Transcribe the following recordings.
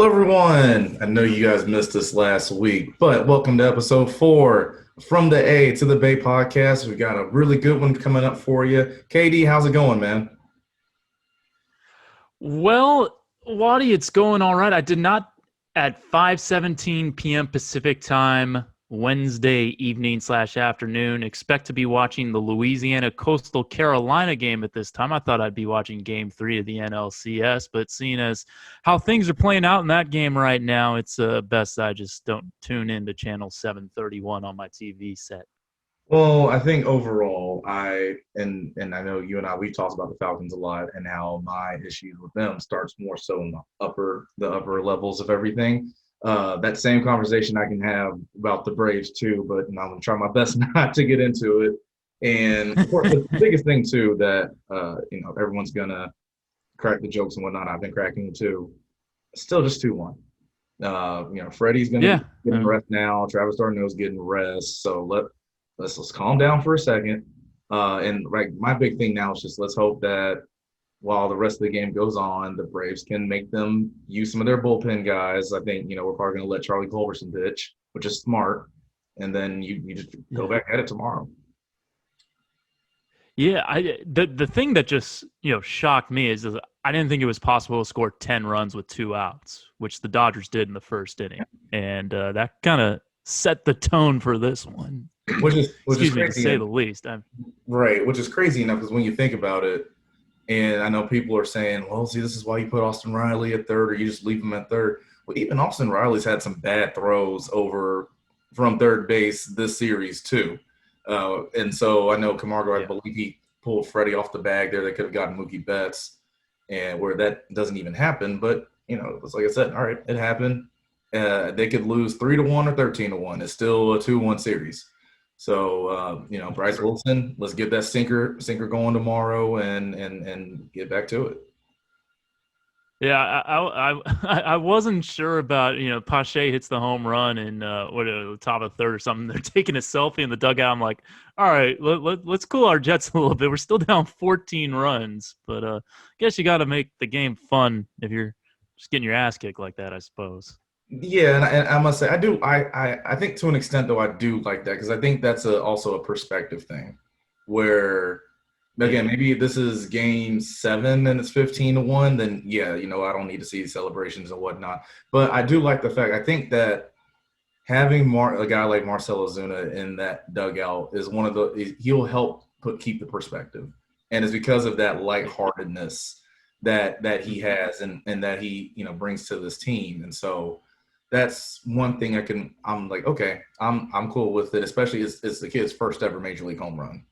Hello, everyone. I know you guys missed us last week, but welcome to episode 4 from the A to the Bay podcast. We got a really good one coming up for you. KD, how's it going, man? Well, Waddy, it's going all right. I did not at 5:17 p.m. Pacific time, Wednesday evening slash afternoon, expect to be watching the Louisiana Coastal Carolina game at this time. I thought I'd be watching game 3 of the NLCS, but seeing as how things are playing out in that game right now, it's best I just don't tune in to channel 731 on my TV set. Well, I think overall, and I know you and I we talked about the Falcons a lot and how my issues with them starts more so in the upper levels of everything. That same conversation I can have about the Braves too, but I'm gonna try my best not to get into it. And of course, the biggest thing too that everyone's gonna crack the jokes and whatnot. I've been cracking it too. Still just 2-1. Freddie's gonna be Yeah. getting rest now. Travis Darno's getting rest. So let's calm down for a second. And right, my big thing now is just let's hope that while the rest of the game goes on, the Braves can make them use some of their bullpen guys. I think we're probably going to let Charlie Culberson pitch, which is smart, and then you just go back at it tomorrow. Yeah, the thing that just shocked me is that I didn't think it was possible to score 10 runs with 2 outs, which the Dodgers did in the first inning, and that kind of set the tone for this one. Which is Excuse me, to crazy, say the least. right? Which is crazy enough because when you think about it, and I know people are saying, "Well, see, this is why you put Austin Riley at third, or you just leave him at third." Well, even Austin Riley's had some bad throws over from third base this series too. And so I know Camargo, I Yeah, believe he pulled Freddie off the bag there. They could have gotten Mookie Betts, and where that doesn't even happen. But it's like I said, all right, it happened. They could lose 3-1 or 13-1. It's still a 2-1 series. So Bryce Wilson, let's get that sinker going tomorrow and get back to it. yeah. I wasn't sure about Pache hits the home run in the top of the third or something. They're taking a selfie in the dugout. I'm like, all right, let's cool our jets a little bit. We're still down 14 runs, but I guess you got to make the game fun if you're just getting your ass kicked like that, I suppose. Yeah, and I must say I do. I think to an extent though I do like that because I think that's also a perspective thing, where again Yeah. maybe this is game 7 and it's 15-1. Then yeah, I don't need to see celebrations and whatnot. But I do like the fact I think that having a guy like Marcell Ozuna in that dugout is one of he'll help keep the perspective, and it's because of that lightheartedness that he has and that he brings to this team, and so that's one thing I'm like, okay, I'm cool with it, especially it's the kid's first ever major league home run,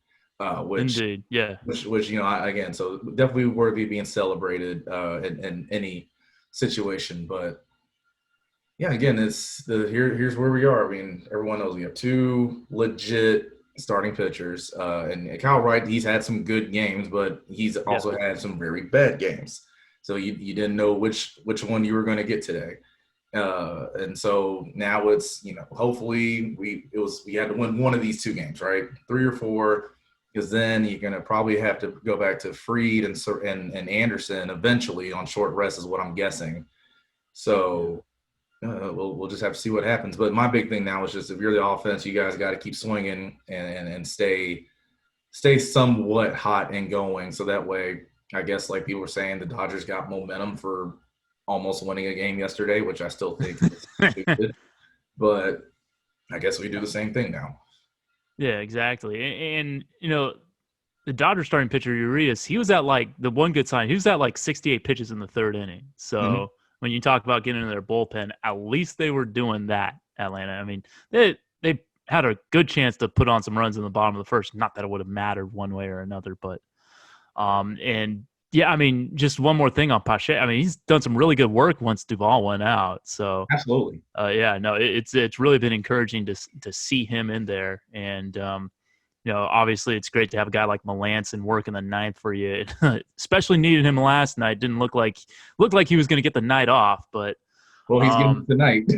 which Indeed. Yeah. again, so definitely worthy of being celebrated in any situation, but yeah, again, here's where we are. I mean, everyone knows we have two legit starting pitchers, and Kyle Wright, he's had some good games, but he's Yeah. also had some very bad games. So you didn't know which one you were going to get today, and so now it's hopefully we had to win one of these 2 games, right, 3 or 4, because then you're going to probably have to go back to Freed and Anderson eventually on short rest is what I'm guessing. So we'll just have to see what happens. But my big thing now is just if you're the offense, you guys got to keep swinging and stay somewhat hot and going. So that way, I guess like people were saying, the Dodgers got momentum for almost winning a game yesterday, which I still think is stupid. But I guess we do the same thing now. Yeah, exactly. And the Dodgers starting pitcher Urias, he was at like the one good sign. He was at like 68 pitches in the third inning. Mm-hmm. So when you talk about getting into their bullpen, at least they were doing that. Atlanta. I mean, they had a good chance to put on some runs in the bottom of the first. Not that it would have mattered one way or another, but and yeah, I mean, just one more thing on Pache. I mean, he's done some really good work once Duvall went out. So Absolutely. yeah, no, it's really been encouraging to see him in there, and obviously it's great to have a guy like Melanson work in the ninth for you. Especially needed him last night. Didn't look like he was going to get the night off, but Well, he's getting tonight.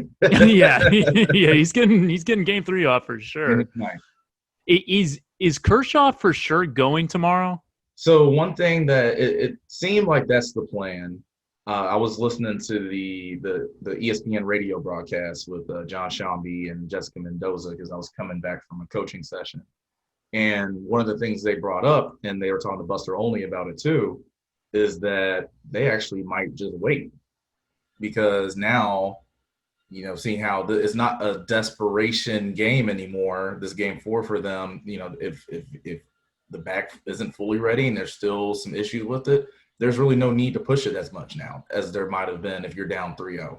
yeah, yeah, he's getting game 3 off for sure. Is Kershaw for sure going tomorrow? So one thing that it seemed like that's the plan. I was listening to the ESPN radio broadcast with John Shambi and Jessica Mendoza because I was coming back from a coaching session. And one of the things they brought up, and they were talking to Buster Olney about it too, is that they actually might just wait because now, seeing how it's not a desperation game anymore. This game 4 for them, if the back isn't fully ready and there's still some issues with it, there's really no need to push it as much now as there might have been if you're down 3-0.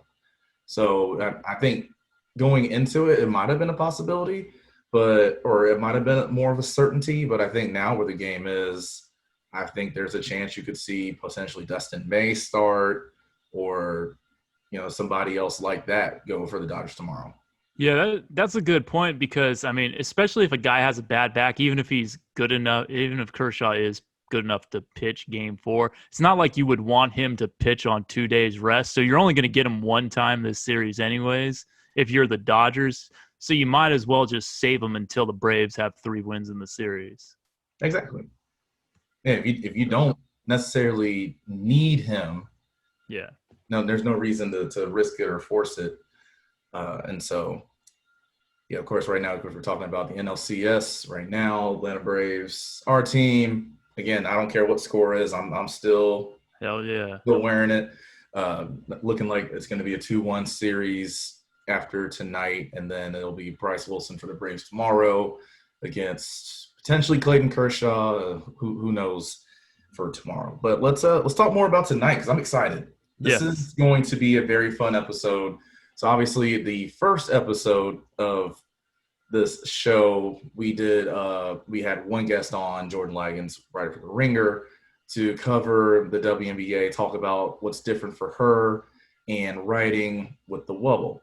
So I think going into it, it might have been a possibility, or it might have been more of a certainty. But I think now where the game is, I think there's a chance you could see potentially Dustin May start, or somebody else like that go for the Dodgers tomorrow. Yeah, that's a good point because, I mean, especially if a guy has a bad back, even if he's good enough, even if Kershaw is good enough to pitch game 4, it's not like you would want him to pitch on 2 days rest. So you're only going to get him one time this series anyways if you're the Dodgers. So you might as well just save him until the Braves have 3 wins in the series. Exactly. Yeah, if you don't necessarily need him, no, there's no reason to risk it or force it. And so, yeah, of course, right now, because we're talking about the NLCS right now, Atlanta Braves, our team. Again, I don't care what score is. I'm still still wearing it. Looking like it's going to be a 2-1 series after tonight, and then it'll be Bryce Wilson for the Braves tomorrow against potentially Clayton Kershaw. Who knows for tomorrow? But let's talk more about tonight because I'm excited. This is going to be a very fun episode. So obviously, the first episode of this show, we had one guest on, Jordan Laggins, writer for The Ringer, to cover the WNBA, talk about what's different for her and writing with the Wubble.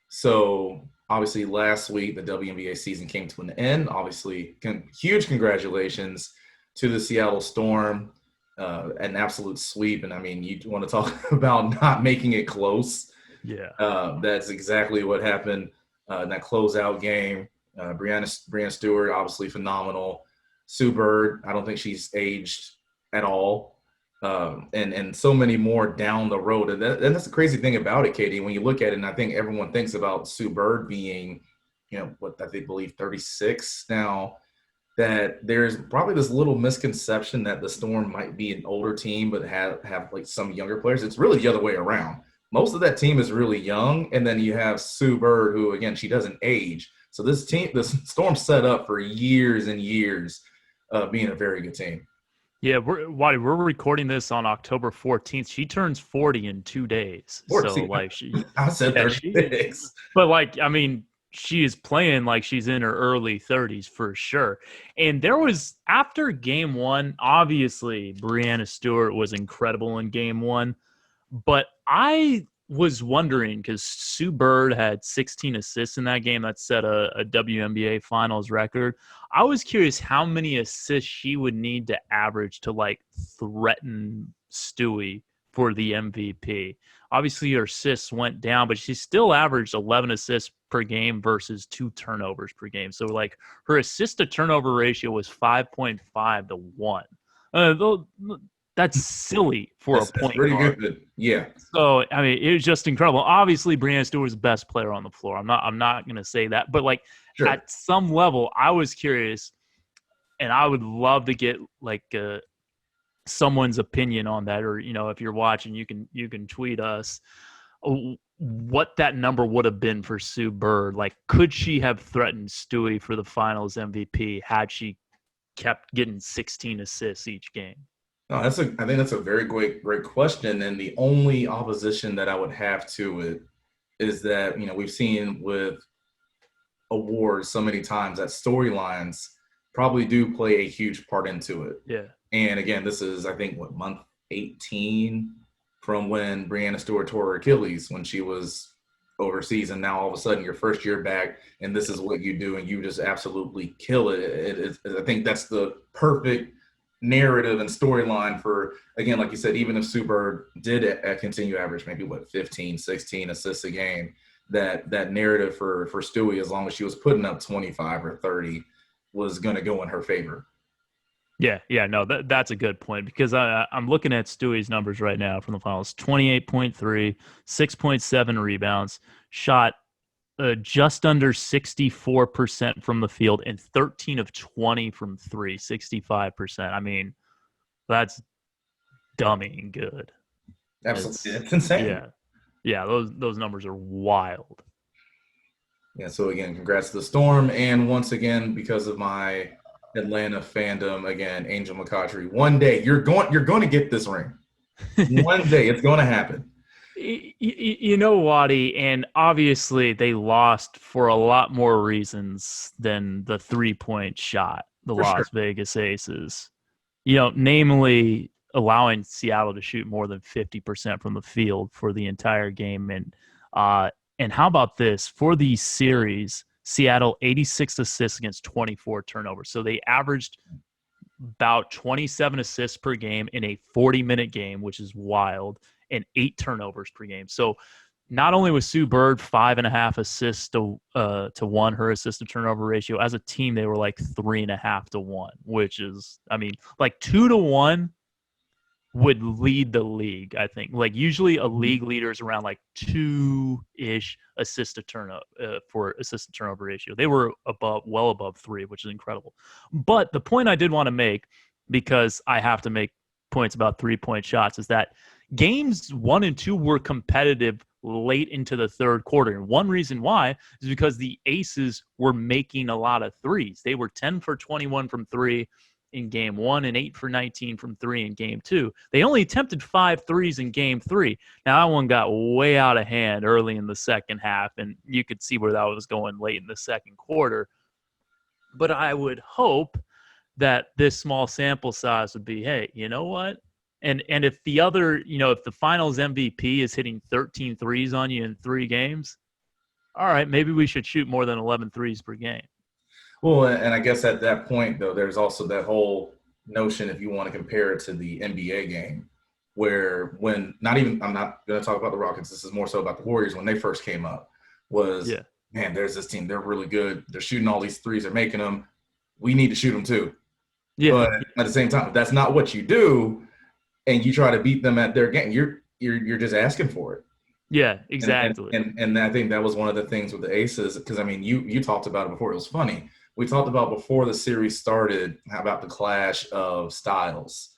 So obviously last week, the WNBA season came to an end. Obviously, huge congratulations to the Seattle Storm, an absolute sweep. And I mean, you want to talk about not making it close. Yeah. That's exactly what happened in that closeout game. Brianna Stewart, obviously phenomenal. Sue Bird, I don't think she's aged at all. And so many more down the road. And that's the crazy thing about it, Katie, when you look at it, and I think everyone thinks about Sue Bird being, what I believe 36 now, that there's probably this little misconception that the Storm might be an older team but have like some younger players. It's really the other way around. Most of that team is really young, and then you have Sue Bird, who, again, she doesn't age. So the Storm set up for years and years of being a very good team. Yeah, we're recording this on October 14th. She turns 40 in 2 days. 40. So, like, I said 36. But, like, I mean, she is playing like she's in her early 30s for sure. And there was, after game 1, obviously, Brianna Stewart was incredible in game 1. But I was wondering, because Sue Bird had 16 assists in that game. That set a WNBA finals record. I was curious how many assists she would need to average to, like, threaten Stewie for the MVP. Obviously, her assists went down, but she still averaged 11 assists per game versus 2 turnovers per game. So, like, her assist to turnover ratio was 5.5 to 1. That's silly for a point guard. Pretty good. Yeah. So, I mean, it was just incredible. Obviously, Brianna Stewart was the best player on the floor. I'm not going to say that. But, like, sure, at some level, I was curious, and I would love to get, like, someone's opinion on that. Or, if you're watching, you can tweet us what that number would have been for Sue Bird. Like, could she have threatened Stewie for the finals MVP had she kept getting 16 assists each game? No, I think that's a very great question. And the only opposition that I would have to it is that, we've seen with awards so many times that storylines probably do play a huge part into it. Yeah. And again, this is, I think, month 18 from when Brianna Stewart tore her Achilles when she was overseas. And now all of a sudden your first year back and this is what you do and you just absolutely kill it. I think that's the perfect narrative and storyline for, again, like you said, even if Sue Bird did continue average maybe 15, 16 assists a game, that narrative for Stewie, as long as she was putting up 25 or 30, was going to go in her favor. Yeah, no, that's a good point because I'm looking at Stewie's numbers right now from the finals: 28.3, 6.7 rebounds, shot just under 64% from the field, and 13 of 20 from three, 65%. I mean, that's dummy good. Absolutely, It's it's insane. yeah, yeah. Those numbers are wild. Yeah. So again, congrats to the Storm, and once again, because of my Atlanta fandom, again, Angel McCautry. One day you're going to get this ring. One day it's going to happen. You know, Waddy, and obviously they lost for a lot more reasons than the 3-point shot, the For sure. Las Vegas Aces. You know, namely allowing Seattle to shoot more than 50% from the field for the entire game. Uh, and how about this? For the series, Seattle 86 assists against 24 turnovers. So they averaged about 27 assists per game in a 40-minute game, which is wild, and 8 turnovers per game. So not only was Sue Bird 5.5 assists to one, her assist to turnover ratio, as a team they were like 3.5 to one, which is, I mean, like 2 to 1 would lead the league. I think like usually a league leader is around like 2-ish assist to turnover for assist to turnover ratio. They were well above 3, which is incredible. But the point I did want to make, because I have to make points about 3-point shots, is that games 1 and 2 were competitive late into the third quarter. And one reason why is because the Aces were making a lot of threes. They were 10 for 21 from 3 in game 1 and 8 for 19 from 3 in game 2. They only attempted 5 threes in game 3. Now, that one got way out of hand early in the second half, and you could see where that was going late in the second quarter. But I would hope that this small sample size would be, hey, you know what? And if the other, if the finals MVP is hitting 13 threes on you in 3 games, all right, maybe we should shoot more than 11 threes per game. Well, and I guess at that point, though, there's also that whole notion, if you want to compare it to the NBA game, where I'm not going to talk about the Rockets. This is more so about the Warriors when they first came up. Was Yeah. Man, there's this team. They're really good. They're shooting all these threes. They're making them. We need to shoot them too. Yeah. But at the same time, if that's not what you do, and you try to beat them at their game, you're just asking for it. Yeah, exactly. And I think that was one of the things with the Aces, because I mean, you talked about it before. It was funny. We talked about before the series started about the clash of styles,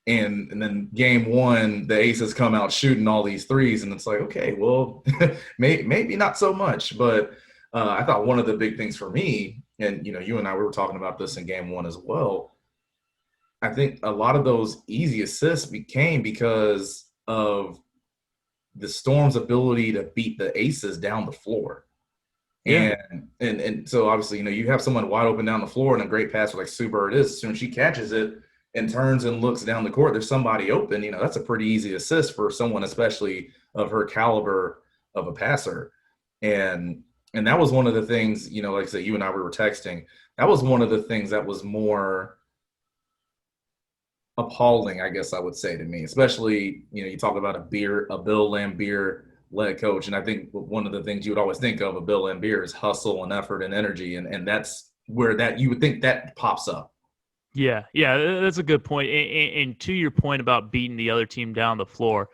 and then game 1, the Aces come out shooting all these threes, and it's like, okay, well, maybe not so much. But I thought one of the big things for me, and you and I, we were talking about this in game 1 as well. I think a lot of those easy assists became because of the Storm's ability to beat the Aces down the floor. Yeah. And so obviously, you have someone wide open down the floor, and a great passer like Sue Bird is. As soon as she catches it and turns and looks down the court, there's somebody open. That's a pretty easy assist for someone, especially of her caliber of a passer. And that was one of the things, like I said, you and I, we were texting. That was one of the things that was more appalling, I guess I would say, to me, especially, you talk about a Bill Laimbeer led coach. And I think one of the things you would always think of a Bill Laimbeer is hustle and effort and energy. And that's where that you would think that pops up. Yeah, that's a good point. And to your point about beating the other team down the floor,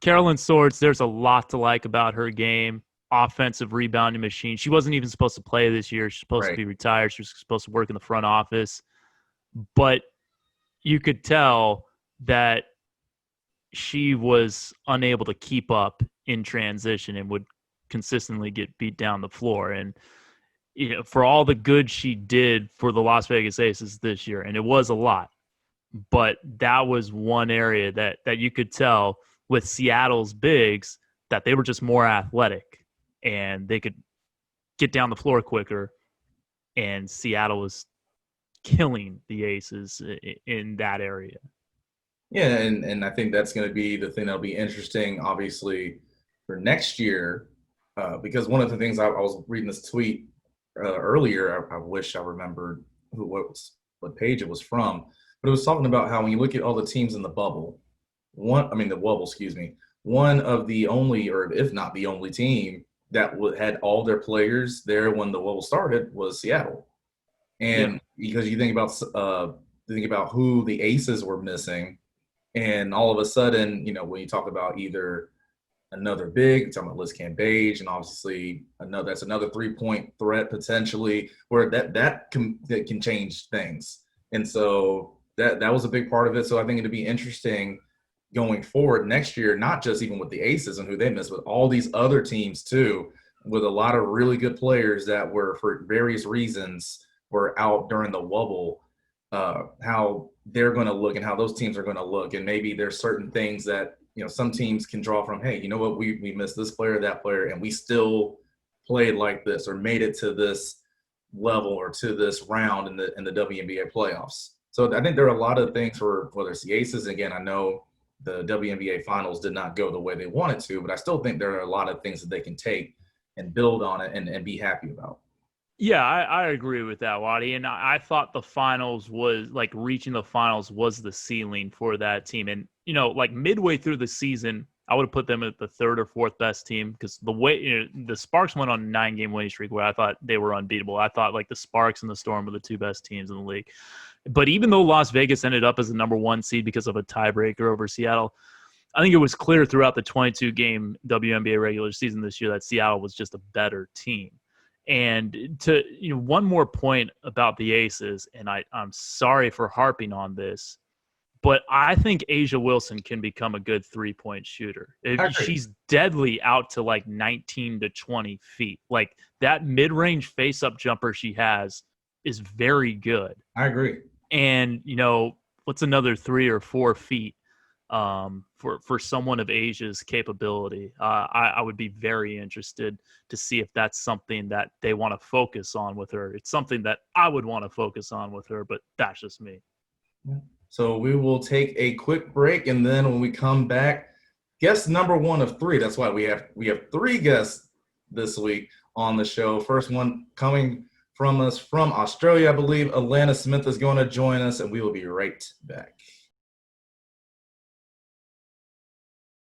Carolyn Swords, there's a lot to like about her game. Offensive rebounding machine. She wasn't even supposed to play this year. She's supposed to be retired. She was supposed to work in the front office. But you could tell that she was unable to keep up in transition and would consistently get beat down the floor. And for all the good she did for the Las Vegas Aces this year, and it was a lot, but that was one area that you could tell with Seattle's bigs that they were just more athletic and they could get down the floor quicker, and Seattle was killing the Aces in that area. Yeah, and I think that's going to be the thing that'll be interesting, obviously, for next year, because one of the things I was reading this tweet earlier. I wish I remembered what page it was from, but it was talking about how when you look at all the teams in the bubble, the Wubble, excuse me, one of the only, or if not the only team that had all their players there when the Wubble started was Seattle. Yeah. And because you think about who the aces were missing, and all of a sudden, when you talk about either another big, you're talking about Liz Cambage, and obviously that's another 3-point threat potentially, where that can change things. And so that was a big part of it. So I think it'd be interesting going forward next year, not just even with the Aces and who they miss, but all these other teams too, with a lot of really good players that were for various reasons were out during the Wubble. How they're going to look and how those teams are going to look, and maybe there's certain things that some teams can draw from. Hey, you know what? We missed this player, that player, and we still played like this or made it to this level or to this round in the WNBA playoffs. So I think there are a lot of things for whether it's the Aces. Again, I know the WNBA finals did not go the way they wanted to, but I still think there are a lot of things that they can take and build on it and be happy about. Yeah, I agree with that, Waddy. And I thought the finals was like reaching the finals was the ceiling for that team. And, like midway through the season, I would have put them at the third or fourth best team because the way the Sparks went on a 9-game winning streak where I thought they were unbeatable. I thought like the Sparks and the Storm were the two best teams in the league. But even though Las Vegas ended up as the number 1 seed because of a tiebreaker over Seattle, I think it was clear throughout the 22-game WNBA regular season this year that Seattle was just a better team. And to one more point about the Aces, and I'm sorry for harping on this, but I think Asia Wilson can become a good 3-point shooter. She's deadly out to like 19 to 20 feet. Like that mid-range face-up jumper she has is very good. I agree. And what's another 3 or 4 feet for someone of Asia's capability? I would be very interested to see if that's something that they want to focus on with her. It's something that I would want to focus on with her, but that's just me. So we will take a quick break, and then when we come back, guest number 1 of 3. That's why we have 3 guests this week on the show. First one coming from us from Australia, I believe. Alana Smith is going to join us, and we will be right back.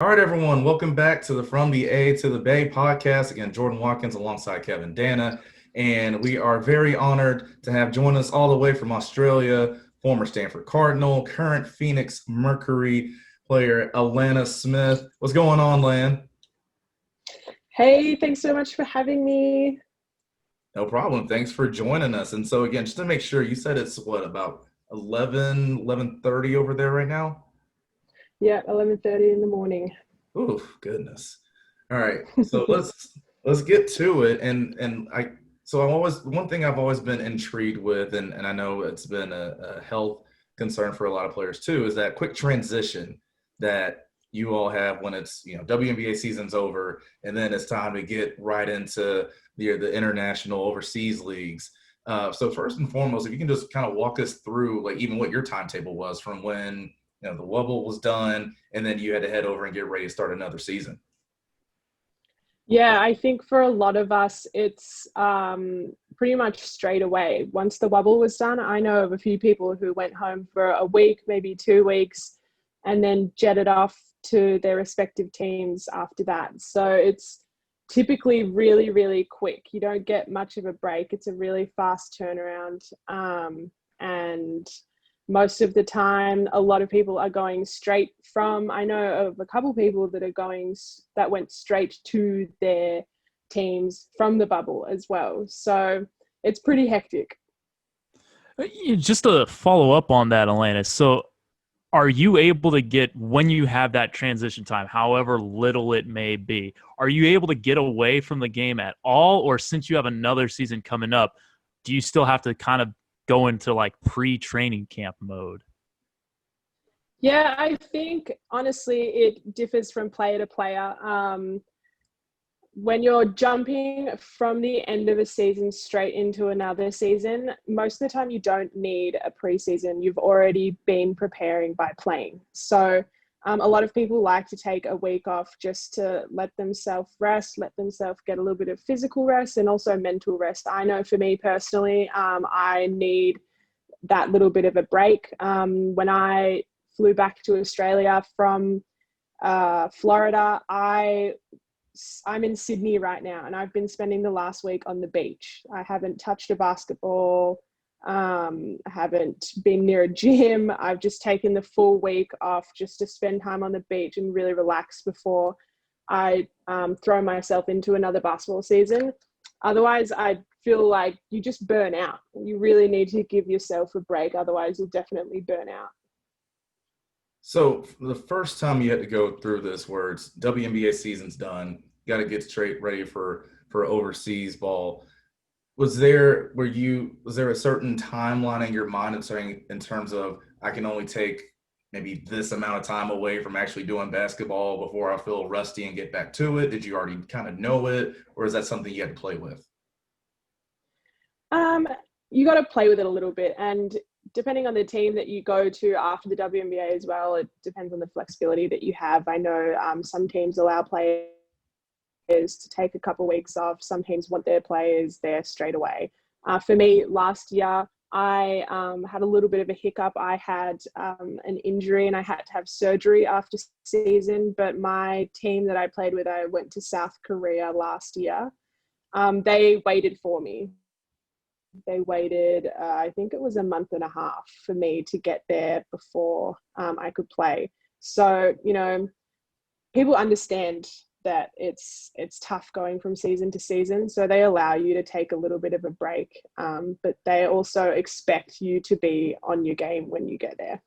All right, everyone. Welcome back to the From the A to the Bay podcast. Again, Jordan Watkins alongside Kevin Dana. And we are very honored to have joined us all the way from Australia, former Stanford Cardinal, current Phoenix Mercury player, Alana Smith. What's going on, Lan? Hey, thanks so much for having me. No problem. Thanks for joining us. And so, again, just to make sure, you said it's about 11:30 over there right now? Yeah, 11:30 in the morning. Ooh, goodness. All right. So let's get to it. One thing I've always been intrigued with, and I know it's been a health concern for a lot of players too, is that quick transition that you all have when it's WNBA season's over, and then it's time to get right into the international overseas leagues. So first and foremost, if you can just kind of walk us through like even what your timetable was from when the Wubble was done, and then you had to head over and get ready to start another season. Yeah, I think for a lot of us, it's pretty much straight away. Once the Wubble was done, I know of a few people who went home for a week, maybe 2 weeks, and then jetted off to their respective teams after that. So it's typically really, really quick. You don't get much of a break. It's a really fast turnaround. And most of the time, a lot of people are going straight from, I know of a couple people that went straight to their teams from the bubble as well. So it's pretty hectic. Just to follow up on that, Alana, so are you able to get, when you have that transition time, however little it may be, are you able to get away from the game at all? Or since you have another season coming up, do you still have to kind of go into like pre-training camp mode? Yeah, I think honestly it differs from player to player. When you're jumping from the end of a season straight into another season, most of the time you don't need a preseason. You've already been preparing by playing. So a lot of people like to take a week off just to let themselves rest, let themselves get a little bit of physical rest and also mental rest. I know for me personally, I need that little bit of a break. When I flew back to Australia from Florida, I'm in Sydney right now, and I've been spending the last week on the beach. I haven't touched a basketball. Haven't been near a gym. I've just taken the full week off just to spend time on the beach and really relax before I throw myself into another basketball season. Otherwise, I feel like you just burn out. You really need to give yourself a break. Otherwise, you'll definitely burn out. So the first time you had to go through this, where it's WNBA season's done, got to get straight ready for overseas ball. Was there a certain timeline in your mind in terms of I can only take maybe this amount of time away from actually doing basketball before I feel rusty and get back to it? Did you already kind of know it, or is that something you had to play with? You got to play with it a little bit, and depending on the team that you go to after the WNBA as well, it depends on the flexibility that you have. I know some teams allow players to take a couple of weeks off. Some teams want their players there straight away. For me, last year, I had a little bit of a hiccup. I had an injury and I had to have surgery after season, but my team that I played with, I went to South Korea last year. They waited for me. They waited, I think it was a month and a half for me to get there before I could play. So, people understand that it's tough going from season to season. So they allow you to take a little bit of a break, but they also expect you to be on your game when you get there.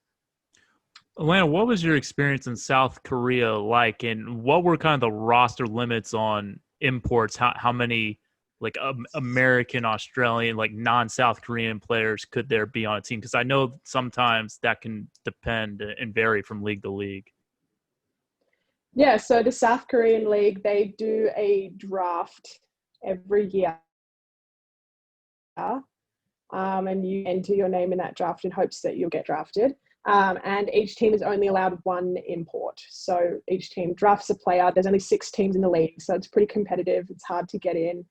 Alana, what was your experience in South Korea like, and what were kind of the roster limits on imports? How many like American, Australian, like non-South Korean players could there be on a team? Because I know sometimes that can depend and vary from league to league. Yeah, so the South Korean League, they do a draft every year. And you enter your name in that draft in hopes that you'll get drafted. And each team is only allowed one import. So each team drafts a player. There's only 6 teams in the league, so it's pretty competitive. It's hard to get in.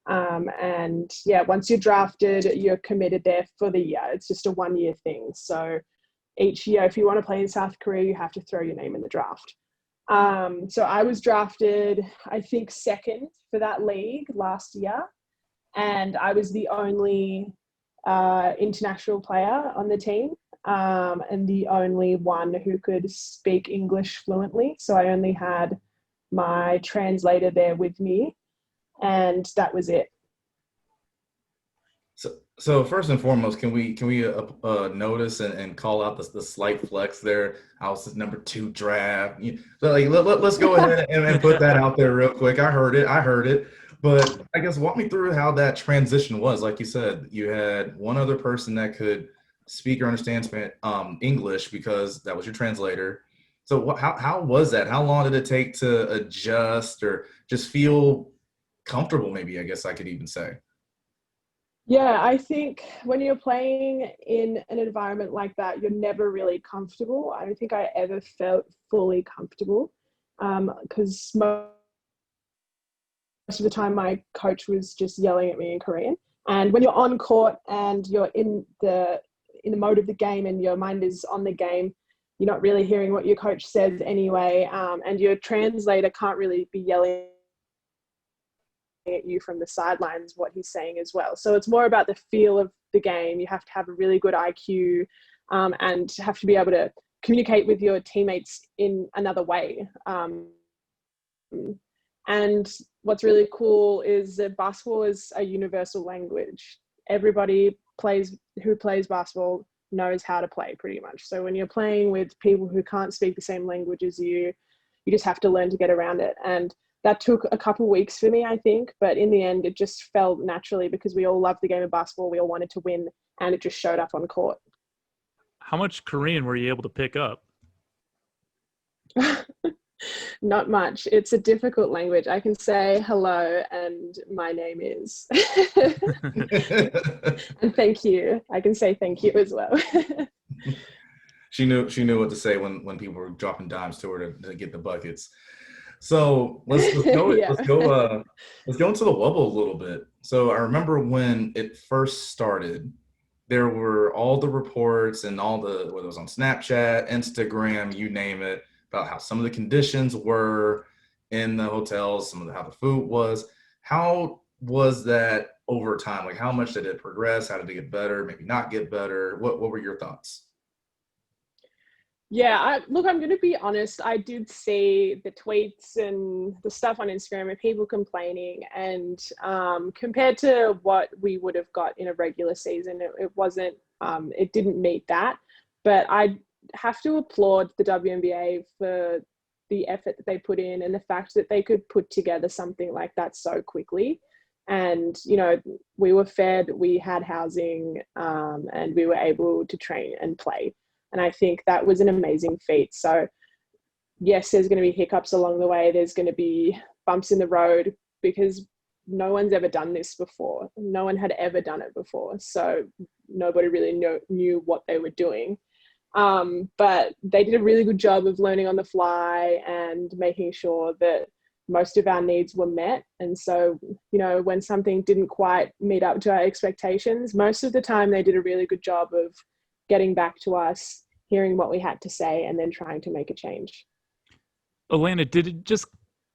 And yeah, once you're drafted, you're committed there for the year. It's just a 1-year thing. So each year, if you want to play in South Korea, you have to throw your name in the draft. So I was drafted, I think, second for that league last year. And I was the only international player on the team, and the only one who could speak English fluently. So I only had my translator there with me, and that was it. So first and foremost, can we notice and call out the slight flex there? I was number 2 draft. So let's go ahead and put that out there real quick. I heard it. But I guess walk me through how that transition was. Like you said, you had one other person that could speak or understand English because that was your translator. So how was that? How long did it take to adjust or just feel comfortable, maybe, I guess I could even say? Yeah, I think when you're playing in an environment like that, you're never really comfortable. I don't think I ever felt fully comfortable because most of the time my coach was just yelling at me in Korean. And when you're on court and you're in the mode of the game and your mind is on the game, you're not really hearing what your coach says anyway, and your translator can't really be yelling at you from the sidelines what he's saying as well. So it's more about the feel of the game. You have to have a really good IQ, and have to be able to communicate with your teammates in another way. And what's really cool is that basketball is a universal language. Everybody who plays basketball knows how to play pretty much. So when you're playing with people who can't speak the same language as you, you just have to learn to get around it. And that took a couple of weeks for me, I think, but in the end, it just felt naturally because we all loved the game of basketball. We all wanted to win, and it just showed up on court. How much Korean were you able to pick up? Not much. It's a difficult language. I can say hello and my name is. And thank you. I can say thank you as well. She knew what to say when people were dropping dimes to her to get the buckets. So let's go Yeah. let's go into the Wubble a little bit. So I remember when it first started, there were all the reports and whether it was on Snapchat, Instagram, you name it, about how some of the conditions were in the hotels, how the food was. How was that over time? Like, how much did it progress? How did it get better? Maybe not get better? What were your thoughts? Yeah, look, I'm going to be honest. I did see the tweets and the stuff on Instagram of people complaining, and compared to what we would have got in a regular season, it wasn't, it didn't meet that. But I have to applaud the WNBA for the effort that they put in and the fact that they could put together something like that so quickly. And, you know, we were fed, we had housing, and we were able to train and play. And I think that was an amazing feat. So, yes, there's going to be hiccups along the way. There's going to be bumps in the road because no one's ever done this before. No one had ever done it before. So, nobody really knew what they were doing. But they did a really good job of learning on the fly and making sure that most of our needs were met. And so, you know, when something didn't quite meet up to our expectations, most of the time they did a really good job of getting back to us, hearing what we had to say, and then trying to make a change. Alana, did it just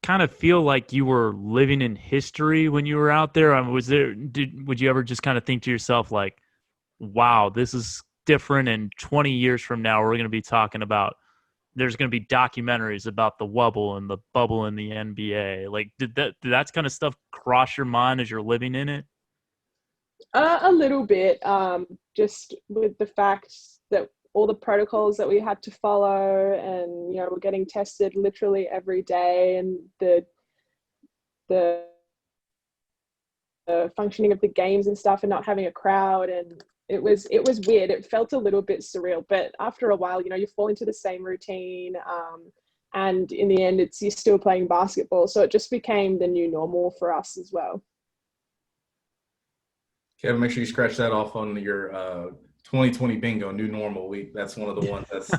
kind of feel like you were living in history when you were out there? Would you ever just kind of think to yourself like, wow, this is different, and 20 years from now we're going to be talking about, there's going to be documentaries about the Wubble and the bubble in the NBA? Like, did that kind of stuff cross your mind as you're living in it? A little bit, just with the fact that all the protocols that we had to follow, and, you know, we're getting tested literally every day, and the functioning of the games and stuff, and not having a crowd. And it was weird. It felt a little bit surreal, but after a while, you know, you fall into the same routine, and in the end you're still playing basketball, so it just became the new normal for us as well. Kevin, make sure you scratch that off on your 2020 bingo, new normal week. That's one of the ones that's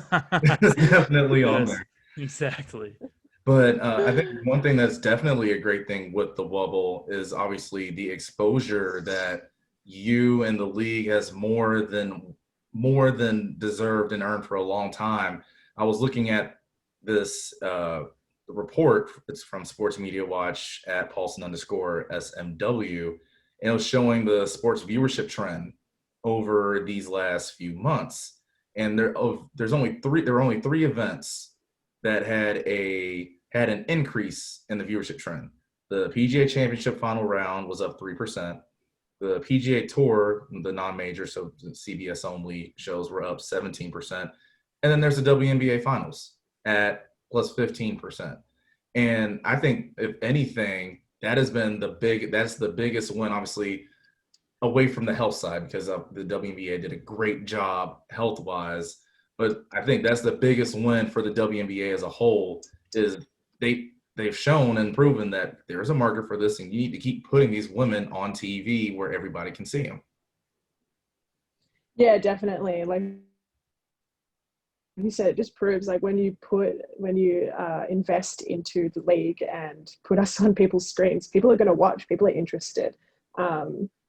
definitely on there. Exactly. But I think one thing that's definitely a great thing with the Wubble is obviously the exposure that you and the league has more than deserved and earned for a long time. I was looking at this report. It's from Sports Media Watch at Paulson_SMW, and it was showing the sports viewership trend over these last few months. And there were only three events that had an increase in the viewership trend. The PGA Championship final round was up 3%. The PGA Tour, the non-major, so CBS only shows, were up 17%. And then there's the WNBA finals at plus 15%. And I think, if anything, that's the biggest win, obviously, away from the health side, because the WNBA did a great job health-wise. But I think that's the biggest win for the WNBA as a whole, is they've shown and proven that there's a market for this, and you need to keep putting these women on TV where everybody can see them. Yeah, definitely. Like you said, it just proves, like, when you invest into the league and put us on people's screens, people are going to watch, people are interested.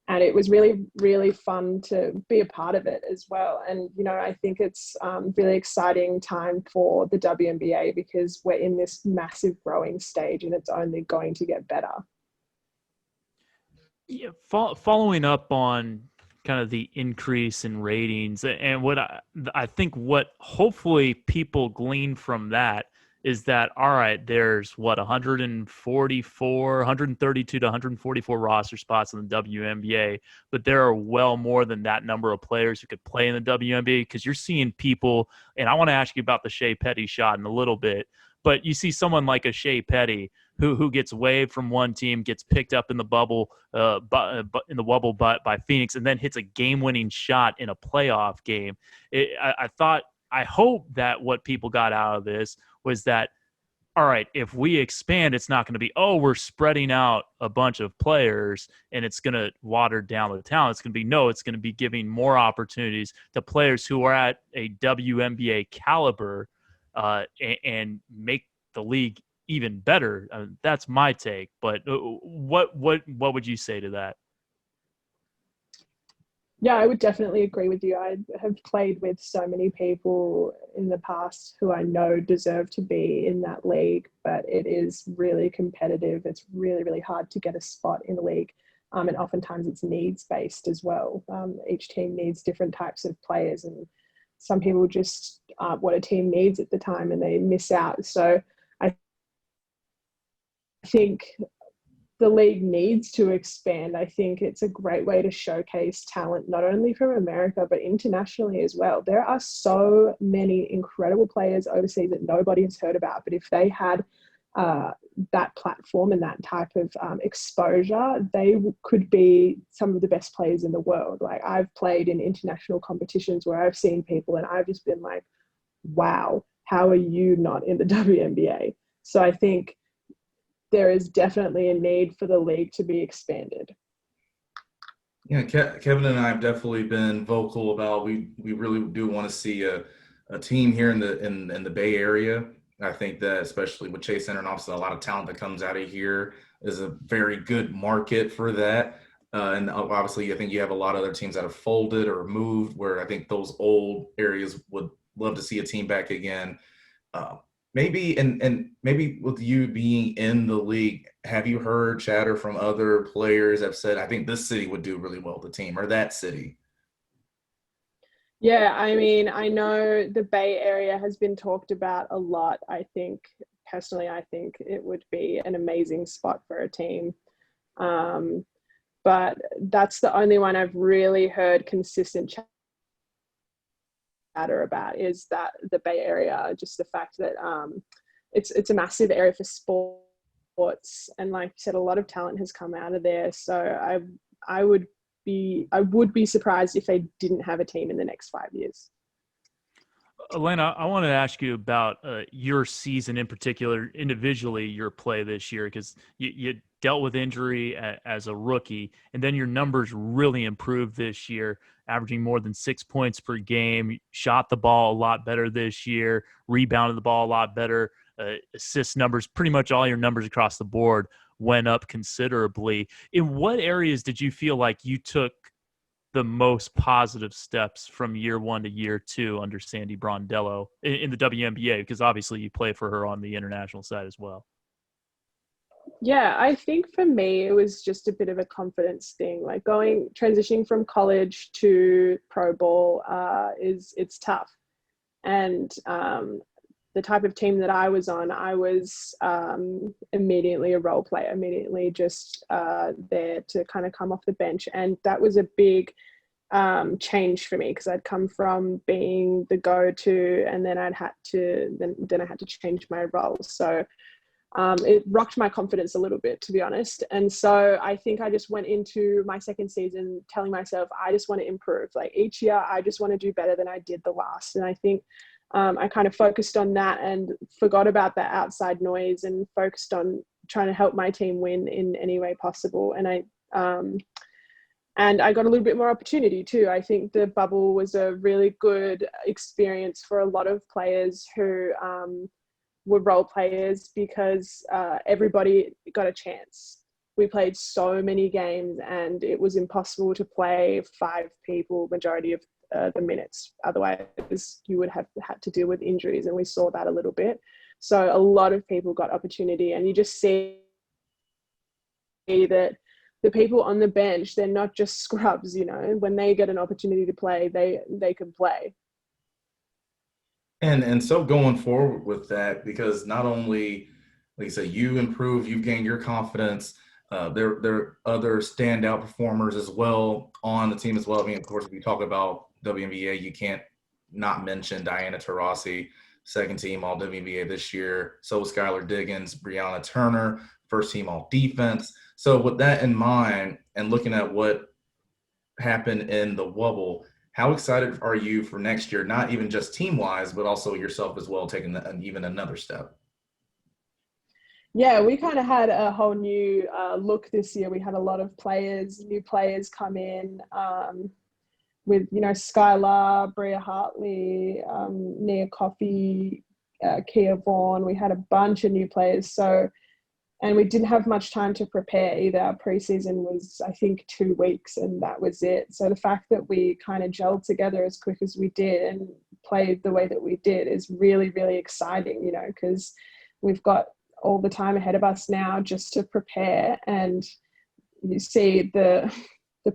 And it was really, really fun to be a part of it as well. And, you know, I think it's really exciting time for the WNBA, because we're in this massive growing stage, and it's only going to get better. Yeah, following up on kind of the increase in ratings, and what I think what hopefully people glean from that is that, all right, there's 132 to 144 roster spots in the WNBA, but there are well more than that number of players who could play in the WNBA, because you're seeing people, and I want to ask you about the Shea Petty shot in a little bit, but you see someone like a Shea Petty who gets waived from one team, gets picked up in the bubble, in the Wubble by Phoenix, and then hits a game-winning shot in a playoff game. I hope that what people got out of this was that, all right, if we expand, it's not going to be, oh, we're spreading out a bunch of players and it's going to water down the talent. It's going to be, no, it's going to be giving more opportunities to players who are at a WNBA caliber, and make the league even better. That's my take. But what would you say to that? Yeah, I would definitely agree with you. I have played with so many people in the past who I know deserve to be in that league, but it is really competitive. It's really, really hard to get a spot in the league. And oftentimes it's needs based as well. Each team needs different types of players, and some people just aren't what a team needs at the time and they miss out. So I think the league needs to expand. I think it's a great way to showcase talent, not only from America, but internationally as well. There are so many incredible players overseas that nobody has heard about, but if they had that platform and that type of exposure, they could be some of the best players in the world. Like, I've played in international competitions where I've seen people and I've just been like, wow, how are you not in the WNBA? So I think there is definitely a need for the league to be expanded. Yeah, Kevin and I have definitely been vocal about we really do want to see a team here in the Bay Area. I think that especially with Chase Center and also a lot of talent that comes out of here is a very good market for that. And obviously, I think you have a lot of other teams that have folded or moved where I think those old areas would love to see a team back again. Maybe and maybe with you being in the league, have you heard chatter from other players that have said, I think this city would do really well with the team or that city? Yeah, I mean, I know the Bay Area has been talked about a lot. I think, personally, I think it would be an amazing spot for a team. But that's the only one I've really heard consistent chatter about, is that the Bay Area, just the fact that it's a massive area for sports, and like you said, a lot of talent has come out of there. So I would be surprised if they didn't have a team in the next 5 years. Elena, I want to ask you about your season in particular, individually, your play this year, because you dealt with injury as a rookie, and then your numbers really improved this year, averaging more than 6 points per game, shot the ball a lot better this year, rebounded the ball a lot better, assist numbers, pretty much all your numbers across the board went up considerably. In what areas did you feel like you took the most positive steps from year one to year two under Sandy Brondello in the WNBA? Because obviously you play for her on the international side as well. Yeah, I think for me, it was just a bit of a confidence thing. Like, transitioning from college to pro ball it's tough. And the type of team that I was on, I was immediately a role player, immediately just there to kind of come off the bench. And that was a big change for me, because I'd come from being the go-to, and then I had to change my role. So it rocked my confidence a little bit, to be honest. And so I think I just went into my second season telling myself, I just want to improve. Like, each year, I just want to do better than I did the last. And I think I kind of focused on that and forgot about that outside noise and focused on trying to help my team win in any way possible. And I got a little bit more opportunity too. I think the bubble was a really good experience for a lot of players who were role players, because everybody got a chance. We played so many games and it was impossible to play 5 people majority of the minutes. Otherwise, you would have had to deal with injuries, and we saw that a little bit. So a lot of people got opportunity, and you just see that the people on the bench, they're not just scrubs, you know. When they get an opportunity to play, they can play. And so going forward with that, because not only, like you say, you improve, you've gained your confidence. There are other standout performers as well on the team as well. I mean, of course, if you talk about WNBA, you can't not mention Diana Taurasi, second team all WNBA this year. So Skylar Diggins, Brianna Turner, first team all defense. So with that in mind, and looking at what happened in the Wubble, how excited are you for next year? Not even just team wise, but also yourself as well, taking even another step. Yeah, we kind of had a whole new look this year. We had a lot of new players come in with, you know, Skylar, Bria Hartley, Nia Coffey, Kia Vaughn. We had a bunch of new players. So, and we didn't have much time to prepare either. Our preseason was, I think, 2 weeks, and that was it. So the fact that we kind of gelled together as quick as we did and played the way that we did is really, really exciting, you know, because we've got all the time ahead of us now just to prepare. And you see the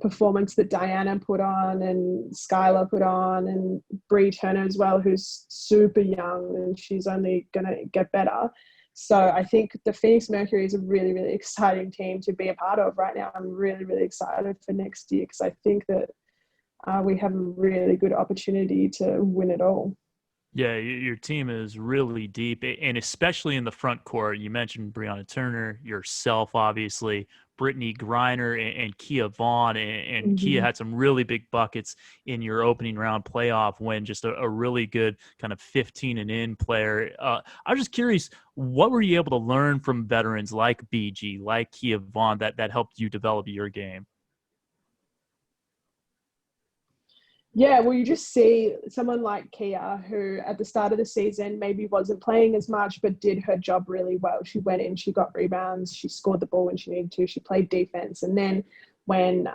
performance that Diana put on and Skylar put on and Bree Turner as well, who's super young and she's only going to get better. So I think the Phoenix Mercury is a really, really exciting team to be a part of right now. I'm really, really excited for next year because I think that we have a really good opportunity to win it all. Yeah, your team is really deep, and especially in the front court. You mentioned Breonna Turner, yourself, obviously, Brittany Griner, and Kia Vaughn. And Kia had some really big buckets in your opening round playoff win, just a really good kind of 15 and in player. I was just curious, what were you able to learn from veterans like BG, like Kia Vaughn, that helped you develop your game? Yeah, well, you just see someone like Kia, who at the start of the season maybe wasn't playing as much, but did her job really well. She went in, she got rebounds, she scored the ball when she needed to, she played defense. And then when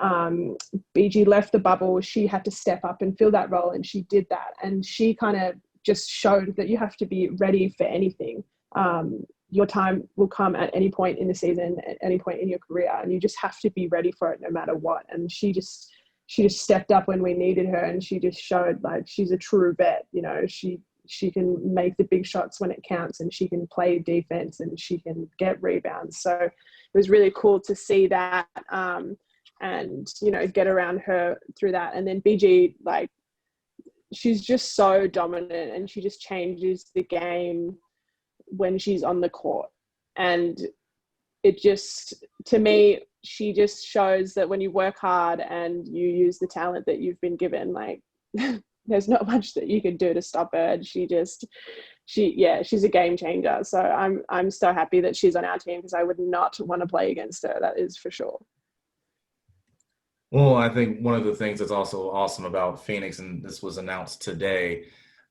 BG left the bubble, she had to step up and fill that role, and she did that. And she kind of just showed that you have to be ready for anything. Your time will come at any point in the season, at any point in your career, and you just have to be ready for it no matter what. And she just stepped up when we needed her, and she just showed like she's a true vet. You know, she can make the big shots when it counts, and she can play defense, and she can get rebounds. So it was really cool to see that, and you know, get around her through that. And then BG, like, she's just so dominant, and she just changes the game when she's on the court. And it just, to me, she just shows that when you work hard and you use the talent that you've been given, like there's not much that you can do to stop her. And she's a game changer. So I'm so happy that she's on our team, because I would not want to play against her. That is for sure. Well, I think one of the things that's also awesome about Phoenix, and this was announced today,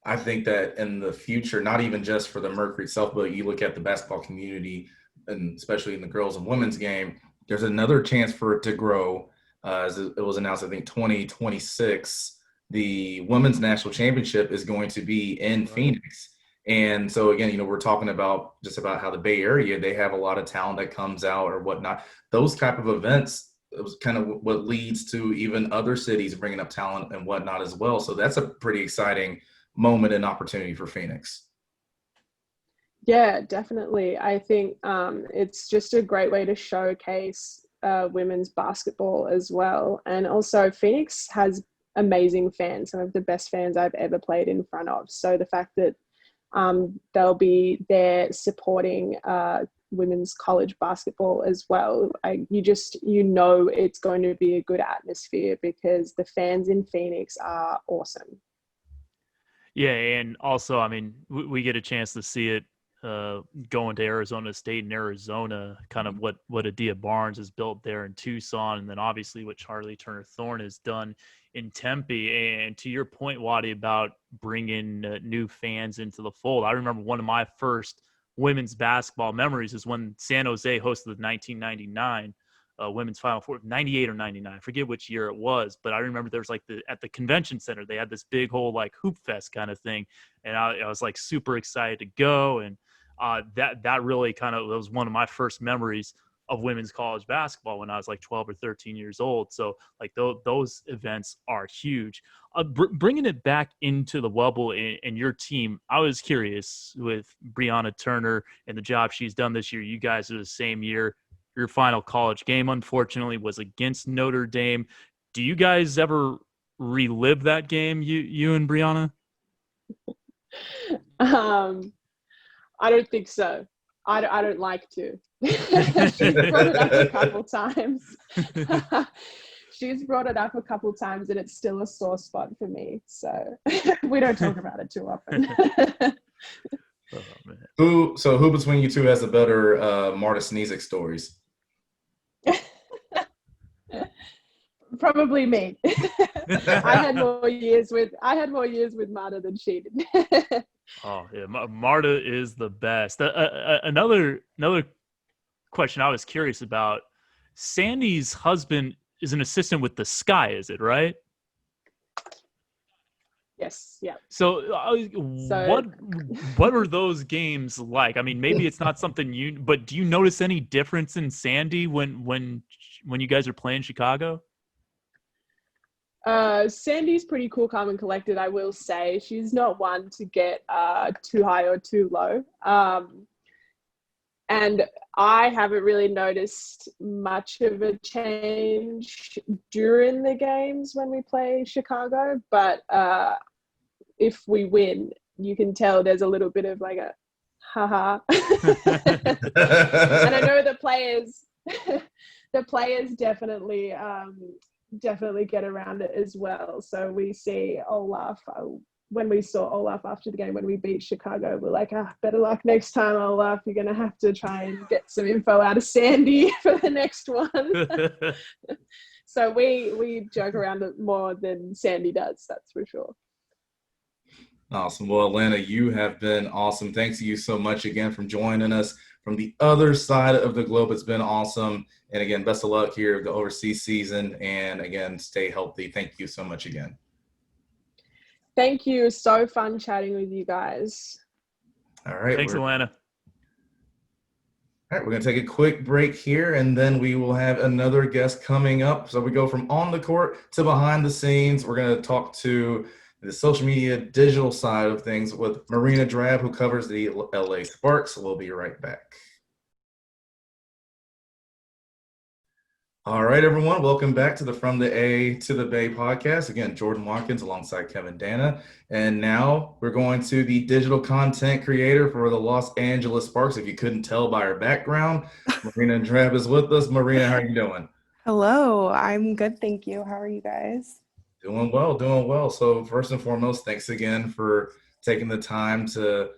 I think that in the future, not even just for the Mercury itself, but you look at the basketball community, and especially in the girls and women's game, there's another chance for it to grow. As it was announced, I think 2026, the women's national championship is going to be in Phoenix. And so again, you know, we're talking about just about how the Bay Area, they have a lot of talent that comes out or whatnot. Those type of events, it was kind of what leads to even other cities bringing up talent and whatnot as well. So that's a pretty exciting moment and opportunity for Phoenix. Yeah, definitely. I think it's just a great way to showcase women's basketball as well. And also Phoenix has amazing fans, some of the best fans I've ever played in front of. So the fact that they'll be there supporting women's college basketball as well, you know it's going to be a good atmosphere, because the fans in Phoenix are awesome. Yeah, and also, I mean, we get a chance to see it going to Arizona State and Arizona, kind of what Adia Barnes has built there in Tucson, and then obviously what Charlie Turner-Thorne has done in Tempe. And to your point, Waddy, about bringing new fans into the fold, I remember one of my first women's basketball memories is when San Jose hosted the 1999 women's Final Four, 98 or 99, I forget which year it was, but I remember there was like at the convention center, they had this big whole like hoop fest kind of thing, and I was like super excited to go, and that really kind of was one of my first memories of women's college basketball when I was like 12 or 13 years old. So like those events are huge. Bringing it back into the Wubble and your team, I was curious with Breonna Turner and the job she's done this year. You guys are the same year. Your final college game, unfortunately, was against Notre Dame. Do you guys ever relive that game, you and Breonna? I don't think so. I don't like to. She's brought it up a couple times. She's brought it up a couple times, and it's still a sore spot for me. So we don't talk about it too often. Oh, man. Who between you two has the better Marta Sneezek stories? Probably me. I had more years with Marta than she did. Oh yeah, Marta is the best. Another question I was curious about. Sandy's husband is an assistant with the Sky, is it right? Yes. Yeah. So, So what were those games like? I mean, maybe it's not something but do you notice any difference in Sandy when you guys are playing Chicago? Sandy's pretty cool, calm, and collected, I will say. She's not one to get too high or too low. And I haven't really noticed much of a change during the games when we play Chicago. But if we win, you can tell there's a little bit of like a haha. And I know the players, definitely get around it as well. So we see Olaf. When we saw Olaf after the game, when we beat Chicago, we're like, better luck next time, Olaf. You're going to have to try and get some info out of Sandy for the next one. So we joke around it more than Sandy does, that's for sure. Awesome. Well, Atlanta, you have been awesome. Thanks to you so much again for joining us from the other side of the globe. It's been awesome. And again, best of luck here the overseas season. And again, stay healthy. Thank you so much again. Thank you. So fun chatting with you guys. All right. Thanks, Atlanta. All right, we're going to take a quick break here, and then we will have another guest coming up. So we go from on the court to behind the scenes. We're going to talk to the social media digital side of things with Marina Drab, who covers the LA Sparks. We'll be right back. All right, everyone. Welcome back to the From the A to the Bay podcast. Again, Jordan Watkins alongside Kevin Dana. And now we're going to the digital content creator for the Los Angeles Sparks. If you couldn't tell by her background, Marina Drab is with us. Marina, how are you doing? Hello, I'm good, thank you. How are you guys? Doing well, doing well. So first and foremost, thanks again for taking the time to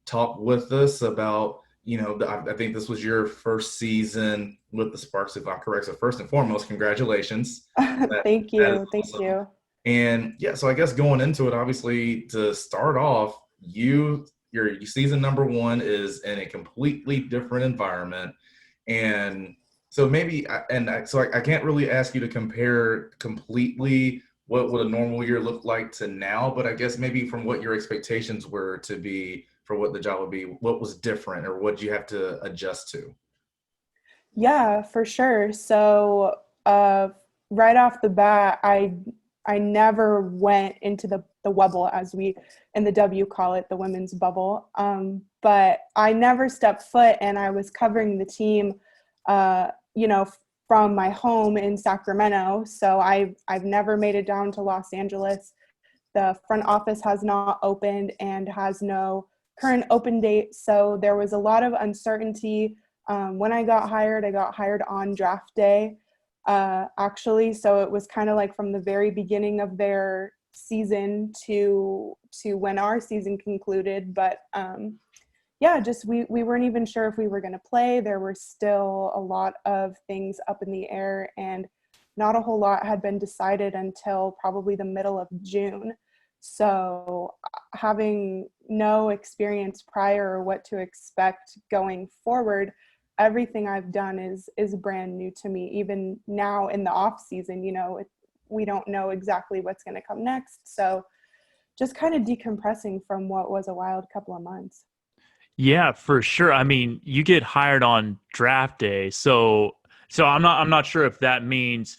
talk with us about, I think this was your first season with the Sparks, if I'm correct. So first and foremost, congratulations. Thank you. Thank awesome. you. And yeah, so I guess going into it, obviously to start off, your season number one is in a completely different environment. And so I can't really ask you to compare completely what would a normal year look like to now, but I guess maybe from what your expectations were to be for what the job would be, what was different or what you have to adjust to? Yeah, for sure. So right off the bat, I never went into the Wubble, as we in the W call it, the women's bubble. But I never stepped foot, and I was covering the team, from my home in Sacramento. So I've never made it down to Los Angeles. The front office has not opened and has no current open date. So there was a lot of uncertainty. When I got hired on draft day, actually. So it was kind of like from the very beginning of their season to when our season concluded. But we weren't even sure if we were going to play. There were still a lot of things up in the air, and not a whole lot had been decided until probably the middle of June. So having no experience prior or what to expect going forward, everything I've done is brand new to me. Even now in the off season, we don't know exactly what's going to come next. So just kind of decompressing from what was a wild couple of months. Yeah, for sure. I mean, you get hired on draft day. So I'm not sure if that means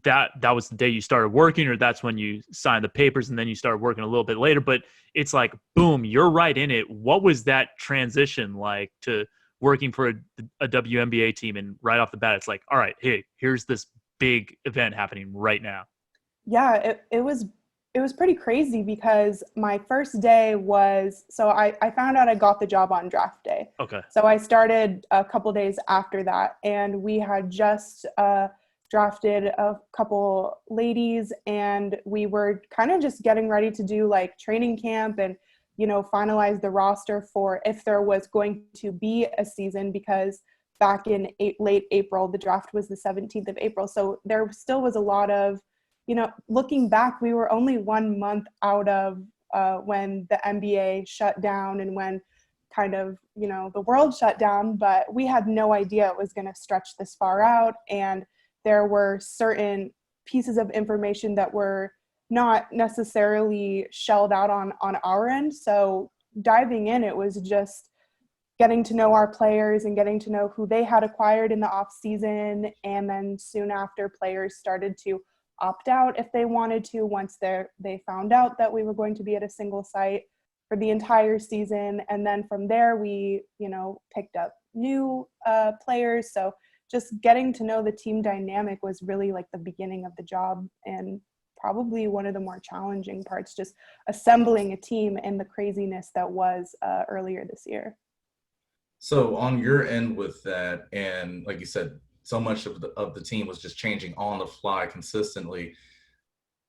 that was the day you started working, or that's when you signed the papers and then you started working a little bit later, but it's like, boom, you're right in it. What was that transition like to working for a WNBA team, and right off the bat, it's like, all right, hey, here's this big event happening right now? Yeah, it was pretty crazy because my first day was, so I found out I got the job on draft day. Okay. So I started a couple days after that, and we had just drafted a couple ladies, and we were kind of just getting ready to do like training camp and, finalize the roster for if there was going to be a season, because back in late April, the draft was the 17th of April. So there still was a lot of, looking back, we were only 1 month out of when the NBA shut down and when kind of, the world shut down, but we had no idea it was going to stretch this far out. And there were certain pieces of information that were not necessarily shelled out on our end. So diving in, it was just getting to know our players and getting to know who they had acquired in the off season. And then soon after, players started to opt out if they wanted to, once they found out that we were going to be at a single site for the entire season. And then from there, we, picked up new players. So just getting to know the team dynamic was really like the beginning of the job, and probably one of the more challenging parts, just assembling a team in the craziness that was earlier this year. So on your end with that, and like you said, so much of the team was just changing on the fly consistently.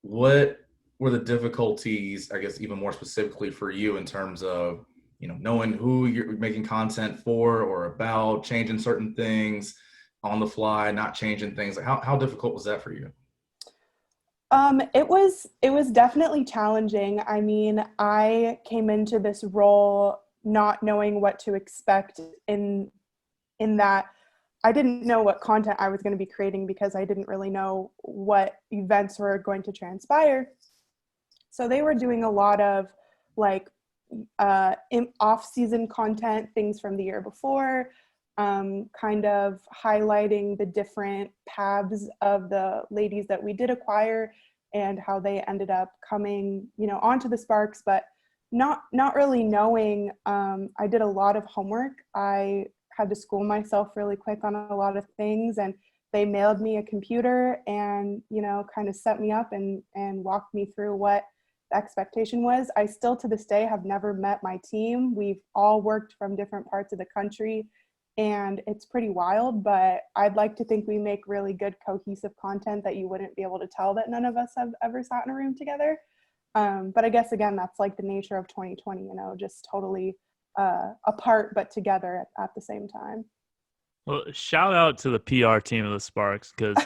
What were the difficulties, I guess, even more specifically for you in terms of, knowing who you're making content for or about, changing certain things on the fly, not changing things? Like how difficult was that for you? It was definitely challenging. I mean, I came into this role not knowing what to expect in that I didn't know what content I was going to be creating, because I didn't really know what events were going to transpire. So they were doing a lot of like off-season content, things from the year before, kind of highlighting the different paths of the ladies that we did acquire and how they ended up coming, onto the Sparks, but not really knowing. I did a lot of homework. I had to school myself really quick on a lot of things, and they mailed me a computer and, kind of set me up and walked me through what the expectation was. I still to this day have never met my team. We've all worked from different parts of the country, and it's pretty wild, but I'd like to think we make really good cohesive content that you wouldn't be able to tell that none of us have ever sat in a room together. But I guess, again, that's like the nature of 2020, just totally apart but together at the same time. Well, shout out to the PR team of the Sparks, because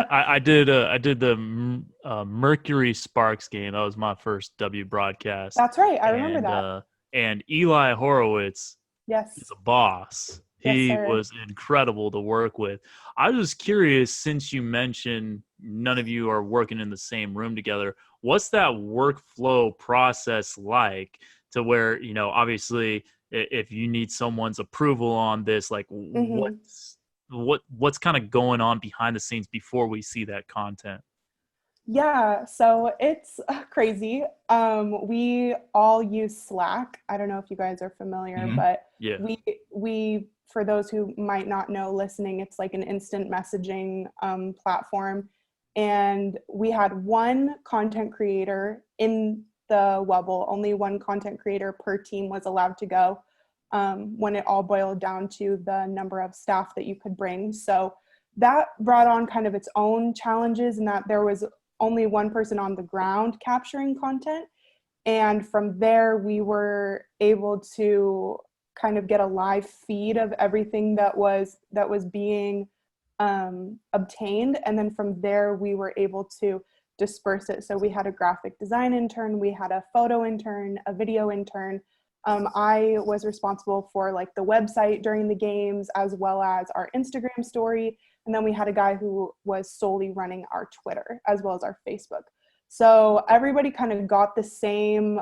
I did the Mercury Sparks game. That was my first W broadcast. That's right. I remember that. And Eli Horowitz Yes. is a boss. He was incredible to work with. I was curious, since you mentioned none of you are working in the same room together, what's that workflow process like, to where, obviously if you need someone's approval on this, like what's kind of going on behind the scenes before we see that content? Yeah, so it's crazy. We all use Slack. I don't know if you guys are familiar, but yeah, we for those who might not know listening, it's like an instant messaging platform. And we had one content creator in the Wubble. Only one content creator per team was allowed to go, when it all boiled down to the number of staff that you could bring. So that brought on kind of its own challenges, in that there was only one person on the ground capturing content. And from there, we were able to kind of get a live feed of everything that was being obtained. And then from there, we were able to disperse it. So we had a graphic design intern, we had a photo intern, a video intern. I was responsible for like the website during the games, as well as our Instagram story. And then we had a guy who was solely running our Twitter, as well as our Facebook. So everybody kind of got the same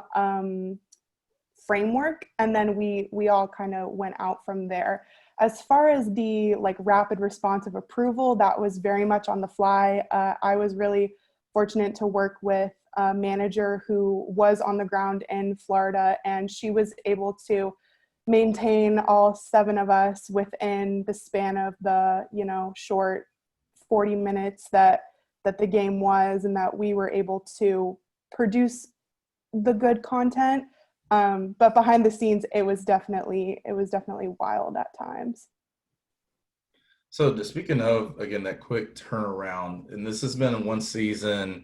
framework, and then we all kind of went out from there. As far as the like rapid responsive approval, that was very much on the fly. I was really fortunate to work with a manager who was on the ground in Florida, and she was able to maintain all 7 of us within the span of the, short 40 minutes that the game was, and that we were able to produce the good content. But behind the scenes, it was definitely wild at times. So speaking of, again, that quick turnaround, and this has been in one season,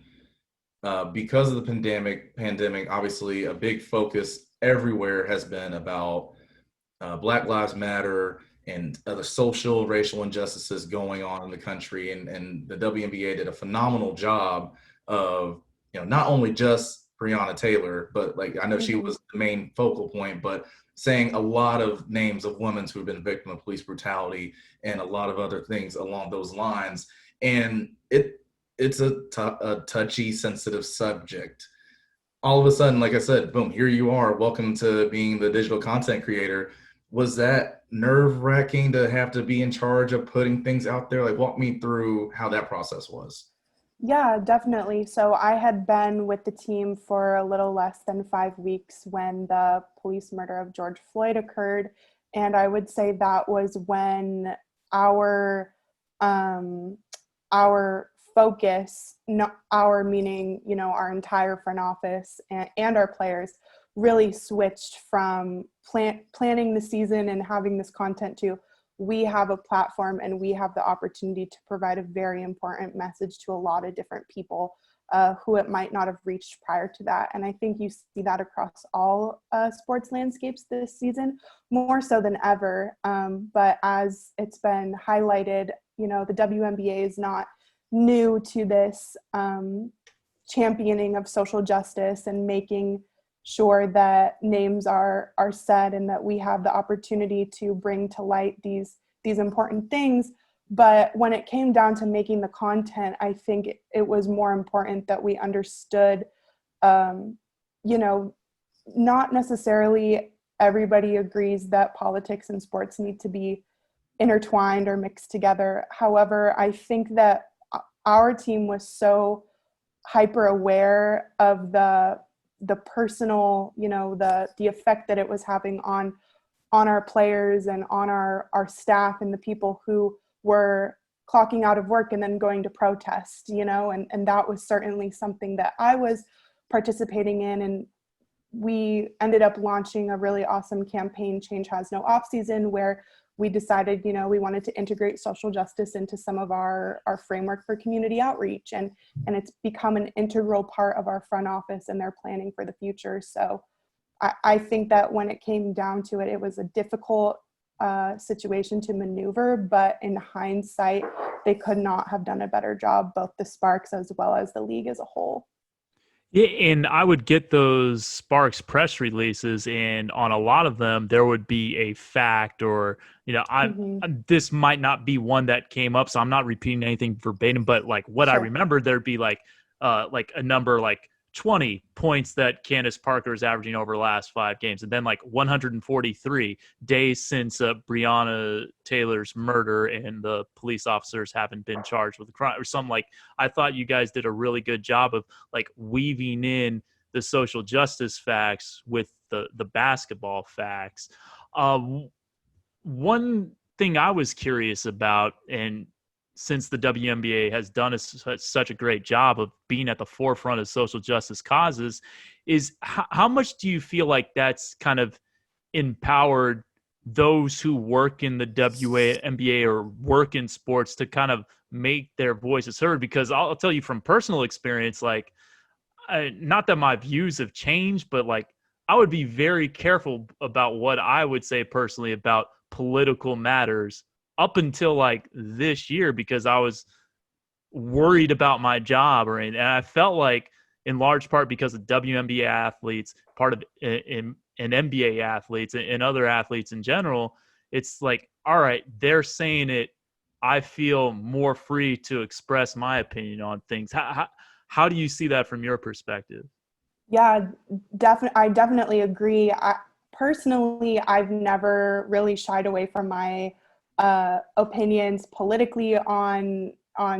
because of the pandemic, obviously a big focus everywhere has been about Black Lives Matter and other social, racial injustices going on in the country. And the WNBA did a phenomenal job of, not only just Breonna Taylor, but like, I know she was the main focal point, but saying a lot of names of women who have been victim of police brutality and a lot of other things along those lines. And it's a touchy, sensitive subject. All of a sudden, like I said, boom, here you are. Welcome to being the digital content creator. Was that nerve-wracking to have to be in charge of putting things out there? Like, walk me through how that process was. Yeah, definitely. So I had been with the team for a little less than 5 weeks when the police murder of George Floyd occurred. And I would say that was when our um, our focus, not our meaning, our entire front office and our players really switched from planning the season and having this content to we have a platform and we have the opportunity to provide a very important message to a lot of different people who it might not have reached prior to that. And I think you see that across all sports landscapes this season, more so than ever. But as it's been highlighted, the WNBA is not new to this championing of social justice and making sure that names are said and that we have the opportunity to bring to light these important things. But when it came down to making the content, I think it was more important that we understood, not necessarily everybody agrees that politics and sports need to be intertwined or mixed together. However, I think that our team was so hyper aware of the personal, the effect that it was having on our players and on our staff and the people who were clocking out of work and then going to protest, and that was certainly something that I was participating in. And we ended up launching a really awesome campaign, Change Has No Off Season, where we decided, we wanted to integrate social justice into some of our framework for community outreach. And it's become an integral part of our front office and their planning for the future. So I think that when it came down to it, it was a difficult situation to maneuver, but in hindsight, they could not have done a better job, both the Sparks as well as the league as a whole. Yeah, and I would get those Sparks press releases, and on a lot of them, there would be a fact or, this might not be one that came up, so I'm not repeating anything verbatim, but like what I remember, there'd be like a number like 20 points that Candace Parker is averaging over the last 5 games, and then like 143 days since Breonna Taylor's murder and the police officers haven't been charged with a crime or something. Like, I thought you guys did a really good job of like weaving in the social justice facts with the basketball facts. One thing I was curious about, and since the WNBA has done such a great job of being at the forefront of social justice causes, is how much do you feel like that's kind of empowered those who work in the WNBA or work in sports to kind of make their voices heard? Because I'll tell you from personal experience, like, not that my views have changed, but like I would be very careful about what I would say personally about political matters up until like this year, because I was worried about my job, and I felt like in large part because of WNBA athletes, part of in NBA athletes and other athletes in general, it's like, all right, they're saying it. I feel more free to express my opinion on things. How do you see that from your perspective? Yeah, I definitely agree. Personally, I've never really shied away from my opinions politically on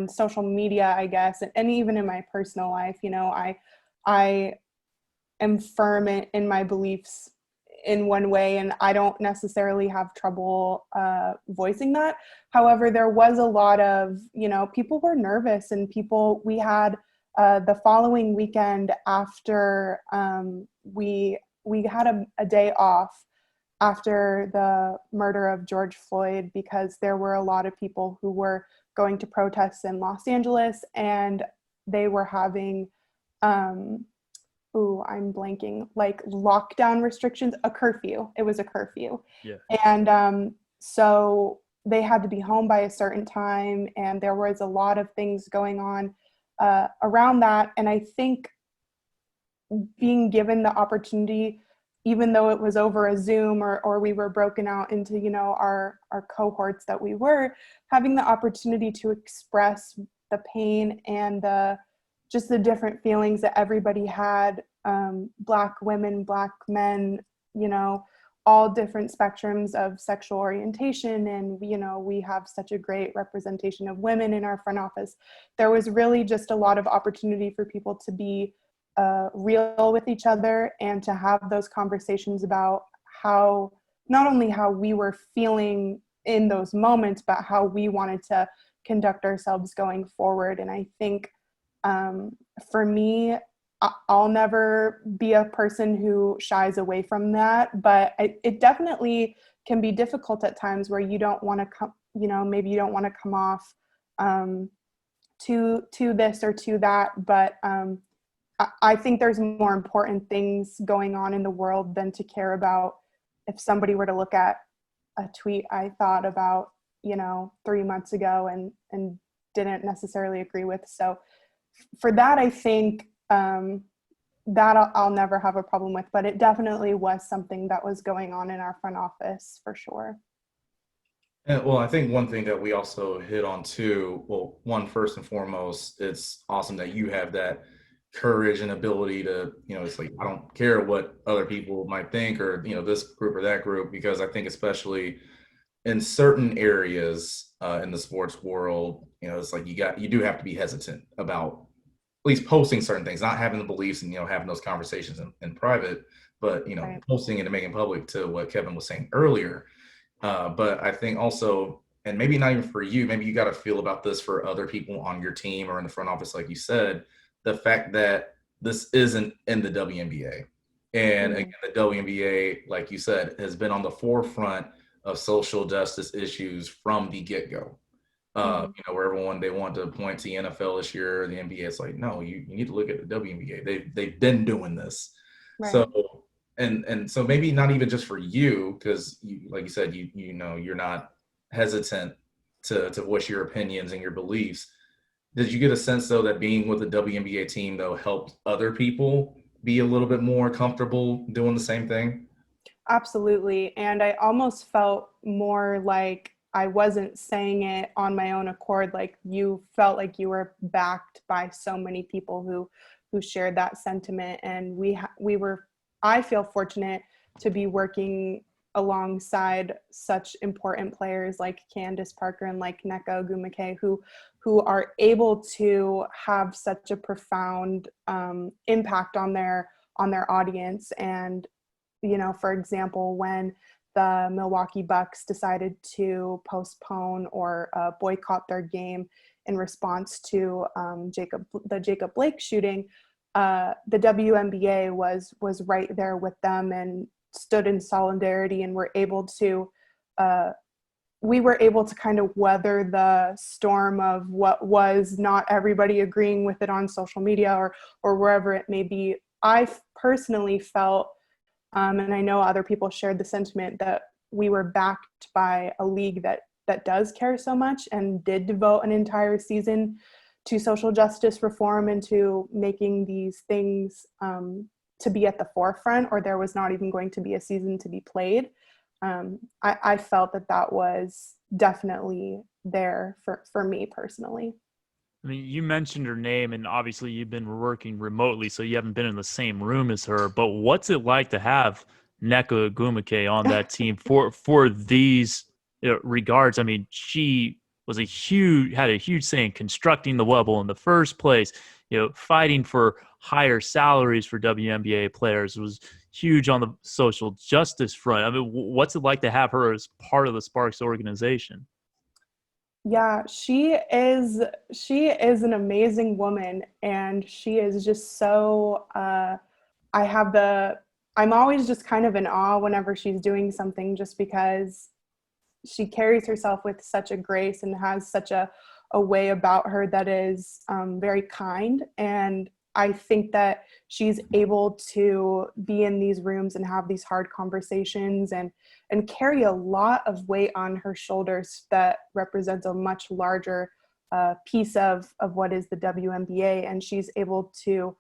social media, I guess, and even in my personal life. I am firm in my beliefs in one way, and I don't necessarily have trouble voicing that. However, there was a lot of, people were nervous, and we had the following weekend after we had a day off after the murder of George Floyd, because there were a lot of people who were going to protests in Los Angeles, and they were having, I'm blanking, like lockdown restrictions, a curfew. It was a curfew. Yeah. And so they had to be home by a certain time, and there was a lot of things going on around that. And I think being given the opportunity, even though it was over a Zoom or we were broken out into, our cohorts that we were, having the opportunity to express the pain and just the different feelings that everybody had, Black women, Black men, you know, all different spectrums of sexual orientation. And, you know, we have such a great representation of women in our front office. There was really just a lot of opportunity for people to be real with each other and to have those conversations about how, not only how we were feeling in those moments, but how we wanted to conduct ourselves going forward. And I think for me, I'll never be a person who shies away from that, but it definitely can be difficult at times where you don't want to come, you know, maybe you don't want to come off to this or to that. But I think there's more important things going on in the world than to care about if somebody were to look at a tweet I thought about, you know, 3 months ago and didn't necessarily agree with. So for that, I think that I'll never have a problem with, but it definitely was something that was going on in our front office for sure. And, well, I think one thing that we also hit on too, well, one, first and foremost, it's awesome that you have that courage and ability to, you know, it's like, I don't care what other people might think or, you know, this group or that group, because I think especially in certain areas in the sports world, you know, it's like you do have to be hesitant about at least posting certain things, not having the beliefs and, you know, having those conversations in private, but, you know, Right. posting it and making public, to what Kevin was saying earlier. But I think also, and maybe not even for you, maybe you got to feel about this for other people on your team or in the front office, like you said, the fact that this isn't in the WNBA. And again, the WNBA, like you said, has been on the forefront of social justice issues from the get-go. You know, where everyone, they want to point to the NFL this year, the NBA, it's like, no, you need to look at the WNBA. They've been doing this. Right. So and so maybe not even just for you, because like you said, you know, you're not hesitant to voice your opinions and your beliefs. Did you get a sense though that being with the WNBA team though helped other people be a little bit more comfortable doing the same thing? Absolutely. And I almost felt more like I wasn't saying it on my own accord. Like you felt like you were backed by so many people who shared that sentiment. And I feel fortunate to be working alongside such important players like Candace Parker and like Nneka Ogwumike, who are able to have such a profound impact on their audience. And, you know, for example, when the Milwaukee Bucks decided to postpone or boycott their game in response to the Jacob Blake shooting, the WNBA was right there with them and stood in solidarity, and we were able to kind of weather the storm of what was not everybody agreeing with it on social media or wherever it may be. I personally felt, and I know other people shared the sentiment, that we were backed by a league that does care so much and did devote an entire season to social justice reform and to making these things to be at the forefront, or there was not even going to be a season to be played. I felt that was definitely there for me personally. I mean, you mentioned her name, and obviously you've been working remotely, so you haven't been in the same room as her. But what's it like to have Nneka Ogwumike on that team for these regards? I mean, she was had a huge say in constructing the Wubble in the first place. You know, fighting for higher salaries for WNBA players, was huge on the social justice front. I mean, what's it like to have her as part of the Sparks organization? Yeah, she is an amazing woman, and she is just so I'm always just kind of in awe whenever she's doing something, just because she carries herself with such a grace and has such a way about her that is very kind. And I think that she's able to be in these rooms and have these hard conversations and carry a lot of weight on her shoulders that represents a much larger piece of what is the WNBA. And she's able to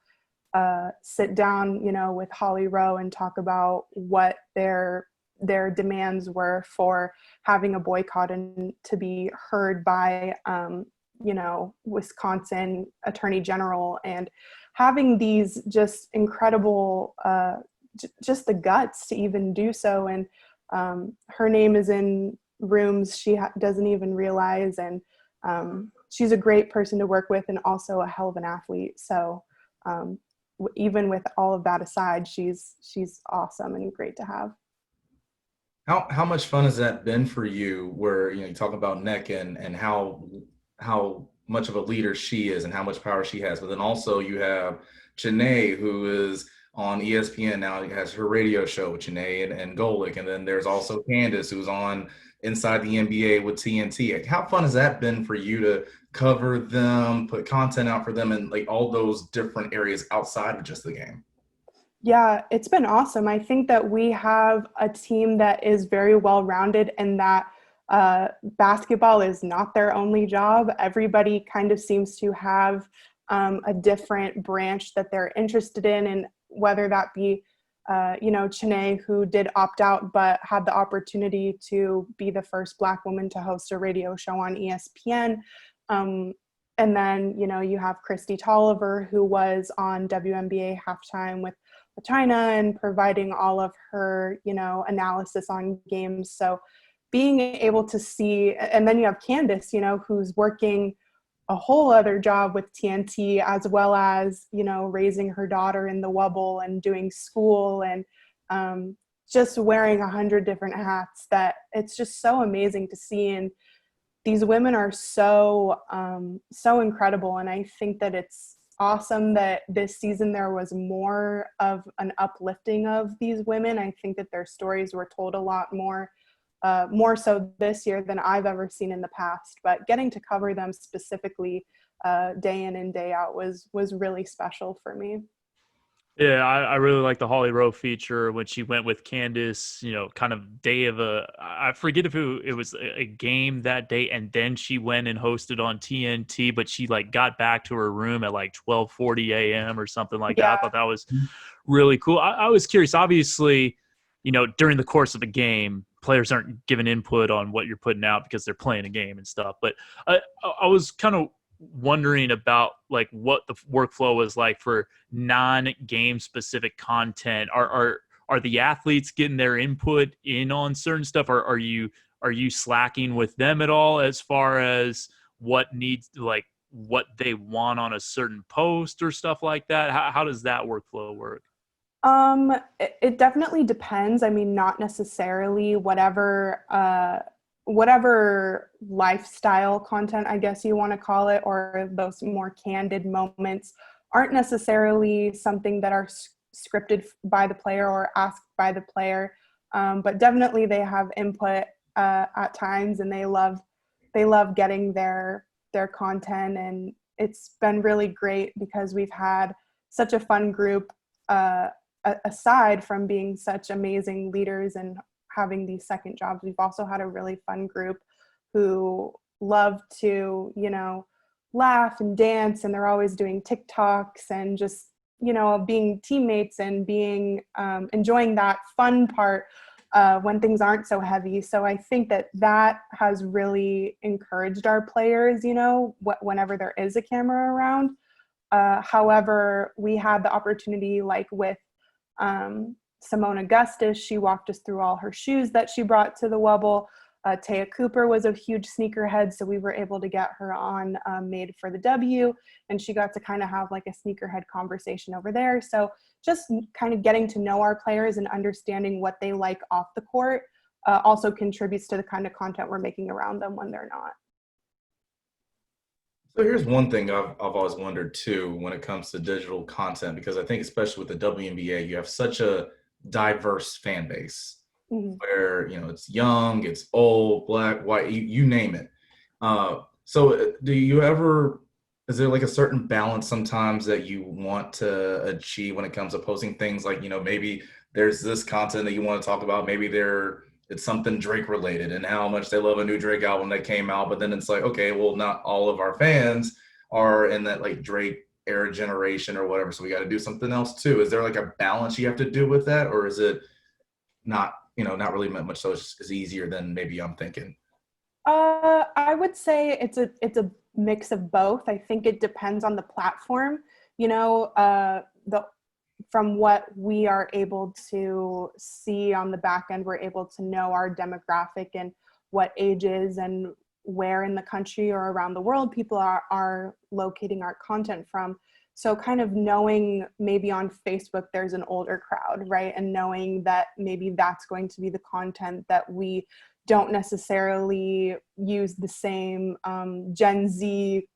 sit down, you know, with Holly Rowe and talk about what their demands were for having a boycott, and to be heard by Wisconsin Attorney General, and having these just incredible, just the guts to even do so. And her name is in rooms she doesn't even realize. And she's a great person to work with and also a hell of an athlete. So even with all of that aside, she's awesome and great to have. How much fun has that been for you, where you talk about Neck and how much of a leader she is and how much power she has, but then also you have Janae, who is on ESPN now, has her radio show with Janae and Golick, and then there's also Candace, who's on Inside the NBA with TNT. How fun has that been for you to cover them, put content out for them, and like all those different areas outside of just the game? Yeah, it's been awesome. I think that we have a team that is very well-rounded, and that basketball is not their only job. Everybody kind of seems to have a different branch that they're interested in, and whether that be, Chanae, who did opt out but had the opportunity to be the first Black woman to host a radio show on ESPN. And then, you have Christy Tolliver, who was on WNBA Halftime with China and providing all of her, analysis on games. So being able to see, and then you have Candace, who's working a whole other job with TNT, as well as, raising her daughter in the Wubble and doing school, and just wearing 100 different hats, that it's just so amazing to see. And these women are so incredible. And I think that it's awesome that this season there was more of an uplifting of these women. I think that their stories were told a lot more so this year than I've ever seen in the past. But getting to cover them specifically day in and day out was really special for me. Yeah, I really like the Holly Rowe feature when she went with Candace, kind of day of I forget if it was a game that day, and then she went and hosted on TNT, but she got back to her room at 12:40 a.m. or something like that. I thought that was really cool. I was curious, obviously, during the course of the game, players aren't given input on what you're putting out because they're playing a game and stuff. But I was kind of wondering about what the workflow was like for non-game specific content. Are the athletes getting their input in on certain stuff? Are you slacking with them at all as far as what needs, what they want on a certain post or stuff like that? How does that workflow work? It definitely depends. I mean, not necessarily whatever lifestyle content, I guess you want to call it, or those more candid moments aren't necessarily something that are scripted by the player or asked by the player. But definitely they have input at times, and they love getting their content. And it's been really great because we've had such a fun group, aside from being such amazing leaders and having these second jobs. We've also had a really fun group who love to, laugh and dance, and they're always doing TikToks and just, being teammates and being enjoying that fun part when things aren't so heavy. So I think that has really encouraged our players, whenever there is a camera around. However, we had the opportunity, with Simone Augustus, she walked us through all her shoes that she brought to the Wubble. Taya Cooper was a huge sneakerhead, so we were able to get her on Made for the W, and she got to kind of have a sneakerhead conversation over there. So just kind of getting to know our players and understanding what they like off the court also contributes to the kind of content we're making around them when they're not. So here's one thing I've always wondered too when it comes to digital content, because I think especially with the WNBA, you have such a diverse fan base. Mm-hmm. Where it's young, it's old, Black, white, you name it. So do you ever, is there a certain balance sometimes that you want to achieve when it comes to posting things maybe there's this content that you want to talk about, maybe it's something Drake related and how much they love a new Drake album that came out, but then it's okay, well, not all of our fans are in that Drake era generation or whatever, so we got to do something else too. Is there a balance you have to do with that, or is it not really meant much, so it's easier than maybe I'm thinking? I would say it's a mix of both. I think it depends on the platform. You know, from what we are able to see on the back end, we're able to know our demographic and what ages and where in the country or around the world people are locating our content from. So kind of knowing maybe on Facebook there's an older crowd, right? And knowing that maybe that's going to be the content that we don't necessarily use the same Gen Z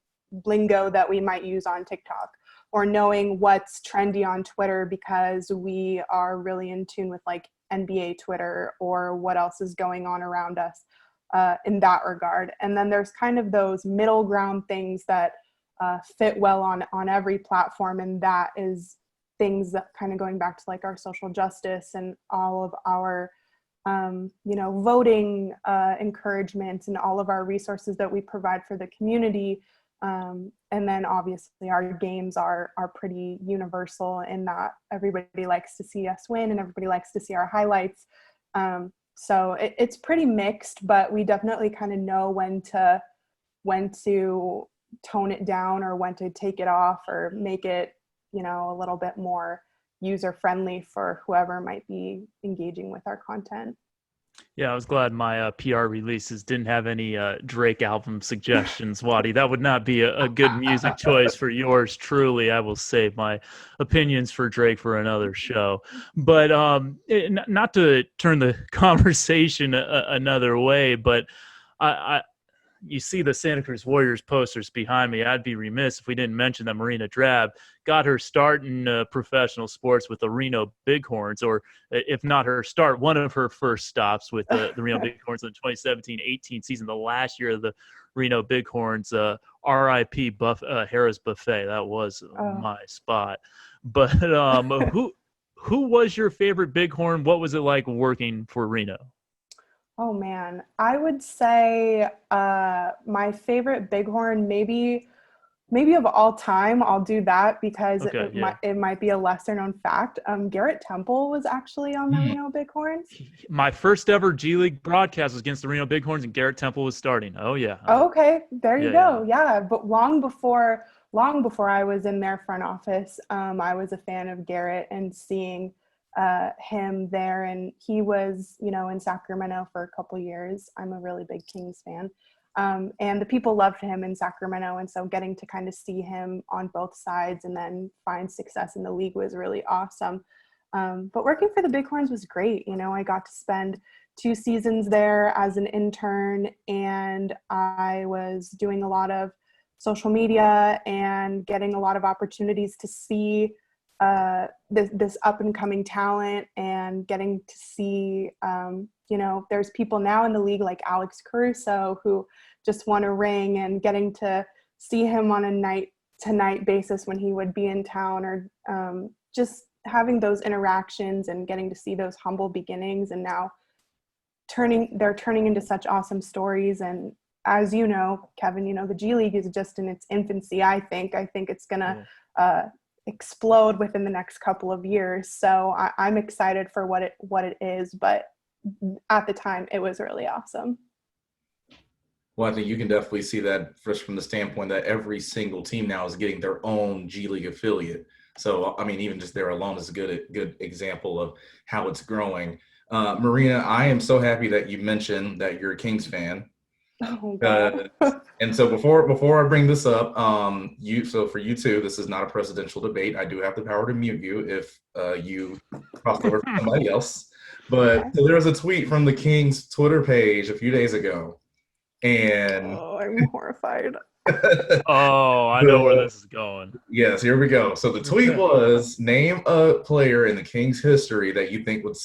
lingo that we might use on TikTok, or knowing what's trendy on Twitter because we are really in tune with like NBA Twitter or what else is going on around us in that regard. And then there's kind of those middle ground things that fit well on every platform, and that is things that kind of going back to like our social justice and all of our voting encouragement and all of our resources that we provide for the community. And then obviously our games are pretty universal in that everybody likes to see us win and everybody likes to see our highlights. So it's pretty mixed, but we definitely kind of know when to tone it down or when to take it off or make it, a little bit more user friendly for whoever might be engaging with our content. Yeah, I was glad my PR releases didn't have any Drake album suggestions, Wadi. That would not be a good music choice for yours truly. I will save my opinions for Drake for another show. But not to turn the conversation another way, but you see the Santa Cruz Warriors posters behind me. I'd be remiss if we didn't mention that Marina Drab got her start in professional sports with the Reno Bighorns, or if not her start, one of her first stops with the Reno Bighorns in the 2017-18 season, the last year of the Reno Bighorns. R.I.P. Harris Buffet. That was my spot. But who was your favorite Bighorn? What was it like working for Reno? Oh man, I would say my favorite Bighorn, maybe of all time. I'll do that because it might be a lesser known fact. Garrett Temple was actually on the Reno Bighorns. My first ever G League broadcast was against the Reno Bighorns, and Garrett Temple was starting. Oh yeah. Okay, there you go. Yeah, but long before I was in their front office, I was a fan of Garrett and seeing him there, and he was in Sacramento for a couple years. I'm a really big Kings fan, and the people loved him in Sacramento, and so getting to kind of see him on both sides and then find success in the league was really awesome. But working for the Bighorns was great. I got to spend 2 seasons there as an intern, and I was doing a lot of social media and getting a lot of opportunities to see this up and coming talent, and getting to see, there's people now in the league like Alex Caruso who just won a ring, and getting to see him on a night to night basis when he would be in town, or just having those interactions and getting to see those humble beginnings, and now they're turning into such awesome stories. And as you know, Kevin, the G League is just in its infancy. I think it's gonna explode within the next couple of years. So I'm excited for what it is, but at the time it was really awesome. Well, I think you can definitely see that just from the standpoint that every single team now is getting their own G League affiliate. So, I mean, even just there alone is a good example of how it's growing. Marina, I am so happy that you mentioned that you're a Kings fan. Oh, God. And so before I bring this up, for you two, this is not a presidential debate. I do have the power to mute you if you cross over to somebody else. But so there was a tweet from the Kings Twitter page a few days ago, and I'm horrified. I know where this is going. Yes, here we go. So the tweet was, name a player in the Kings history that you think would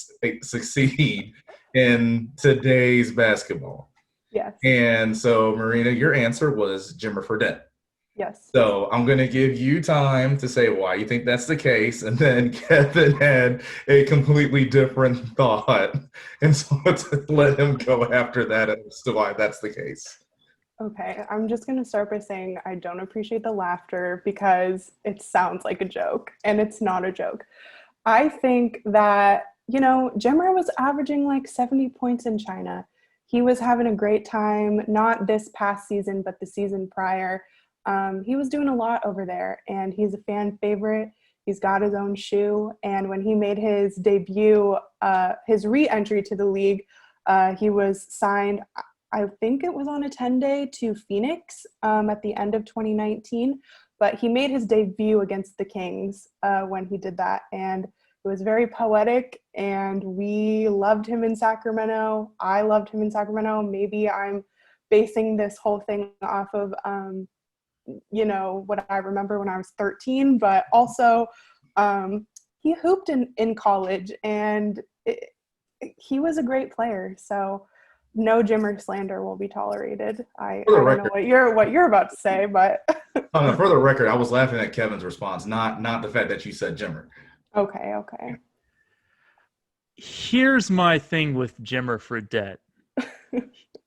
succeed in today's basketball. Yes. And so, Marina, your answer was Jimmer Fredette. Yes. So I'm going to give you time to say why you think that's the case. And then Kevin had a completely different thought. And so let's let him go after that as to why that's the case. Okay, I'm just going to start by saying I don't appreciate the laughter because it sounds like a joke, and it's not a joke. I think that, Jimmer was averaging like 70 points in China. he was having a great time, not this past season, but the season prior. He was doing a lot over there, and he's a fan favorite. He's got his own shoe, and when he made his debut, his re-entry to the league, he was signed, I think it was on a 10-day to Phoenix at the end of 2019, but he made his debut against the Kings when he did that, and it was very poetic, and we loved him in Sacramento. I loved him in Sacramento. Maybe I'm basing this whole thing off of what I remember when I was 13, but also he hooped in college, and he was a great player. So no Jimmer slander will be tolerated. I don't know what you're about to say, but for the record, I was laughing at Kevin's response, not the fact that you said Jimmer. Okay. Here's my thing with Jimmer Fredette.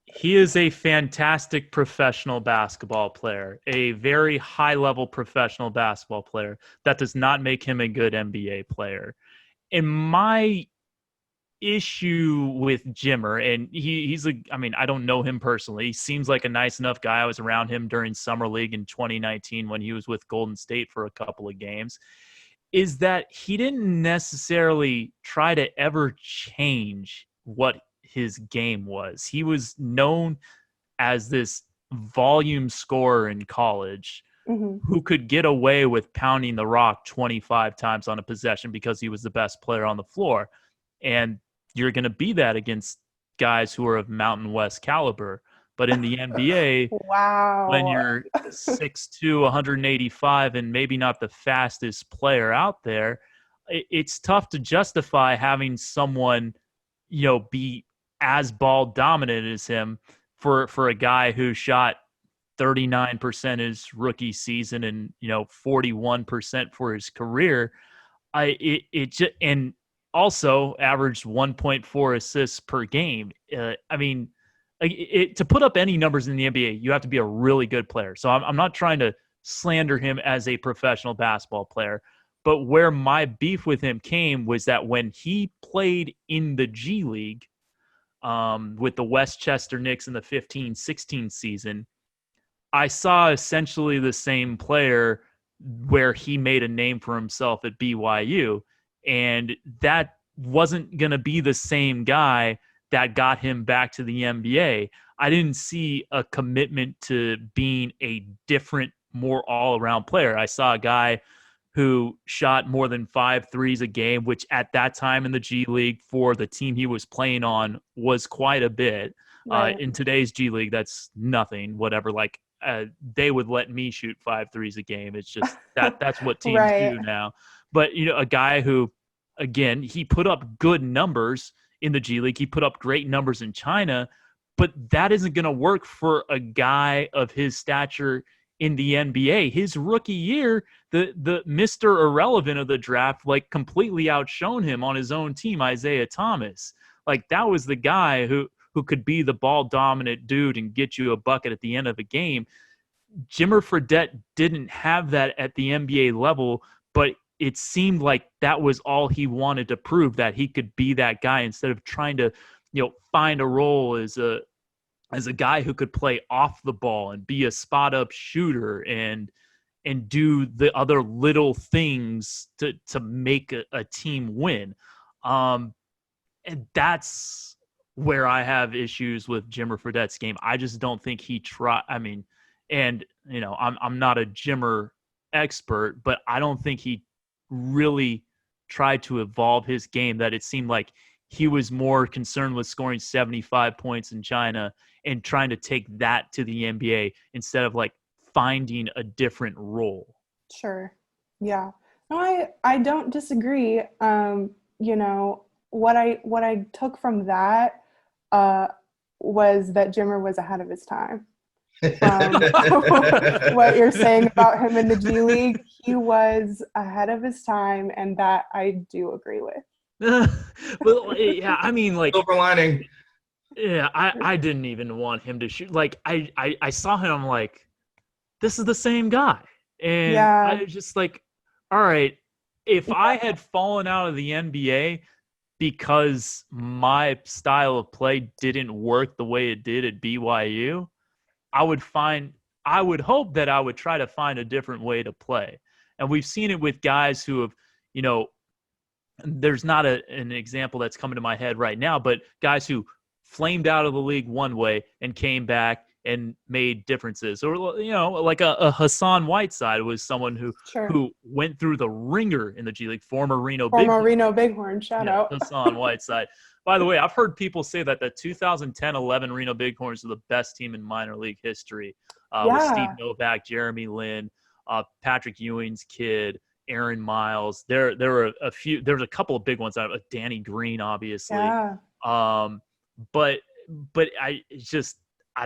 He is a fantastic professional basketball player, a very high-level professional basketball player. That does not make him a good NBA player. And my issue with Jimmer, and I don't know him personally. He seems like a nice enough guy. I was around him during Summer League in 2019 when he was with Golden State for a couple of games, is that he didn't necessarily try to ever change what his game was. He was known as this volume scorer in college who could get away with pounding the rock 25 times on a possession because he was the best player on the floor. And you're going to be that against guys who are of Mountain West caliber. But in the NBA, wow, when you're 6'2", 185, and maybe not the fastest player out there, it's tough to justify having someone, be as ball dominant as him for a guy who shot 39% his rookie season and 41% for his career. And also averaged 1.4 assists per game. To put up any numbers in the NBA, you have to be a really good player. So I'm not trying to slander him as a professional basketball player, but where my beef with him came was that when he played in the G League with the Westchester Knicks in the 15-16 season, I saw essentially the same player where he made a name for himself at BYU, and that wasn't going to be the same guy that got him back to the NBA. I didn't see a commitment to being a different, more all-around player. I saw a guy who shot more than 5 threes a game, which at that time in the G League for the team he was playing on was quite a bit. Right. In today's G League, that's nothing, whatever. They would let me shoot 5 threes a game. It's just that's what teams do now. But, a guy who, again, he put up good numbers in the G League. He put up great numbers in China, but that isn't going to work for a guy of his stature in the NBA. His rookie year, the Mr. Irrelevant of the draft, completely outshone him on his own team, Isaiah Thomas. That was the guy who could be the ball dominant dude and get you a bucket at the end of a game. Jimmer Fredette didn't have that at the NBA level, but it seemed like that was all he wanted to prove, that he could be that guy instead of trying to, find a role as a guy who could play off the ball and be a spot up shooter and do the other little things to make a team win. And that's where I have issues with Jimmer Fredette's game. I just don't think he tried. I'm not a Jimmer expert, but I don't think he really tried to evolve his game. That it seemed like he was more concerned with scoring 75 points in China and trying to take that to the NBA instead of finding a different role. Sure. Yeah. No, I don't disagree. What I took from that was that Jimmer was ahead of his time. What you're saying about him in the G League, he was ahead of his time, and that I do agree with. Well, yeah, silver lining. Yeah, I didn't even want him to shoot. I saw him, I'm this is the same guy. And I was just all right, if I had fallen out of the NBA, because my style of play didn't work the way it did at BYU, I would hope that I would try to find a different way to play. And we've seen it with guys who have, there's not an example that's coming to my head right now, but guys who flamed out of the league one way and came back and made differences. Or, like a Hassan Whiteside was someone who went through the ringer in the G League, former Reno Bighorn, shout out. Hassan Whiteside. By the way, I've heard people say that the 2010-11 Reno Bighorns are the best team in minor league history. With Steve Novak, Jeremy Lin, Patrick Ewing's kid, Aaron Miles. There were a few. There's a couple of big ones. Danny Green, obviously. Yeah. But I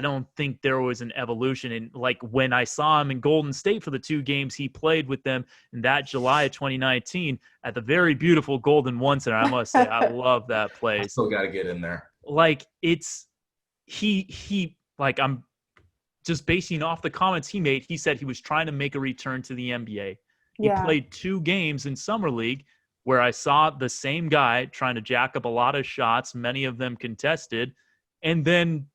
don't think there was an evolution. And like when I saw him in Golden State for the 2 games he played with them in that July of 2019 at the very beautiful Golden One Center, I must say I love that place. I still got to get in there. Like I'm just basing off the comments he made. He said he was trying to make a return to the NBA. He played 2 games in Summer League where I saw the same guy trying to jack up a lot of shots, many of them contested, and then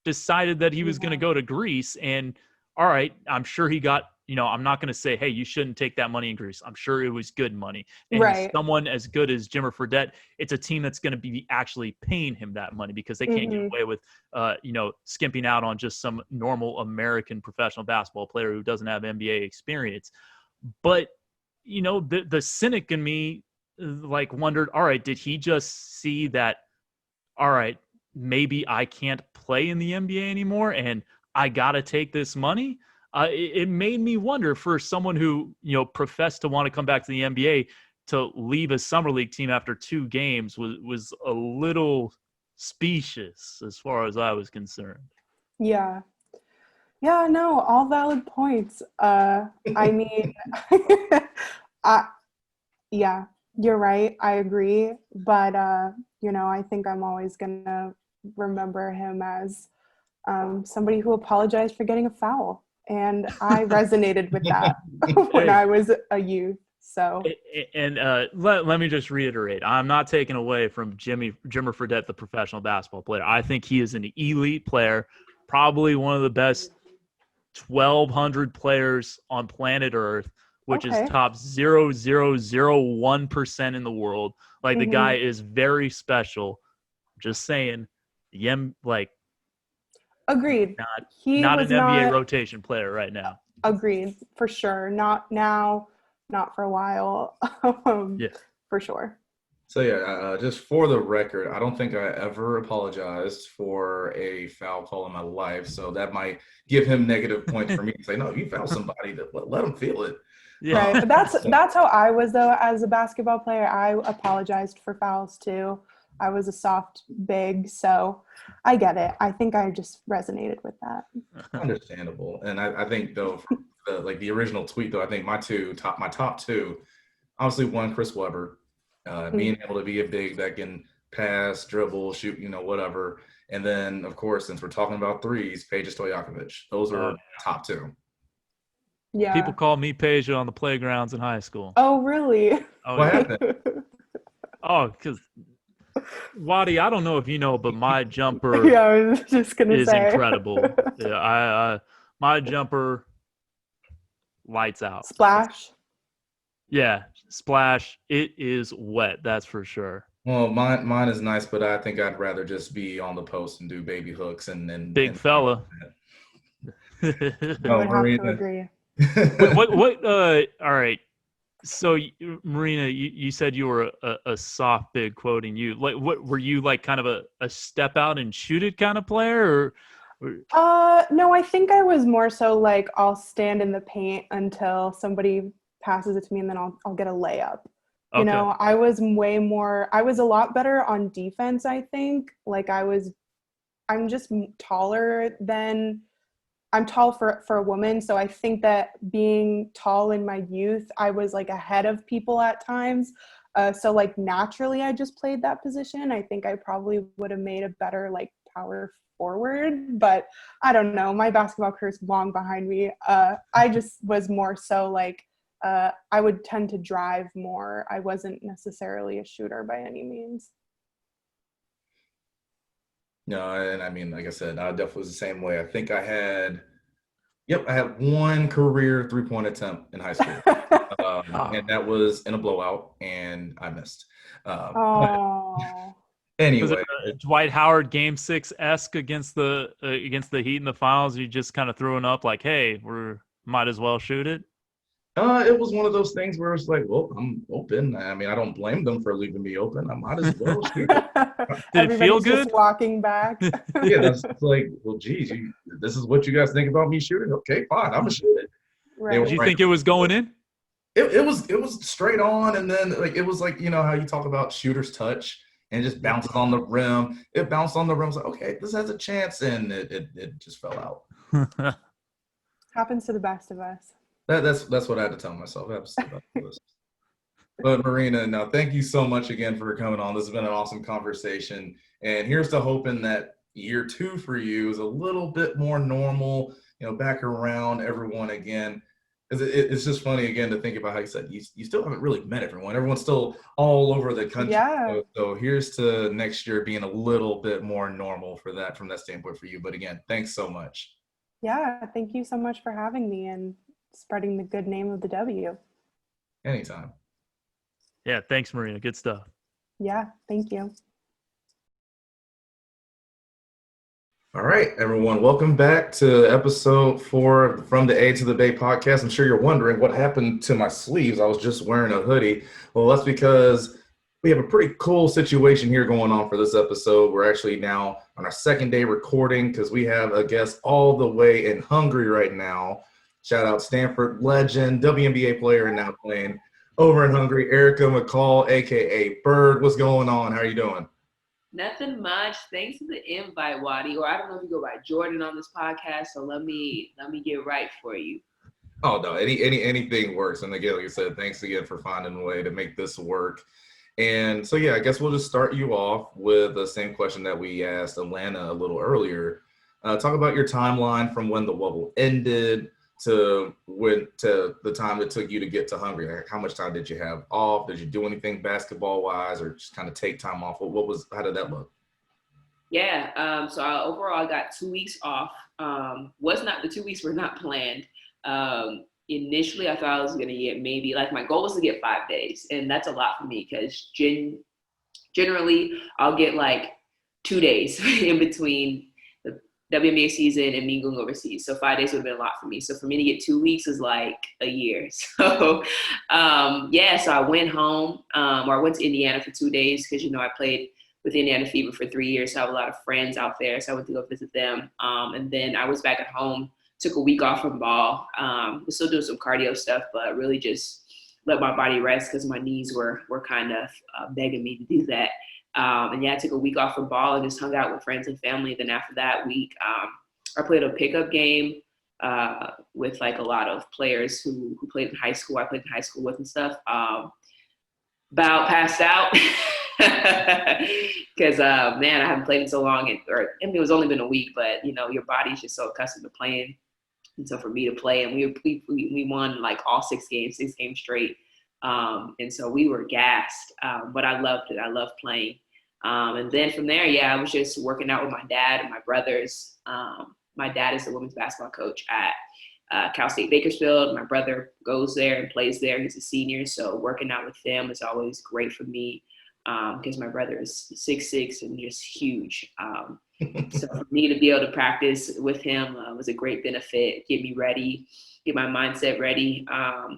decided that he was going to go to Greece. And all right, I'm sure he got, I'm not going to say, hey, you shouldn't take that money in Greece. I'm sure it was good money. And someone as good as Jimmer Fredette, it's a team that's going to be actually paying him that money because they can't get away with, skimping out on just some normal American professional basketball player who doesn't have NBA experience. But, the cynic in me wondered, all right, did he just see that, all right, maybe I can't play in the NBA anymore and I got to take this money? It made me wonder for someone who, professed to want to come back to the NBA to leave a summer league team after 2 games was a little specious as far as I was concerned. Yeah. Yeah, no, all valid points. I mean, yeah, you're right. I agree. But, I think I'm always going to remember him as somebody who apologized for getting a foul. And I resonated with that when I was a youth. So, and let me just reiterate, I'm not taking away from Jimmer Fredette, the professional basketball player. I think he is an elite player, probably one of the best 1,200 players on planet Earth, which is top 0.0001% in the world. Like the guy is very special. Just saying, agreed. Not an NBA rotation player right now. Agreed, for sure. Not now, not for a while. For sure. So just for the record, I don't think I ever apologized for a foul call in my life. So that might give him negative points for me to say, no, you fouled somebody, let him feel it. Yeah. Right. That's how I was though as a basketball player. I apologized for fouls too. I was a soft big, so I get it. I think I just resonated with that. Understandable. And I think though, the original tweet though, I think my top 2, obviously one, Chris Webber. Being able to be a big that can pass, dribble, shoot, whatever. And then, of course, since we're talking about threes, Peja Stojakovic. Those are top 2. Yeah. People called me Peja on the playgrounds in high school. Oh, really? Oh, what happened? Oh, because Waddy, I don't know if you know, but my jumper I was just gonna is say. incredible. Yeah, my jumper lights out. Splash. Yeah, splash. It is wet, that's for sure. Well, mine is nice, but I think I'd rather just be on the post and do baby hooks and big fella. I would have to agree. What all right. So Marina, you said you were a soft big, quoting you. Like, what were you, like kind of a step out and shoot it kind of player, or? No, I think I was more so like I'll stand in the paint until somebody passes it to me and then I'll get a layup. Okay. I was a lot better on defense, I think. Like I'm just taller than I'm tall for a woman, so I think that being tall in my youth, I was like ahead of people at times. So like naturally I just played that position. I think I probably would have made a better like power forward, but I don't know. My basketball career is long behind me. I just was more so like I would tend to drive more. I wasn't necessarily a shooter by any means. No, and I mean, like I said, I definitely was the same way. I think I had one career 3-point attempt in high school. And that was in a blowout, and I missed. Oh. Was it Anyway, a Dwight Howard Game 6-esque against the Heat in the finals? You just kind of throwing up like, hey, might as well shoot it. it was one of those things where it's like, well, I'm open. I mean, I don't blame them for leaving me open. I might as well shoot it. Did it feel good? Just walking back. Yeah, that's like, well, geez, this is what you guys think about me shooting? Okay, fine, I'm gonna shoot it. Right. Did you think it was going in? It was straight on, and then like it was like, you know how you talk about shooter's touch and it just bounces on the rim. It bounced on the rim. I was like, okay, this has a chance, and it just fell out. Happens to the best of us. That's what I had to tell myself. But Marina, no, thank you so much again for coming on. This has been an awesome conversation, and here's to hoping that year 2 for you is a little bit more normal. You know, back around everyone again. Because it's just funny again to think about how you said you still haven't really met everyone. Everyone's still all over the country. Yeah. So here's to next year being a little bit more normal from that standpoint for you. But again, thanks so much. Yeah, thank you so much for having me and spreading the good name of the W. Anytime. Yeah, thanks, Marina. Good stuff. Yeah, thank you. All right, everyone. Welcome back to episode 4 from the A to the Bay podcast. I'm sure you're wondering what happened to my sleeves. I was just wearing a hoodie. Well, that's because we have a pretty cool situation here going on for this episode. We're actually now on our second day recording because we have a guest all the way in Hungary right now. Shout out Stanford legend, WNBA player, and now playing over in Hungary, Erica McCall, a.k.a. Bird. What's going on? How are you doing? Nothing much. Thanks for the invite, Wadi. Or I don't know if you go by Jordan on this podcast, so let me get right for you. Oh no, anything works. And again, like I said, thanks again for finding a way to make this work. And so yeah, I guess we'll just start you off with the same question that we asked Alana a little earlier. Talk about your timeline from when the Wubble ended to the time it took you to get to Hungary. Like, how much time did you have off? Did you do anything basketball wise, or just kind of take time off? How did that look? Yeah. So overall, I got 2 weeks off. The 2 weeks were not planned. Initially, I thought I was going to get maybe my goal was to get 5 days, and that's a lot for me because generally I'll get 2 days in between the WNBA season and me going overseas. So 5 days would have been a lot for me. So for me to get 2 weeks is like a year. So so I went home, or I went to Indiana for 2 days because, I played with Indiana Fever for 3 years. So I have a lot of friends out there. So I went to go visit them. And then I was back at home, took a week off from ball. Was still doing some cardio stuff, but really just let my body rest because my knees were kind of begging me to do that. I took a week off from ball and just hung out with friends and family. Then after that week, I played a pickup game with a lot of players who played in high school. I played in high school with and stuff. About passed out because I haven't played in so long. It was only been a week, but your body's just so accustomed to playing. And so for me to play, and we won all 6 games straight. And so we were gassed, but I loved it. I loved playing. And then from there, I was just working out with my dad and my brothers. My dad is the women's basketball coach at Cal State Bakersfield. My brother goes there and plays there. He's a senior. So working out with them is always great for me because my brother is 6'6" and just huge. So for me to be able to practice with him was a great benefit, get me ready, get my mindset ready. I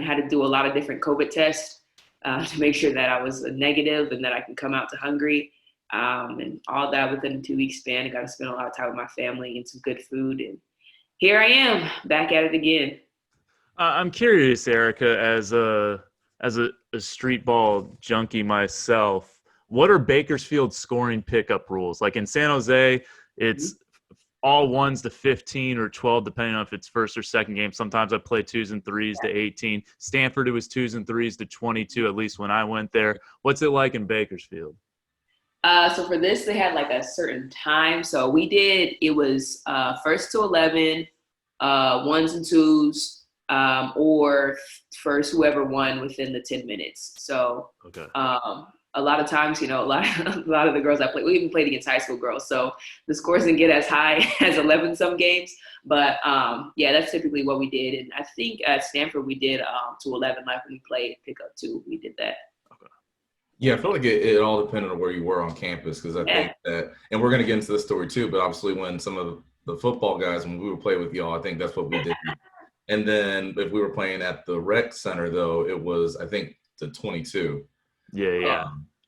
had to do a lot of different COVID tests to make sure that I was negative and that I can come out to Hungary. And all that within a 2 week span. I got to spend a lot of time with my family and some good food. And here I am back at it again. I'm curious, Erica, as a street ball junkie myself, what are Bakersfield's scoring pickup rules? Like in San Jose, it's all 1s to 15 or 12, depending on if it's first or second game. Sometimes I play 2s and 3s to 18. Stanford, it was 2s and 3s to 22, at least when I went there. What's it like in Bakersfield? So for this, they had a certain time. So it was 1st to 11, 1s and 2s, or first whoever won within the 10 minutes. So Okay. A lot of times, a lot of the girls I played, we even played against high school girls. So the scores didn't get as high as 11 some games. But yeah, that's typically what we did. And I think at Stanford, we did to 11, like when we played pickup too, we did that. Yeah, I feel like it all depended on where you were on campus, because I think that, and we're going to get into this story too, but obviously when some of the football guys, when we would play with y'all, I think that's what we did. And then if we were playing at the rec center, though, it was, I think, to 22. Yeah.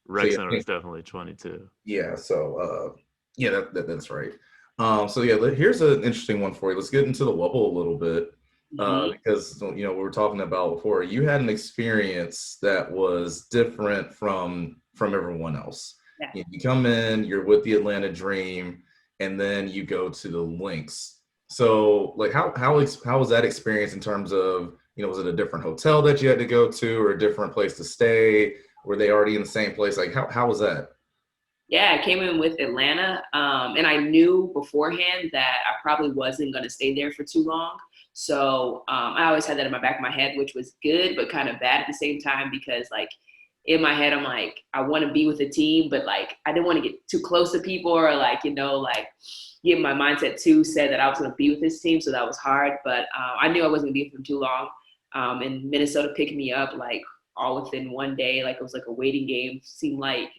Rec so center is definitely 22. Yeah, so yeah, that's right. So yeah, here's an interesting one for you. Let's get into the Wubble a little bit. Because we were talking about before, you had an experience that was different from everyone else. Yeah. You come in, you're with the Atlanta Dream, and then you go to the Lynx. So like how was that experience in terms of, was it a different hotel that you had to go to, or a different place to stay? Were they already in the same place? Like how was that? Yeah, I came in with Atlanta, and I knew beforehand that I probably wasn't going to stay there for too long. So I always had that in my back of my head, which was good, but kind of bad at the same time, because like in my head, I'm like, I want to be with the team, but like, I didn't want to get too close to people, or like, get my mindset too said that I was going to be with this team. So that was hard, but I knew I wasn't going to be with them too long. And Minnesota picked me up like all within one day. Like it was like a waiting game, seemed like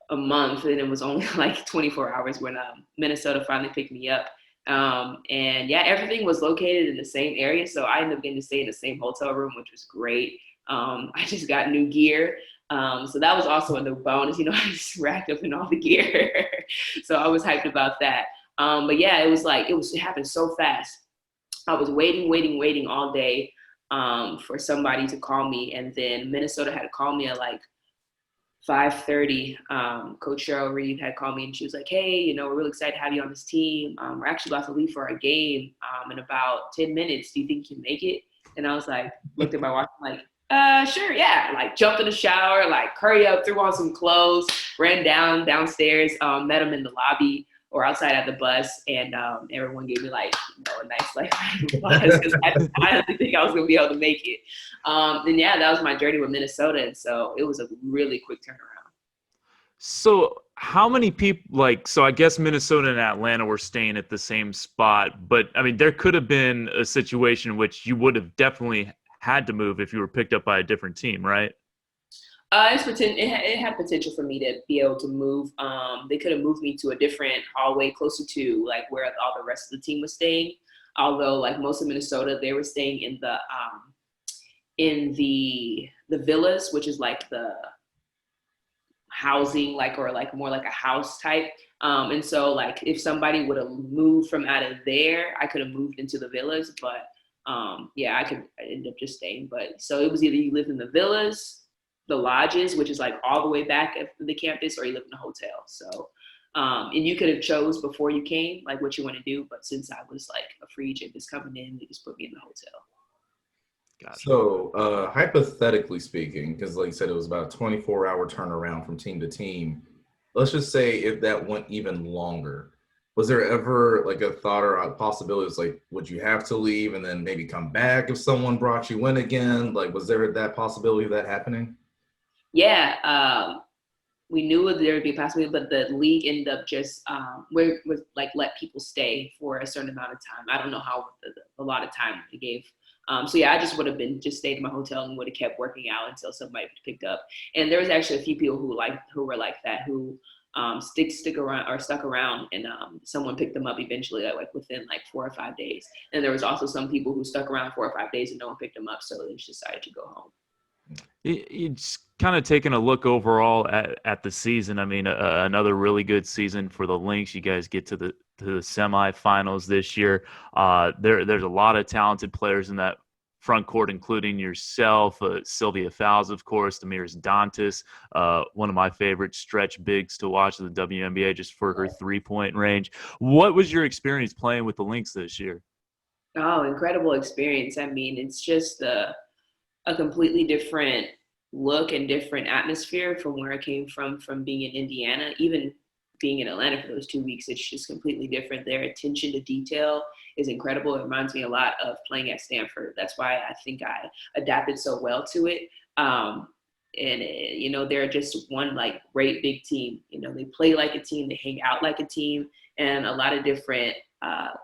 a month, and it was only like 24 hours when Minnesota finally picked me up. And yeah, everything was located in the same area. So I ended up getting to stay in the same hotel room, which was great. I just got new gear. So that was also a new bonus. I just racked up in all the gear. So I was hyped about that. But yeah, it happened so fast. I was waiting all day for somebody to call me. And then Minnesota had to call me at like 5:30. Coach Cheryl Reed had called me, and she was like, hey, we're really excited to have you on this team. We're actually about to leave for our game in about 10 minutes. Do you think you can make it? And I was like, looked at my watch, I'm like, sure, yeah. Like jumped in the shower, like hurry up, threw on some clothes, ran downstairs, met them in the lobby or outside at the bus, and everyone gave me like a nice round of applause, because I didn't think I was gonna be able to make it. And yeah, that was my journey with Minnesota, and so it was a really quick turnaround. So how many people, so I guess Minnesota and Atlanta were staying at the same spot, but I mean, there could have been a situation in which you would have definitely had to move if you were picked up by a different team, right? It had potential for me to be able to move. They could have moved me to a different hallway closer to like where all the rest of the team was staying. Although like most of Minnesota, they were staying in the villas, which is like the housing, or more like a house type. And so like if somebody would have moved from out of there, I could have moved into the villas. But yeah, I end up just staying. But so it was either you live in the villas, the lodges, which is like all the way back at the campus, or you live in a hotel. So, and you could have chose before you came, like what you want to do. But since I was like a free agent just coming in, they just put me in the hotel. Gotcha. So hypothetically speaking, because like you said, it was about a 24-hour turnaround from team to team. Let's just say if that went even longer, was there ever like a thought or a possibility? It's like, would you have to leave and then maybe come back if someone brought you in again? Like, was there that possibility of that happening? Yeah, we knew there would be a possibility, but the league ended up just let people stay for a certain amount of time. I don't know how a lot of time they gave. So yeah, I just would have just stayed in my hotel and would have kept working out until somebody picked up. And there was actually a few people who were like that, who stuck around, and someone picked them up eventually, like within like 4 or 5 days. And there was also some people who stuck around 4 or 5 days and no one picked them up, so they just decided to go home. It's kind of taking a look overall at the season. I mean, another really good season for the Lynx. You guys get to the semifinals this year. There's a lot of talented players in that front court, including yourself, Sylvia Fowles, of course, Damiris Dantas, one of my favorite stretch bigs to watch in the WNBA just for her three-point range. What was your experience playing with the Lynx this year? Oh, incredible experience. I mean, it's just a completely different look and different atmosphere from where I came from being in Indiana. Even being in Atlanta for those 2 weeks, it's just completely different. Their attention to detail is incredible. It reminds me a lot of playing at Stanford. That's why I think I adapted so well to it. They're just one like great big team. They play like a team, they hang out like a team, and a lot of different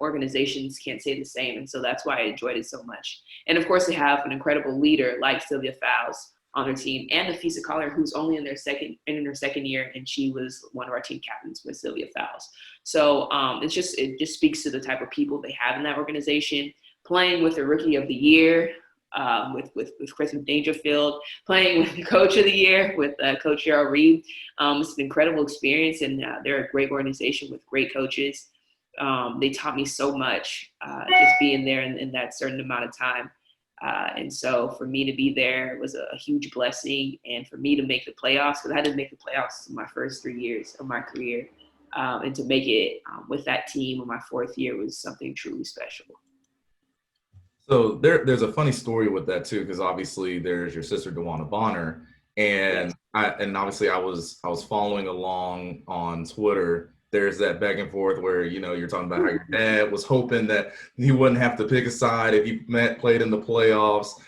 organizations can't say the same. And so that's why I enjoyed it so much. And of course, they have an incredible leader like Sylvia Fowles on their team, and Nafisa Collar, who's only in her second year, and she was one of our team captains with Sylvia Fowles. So it just speaks to the type of people they have in that organization. Playing with the Rookie of the Year, with Chris Dangerfield, playing with the Coach of the Year with Coach Cheryl Reed. It's an incredible experience, and they're a great organization with great coaches. They taught me so much just being there in that certain amount of time. And so for me to be there was a huge blessing, and for me to make the playoffs, because I didn't make the playoffs in my first 3 years of my career, and to make it with that team in my fourth year was something truly special. So there's a funny story with that too, because obviously there's your sister DeWanna Bonner, and obviously I was following along on Twitter. There's that back and forth where you're talking about how your dad was hoping that he wouldn't have to pick a side if you played in the playoffs.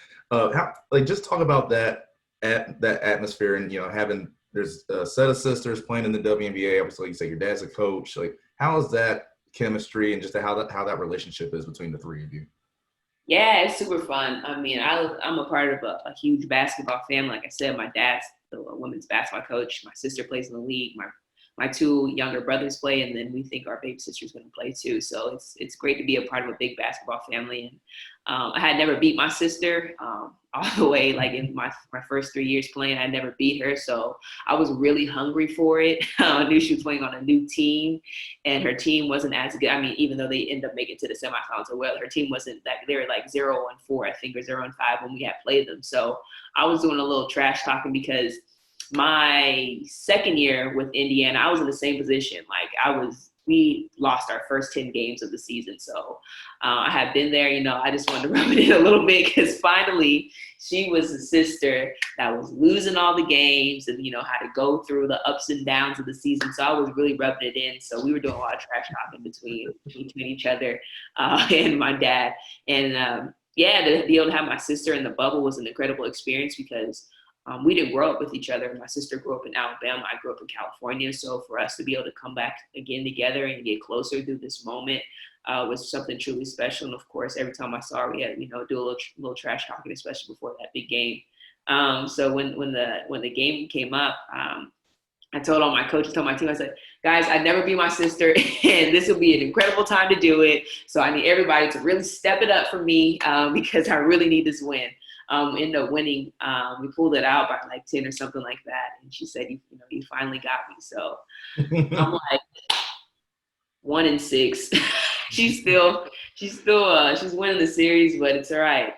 Just talk about that atmosphere, and having there's a set of sisters playing in the WNBA. Obviously, like you say, your dad's a coach. Like, how is that chemistry and just how that relationship is between the three of you? Yeah, it's super fun. I mean, I'm a part of a huge basketball family. Like I said, my dad's the women's basketball coach. My sister plays in the league. My two younger brothers play, and then we think our baby sister's going to play too. So it's great to be a part of a big basketball family. And I had never beat my sister all the way, like in my first 3 years playing. I never beat her, so I was really hungry for it. I knew she was playing on a new team, and her team wasn't as good. I mean, even though they ended up making it to the semifinals, her team wasn't that. They were like 0-4, I think, or 0-5 when we had played them. So I was doing a little trash talking because my second year with Indiana, I was in the same position. We lost our first 10 games of the season. So I had been there, I just wanted to rub it in a little bit, because finally she was a sister that was losing all the games and, had to go through the ups and downs of the season. So I was really rubbing it in. So we were doing a lot of trash talking between each other and my dad. And to be able to have my sister in the bubble was an incredible experience, because we didn't grow up with each other. My sister grew up in Alabama. I grew up in California. So for us to be able to come back again together and get closer through this moment was something truly special. And of course, every time I saw her, we had do a little trash talking, especially before that big game. So when the game came up, I told all my coaches, told my team, I said, guys, I'd never beat my sister, and this will be an incredible time to do it. So I need everybody to really step it up for me because I really need this win. Ended up winning. We pulled it out by like 10 or something like that. And she said, you finally got me. So I'm like 1-6. she's winning the series, but it's all right.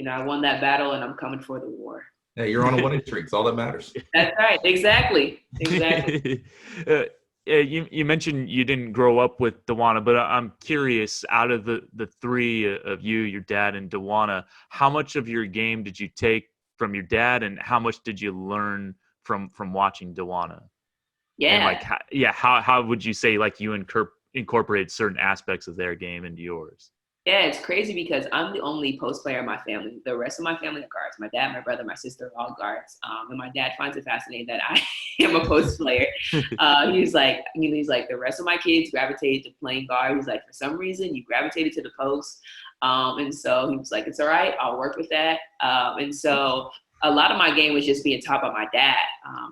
I won that battle, and I'm coming for the war. Hey, you're on a winning streak. It's all that matters. That's right. Exactly. You mentioned you didn't grow up with DeWanna, but I'm curious, out of the three of you, your dad and DeWanna, how much of your game did you take from your dad, and how much did you learn from watching DeWanna? Yeah. And how would you say you incorporate certain aspects of their game into yours? Yeah, it's crazy because I'm the only post player in my family. The rest of my family are guards. My dad, my brother, my sister are all guards. And my dad finds it fascinating that I am a post player. He's like, the rest of my kids gravitated to playing guard. He's like, for some reason, you gravitated to the post. And so he was like, it's all right. I'll work with that. And so a lot of my game was just being taught by my dad,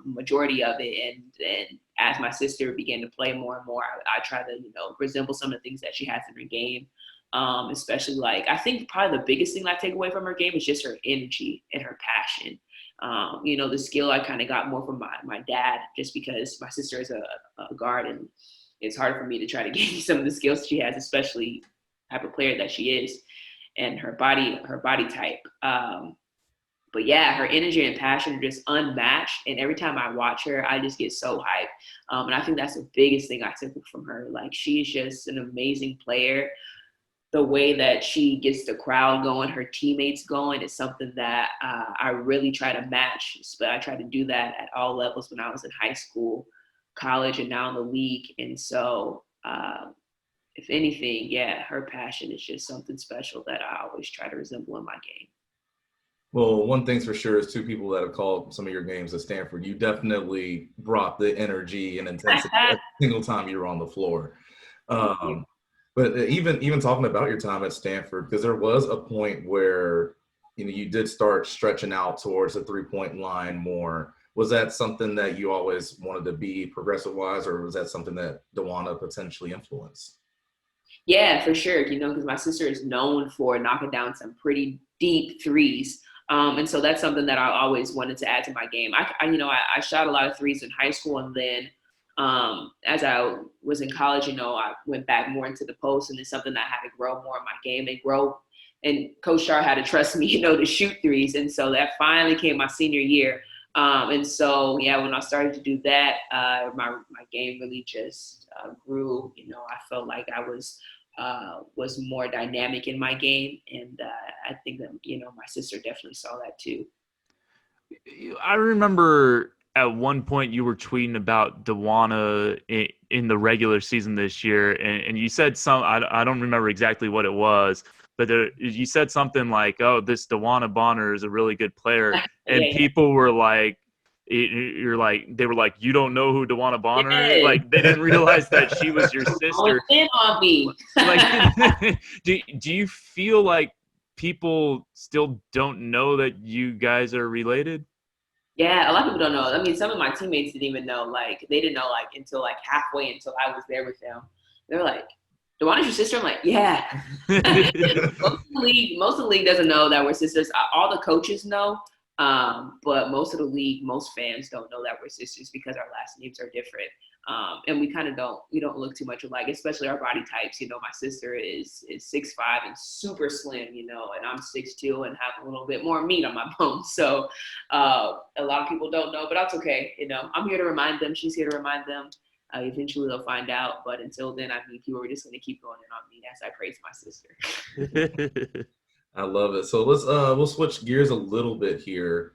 majority of it. And as my sister began to play more and more, I try to, resemble some of the things that she has in her game. Especially I think probably the biggest thing I take away from her game is just her energy and her passion. The skill I kind of got more from my dad, just because my sister is a guard, and it's hard for me to try to gain some of the skills she has, especially type of player that she is and her body type. But yeah, her energy and passion are just unmatched. And every time I watch her, I just get so hyped. And I think that's the biggest thing I took from her. She's just an amazing player. The way that she gets the crowd going, her teammates going, is something that I really try to match. But I tried to do that at all levels when I was in high school. college and now in the league. And so, if anything, yeah, her passion is just something special that I always try to resemble in my game. Well, one thing's for sure is two people that have called some of your games at Stanford. You definitely brought the energy and intensity every single time you were on the floor. But even talking about your time at Stanford, because there was a point where you did start stretching out towards the 3-point line more. Was that something that you always wanted to be progressive wise, or was that something that DeWanna potentially influenced? Yeah, for sure. Because my sister is known for knocking down some pretty deep threes. And so that's something that I always wanted to add to my game. I shot a lot of threes in high school, and then as I was in college, I went back more into the post, and it's something that I had to grow more in my game and grow. And Coach Shar had to trust me, to shoot threes. And so that finally came my senior year. And so, yeah, when I started to do that, my game really just grew. I felt like I was more dynamic in my game. And I think that, my sister definitely saw that too. I remember at one point you were tweeting about DeWanna in the regular season this year, and you said I don't remember exactly what it was, but you said something like, "Oh, this DeWanna Bonner is a really good player," and Yeah. people were like, they were like, "You don't know who DeWanna Bonner is?" Yeah. Like, they didn't realize that she was your sister. In on me. Like, do you feel like people still don't know that you guys are related? Yeah, a lot of people don't know. I mean, some of my teammates didn't even know. Like, they didn't know until halfway until I was there with them. They're like, "DeWanna's your sister?" I'm like, "Yeah." Most of the league doesn't know that we're sisters. All the coaches know, but most of the league, most fans don't know that we're sisters because our last names are different. And we kind of don't look too much alike, especially our body types. My sister is 6'5" and super slim, and I'm 6'2" and have a little bit more meat on my bones. So a lot of people don't know, but that's okay. I'm here to remind them. She's here to remind them. Eventually they'll find out, but until then, people are just going to keep going in on me as I praise my sister. I love it. So we'll switch gears a little bit here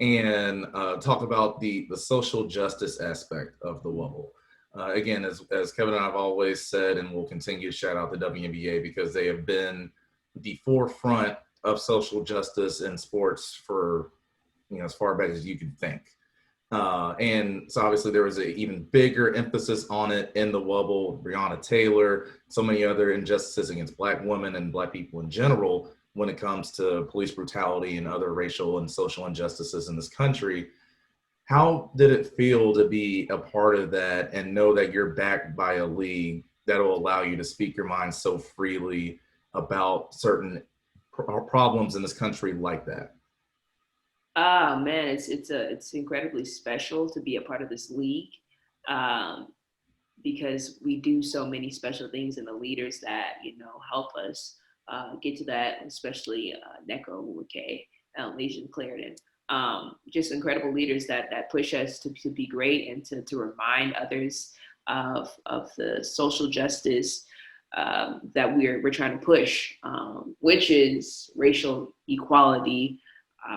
and talk about the social justice aspect of the Wubble. Again, as Kevin and I have always said, and we'll continue to shout out the WNBA because they have been the forefront of social justice in sports for as far back as you can think. And so obviously there was an even bigger emphasis on it in the Wubble. Breonna Taylor, so many other injustices against Black women and Black people in general when it comes to police brutality and other racial and social injustices in this country. How did it feel to be a part of that and know that you're backed by a league that will allow you to speak your mind so freely about certain problems in this country like that? Man, it's incredibly special to be a part of this league because we do so many special things, and the leaders that help us get to that, especially Neko Nweke, Legion Clarendon, just incredible leaders that push us to be great and to remind others of the social justice that we're trying to push, which is racial equality.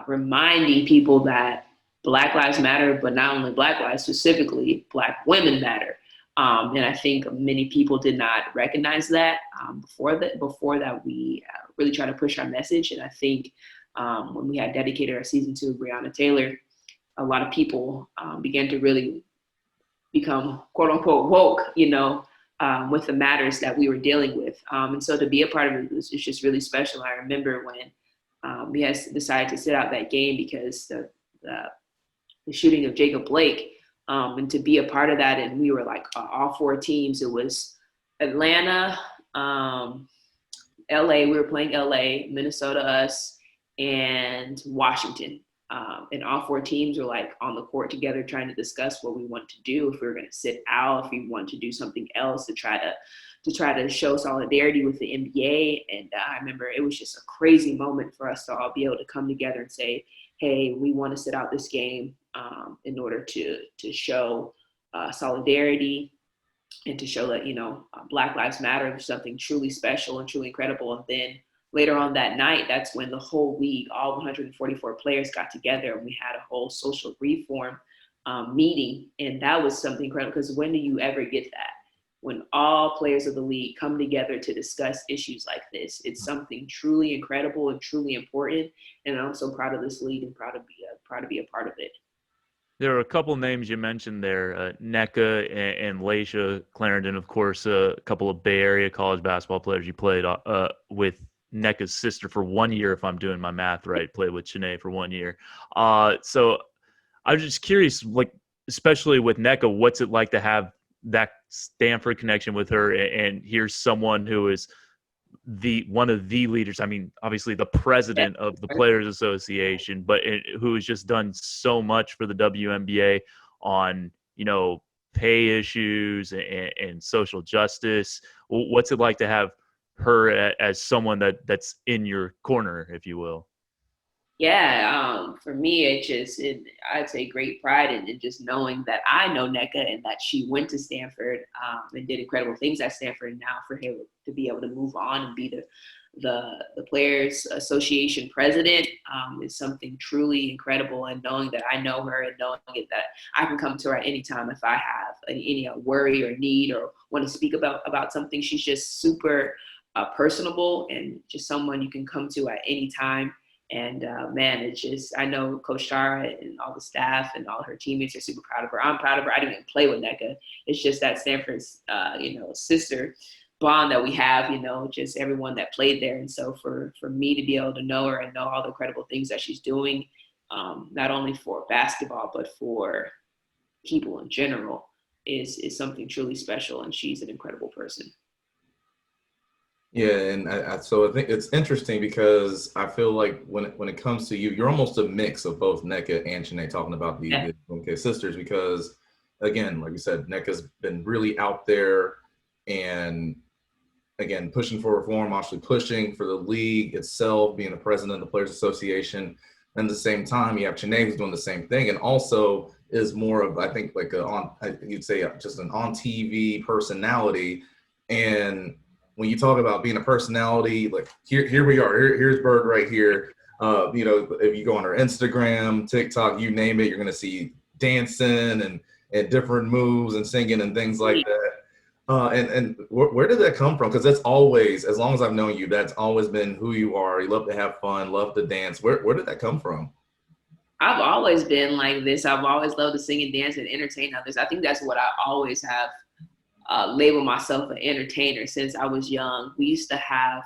Reminding people that Black lives matter, but not only Black lives, specifically Black women matter. And I think many people did not recognize that before that we really try to push our message. And I think when we had dedicated our season to Breonna Taylor, a lot of people began to really become quote unquote woke, with the matters that we were dealing with. And so to be a part of it is just really special. I remember when we had decided to sit out that game because the shooting of Jacob Blake, and to be a part of that. And we were all four teams. It was Atlanta, LA. We were playing LA, Minnesota, us, and Washington. And all four teams were on the court together trying to discuss what we want to do, if we were going to sit out, if we want to do something else to try to show solidarity with the NBA. And I remember it was just a crazy moment for us to all be able to come together and say, hey, we want to sit out this game in order to show solidarity and to show that, Black Lives Matter is something truly special and truly incredible. And then later on that night, that's when the whole league, all 144 players got together, and we had a whole social reform meeting, and that was something incredible, because when do you ever get that? When all players of the league come together to discuss issues like this, it's something truly incredible and truly important. And I'm so proud of this league and proud to be a part of it. There are a couple names you mentioned there, NECA and Laisha Clarendon, of course, a couple of Bay Area college basketball players. You played with NECA's sister for 1 year, if I'm doing my math right, played with Chene for 1 year. So I was just curious, like, especially with NECA, what's it like to have that Stanford connection with her, and here's someone who is one of the leaders. I mean, obviously the president of the Players Association, but who has just done so much for the WNBA on, pay issues and social justice. What's it like to have her as someone that's in your corner, if you will? Yeah, for me, I'd say great pride in just knowing that I know NECA and that she went to Stanford and did incredible things at Stanford. And now for her to be able to move on and be the Players Association president is something truly incredible. And knowing that I know her and knowing that I can come to her at any time if I have any worry or need or want to speak about something. She's just super personable and just someone you can come to at any time. And man, it's just, I know Coach Shara and all the staff and all her teammates are super proud of her. I'm proud of her. I didn't even play with NECA. It's just that Stanford's, sister bond that we have, just everyone that played there. And so for me to be able to know her and know all the incredible things that she's doing, not only for basketball, but for people in general, is something truly special. And she's an incredible person. Yeah, and so I think it's interesting because I feel like when it comes to you, you're almost a mix of both NECA and Chene, talking about the sisters, because again, like you said, NECA's been really out there and again pushing for reform, actually pushing for the league itself, being the president of the Players Association. And at the same time, you have Chene who's doing the same thing, and also is more of, I think, like you'd say just an on TV personality. And when you talk about being a personality, like here we are, here's Bird right here. If you go on her Instagram, TikTok, you name it, you're going to see dancing and different moves and singing and things like that. And where did that come from? Because that's always, as long as I've known you, that's always been who you are. You love to have fun, love to dance. Where did that come from? I've always been like this. I've always loved to sing and dance and entertain others. I think that's what I always have labeled myself an entertainer since I was young. We used to have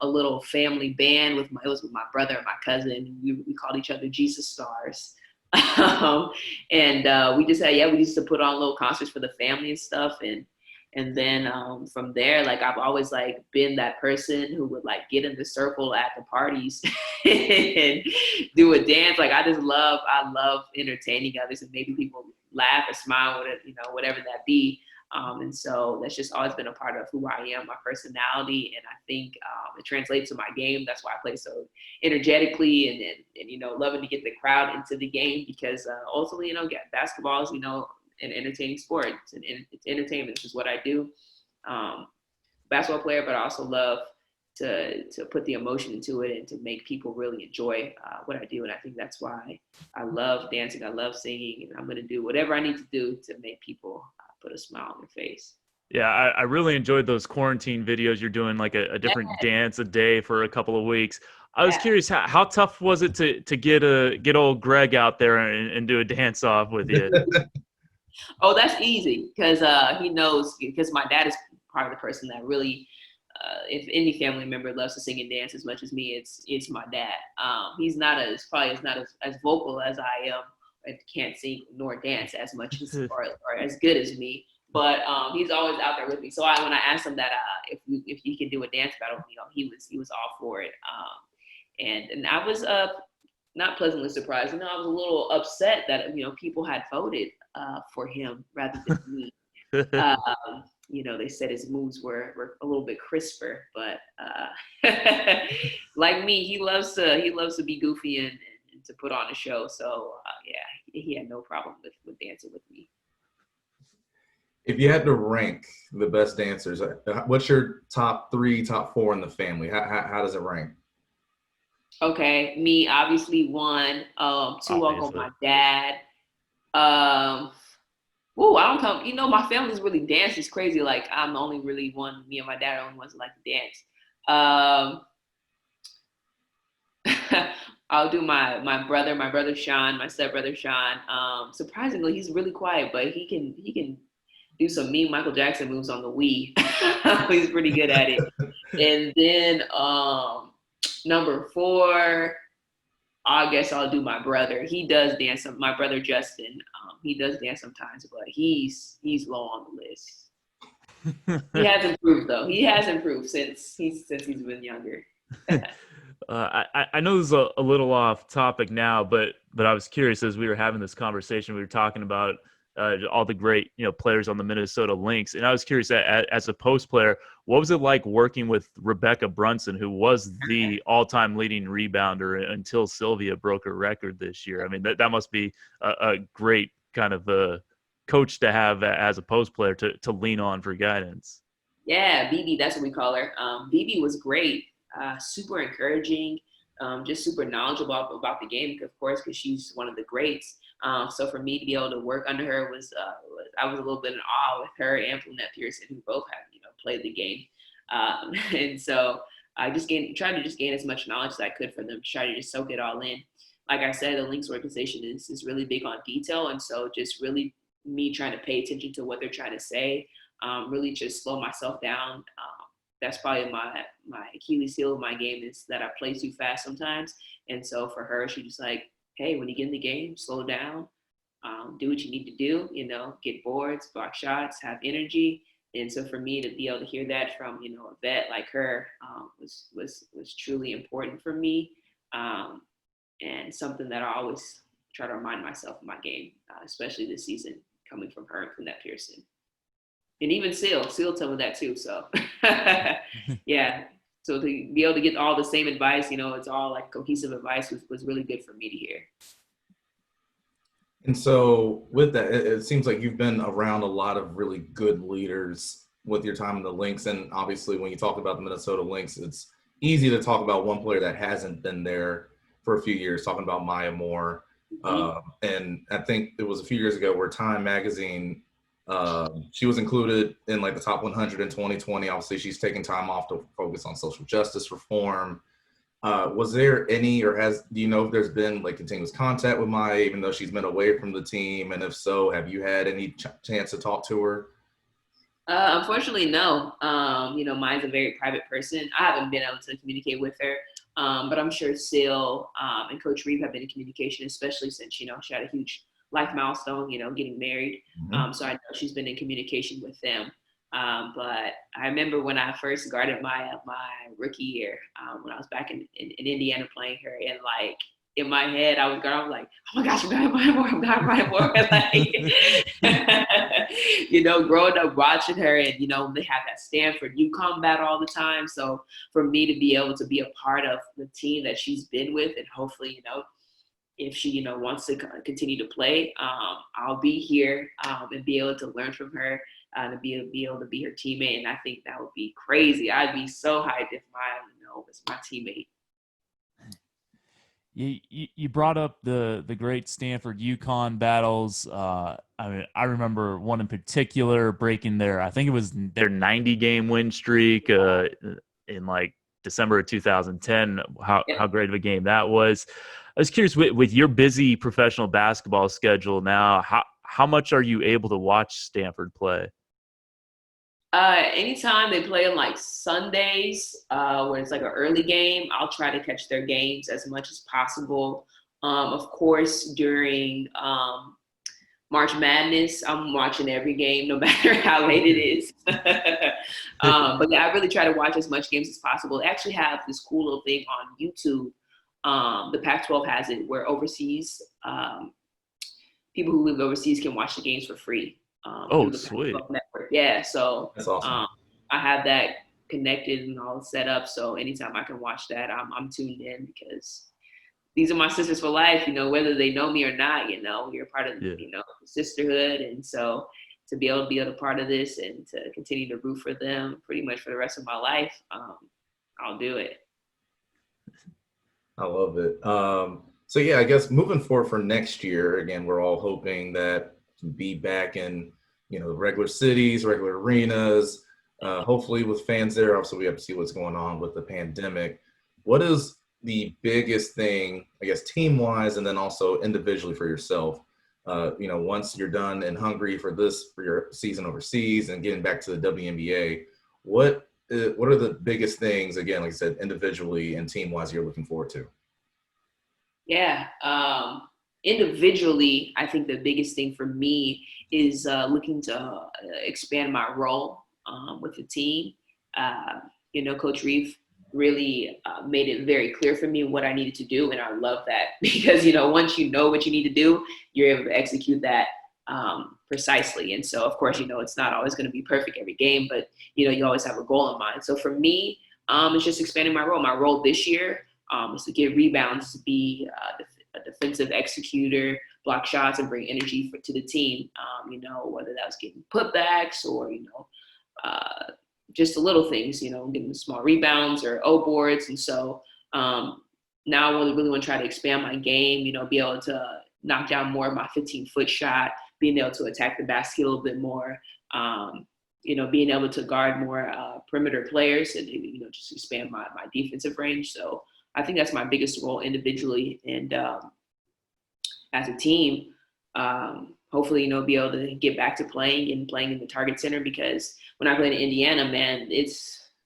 a little family band it was with my brother and my cousin. We called each other Jesus Stars. And we used to put on little concerts for the family and stuff. And then from there, like, I've always like been that person who would like get in the circle at the parties and do a dance. Like, I love entertaining others and making people laugh or smile, whatever that be. And so that's just always been a part of who I am, my personality. And I think it translates to my game. That's why I play so energetically and loving to get the crowd into the game, because ultimately, basketball is, an entertaining sport. It's entertainment. This is what I do. Basketball player, but I also love to put the emotion into it and to make people really enjoy what I do. And I think that's why I love dancing. I love singing, and I'm going to do whatever I need to do to make people put a smile on their face. Yeah, I really enjoyed those quarantine videos. You're doing like a different dance a day for a couple of weeks. I was curious, how tough was it to get old Greg out there and do a dance off with you? Oh, that's easy, because he knows, because my dad is part of the person that really, if any family member loves to sing and dance as much as me, it's my dad. He's probably not as vocal as I am. I can't sing nor dance as much as or as good as me, but he's always out there with me. So when I asked him that if he could do a dance battle, he was all for it. And I was not pleasantly surprised. I was a little upset that people had voted for him rather than me. They said his moves were a little bit crisper, but like me, he loves to be goofy and to put on a show. So he had no problem with dancing with me. If you had to rank the best dancers, what's your top 3, top 4 in the family? How does it rank? Okay, me obviously 1. 2, I'll go my dad. Um, Ooh, I don't come. You know, my family's really dance is crazy. Like I'm the only really one. Me and my dad are the only ones that like to dance. I'll do my brother Sean, my stepbrother Sean. Surprisingly, he's really quiet, but he can do some mean Michael Jackson moves on the Wii. He's pretty good at it. And then number four, I guess I'll do my brother. He does dance. My brother Justin, he does dance sometimes, but he's low on the list. He has improved though. He has improved since he's been younger. I know this is a little off topic now, but I was curious as we were having this conversation. We were talking about all the great players on the Minnesota Lynx, and I was curious as a post player, what was it like working with Rebecca Brunson, who was the all-time leading rebounder until Sylvia broke her record this year? I mean, that must be a great kind of coach to have as a post player to lean on for guidance. Yeah, BB, that's what we call her. BB was great, super encouraging, just super knowledgeable about the game, of course, because she's one of the greats. So for me to be able to work under her I was a little bit in awe with her and Lynette Pearson, who both have played the game, and so I just tried to just gain as much knowledge as I could for them, to try to just soak it all in. Like I said, the Lynx organization is really big on detail, and so just really me trying to pay attention to what they're trying to say, really just slow myself down. That's probably my Achilles heel of my game, is that I play too fast sometimes. And so for her, she just like, hey, when you get in the game, slow down, do what you need to do, get boards, block shots, have energy. And so for me to be able to hear that from, a vet like her, was truly important for me. And something that I always try to remind myself of my game, especially this season, coming from her and from that Pearson. And even Seal told me that too. So yeah. So to be able to get all the same advice, it's all like cohesive advice was really good for me to hear. And so with that, it seems like you've been around a lot of really good leaders with your time in the Lynx. And obviously when you talk about the Minnesota Lynx, it's easy to talk about one player that hasn't been there for a few years, talking about Maya Moore. And I think it was a few years ago where Time Magazine, she was included in like the top 100 in 2020. Obviously, she's taken time off to focus on social justice reform. Was there any, or do you know if there's been like continuous contact with Maya, even though she's been away from the team? And if so, have you had any chance to talk to her? Unfortunately, no. Maya's a very private person. I haven't been able to communicate with her, but I'm sure Sil and Coach Reeve have been in communication, especially since she had a huge life milestone, getting married. Mm-hmm. So I know she's been in communication with them. But I remember when I first guarded my rookie year, when I was back in Indiana playing her, and like in my head I was like, oh my gosh, I'm guarding Maya Moore, like, growing up watching her, and they have that Stanford UConn battle all the time. So for me to be able to be a part of the team that she's been with, and hopefully, if she, wants to continue to play, I'll be here and be able to learn from her, to be able to be her teammate. And I think that would be crazy. I'd be so hyped if Maya, was my teammate. You brought up the great Stanford UConn battles. I remember one in particular breaking I think it was their 90-game win streak in like December of 2010. How great of a game that was. I was curious, with your busy professional basketball schedule now, how much are you able to watch Stanford play? Anytime they play on like Sundays, when it's like an early game, I'll try to catch their games as much as possible. Of course, during March Madness, I'm watching every game, no matter how late it is. But yeah, I really try to watch as much games as possible. They actually have this cool little thing on YouTube. The Pac-12 has it, where overseas, people who live overseas can watch the games for free. Oh, sweet. Network. Yeah, so That's awesome. I have that connected and all set up. So anytime I can watch that, I'm tuned in, because these are my sisters for life, whether they know me or not, we're part of, sisterhood. And so to be able to be a part of this and to continue to root for them pretty much for the rest of my life, I'll do it. I love it. So yeah, I guess moving forward for next year, again, we're all hoping that to be back in, regular cities, regular arenas, hopefully with fans there. Also, we have to see what's going on with the pandemic. What is the biggest thing, I guess, team-wise, and then also individually for yourself? Once you're done in Hungary for your season overseas and getting back to the WNBA, what are the biggest things, again, like I said, individually and team-wise, you're looking forward to? Yeah. Individually, I think the biggest thing for me is looking to expand my role with the team. Coach Reeve really made it very clear for me what I needed to do. And I love that because, once you know what you need to do, you're able to execute that precisely. And so, of course, it's not always going to be perfect every game, but, you always have a goal in mind. So for me, it's just expanding my role. My role this year is to get rebounds, to be a defensive executor, block shots, and bring energy to the team. Whether that was getting putbacks or, just the little things, getting small rebounds or O boards. And so now I really want to try to expand my game, be able to knock down more of my 15-foot shot, being able to attack the basket a little bit more, being able to guard more perimeter players and, just expand my defensive range. So I think that's my biggest role individually. And as a team, hopefully, be able to get back to playing in the Target Center, because when I played in Indiana, man,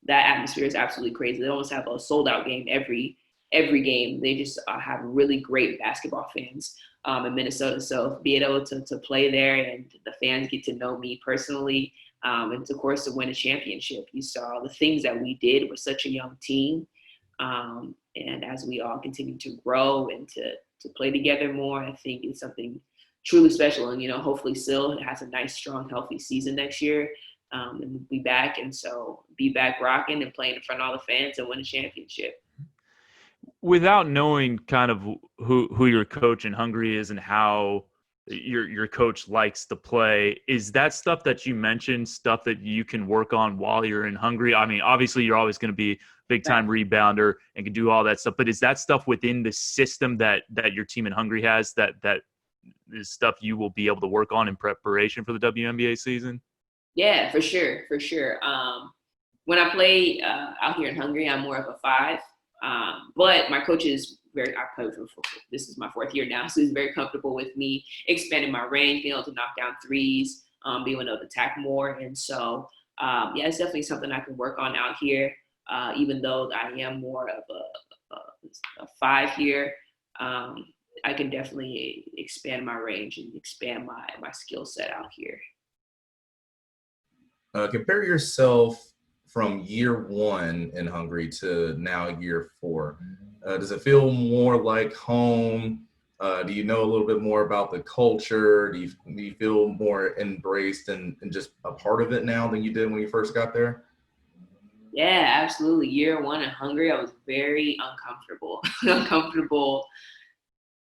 that atmosphere is absolutely crazy. They almost have a sold out game every game. They just have really great basketball fans in Minnesota. So being able to play there and the fans get to know me personally, and of course to win a championship. You saw the things that we did with such a young team. And as we all continue to grow and to play together more, I think it's something truly special. And, hopefully Sil has a nice, strong, healthy season next year, and we'll be back. And so be back rocking and playing in front of all the fans and win a championship. Without knowing kind of who your coach in Hungary is and how your coach likes to play, is that stuff that you mentioned stuff that you can work on while you're in Hungary? I mean, obviously you're always going to be big time rebounder and can do all that stuff, but is that stuff within the system that your team in Hungary has that is stuff you will be able to work on in preparation for the WNBA season? Yeah, for sure. When I play out here in Hungary, I'm more of a 5. But my coach is this is my 4th year now, so he's very comfortable with me expanding my range, being able to knock down threes, being able to attack more. And so, it's definitely something I can work on out here, even though I am more of a 5 here. I can definitely expand my range and expand my skill set out here. Compare yourself from year 1 in Hungary to now year 4. Does it feel more like home? Do you know a little bit more about the culture? Do you feel more embraced and just a part of it now than you did when you first got there? Yeah, absolutely. Year 1 in Hungary, I was very uncomfortable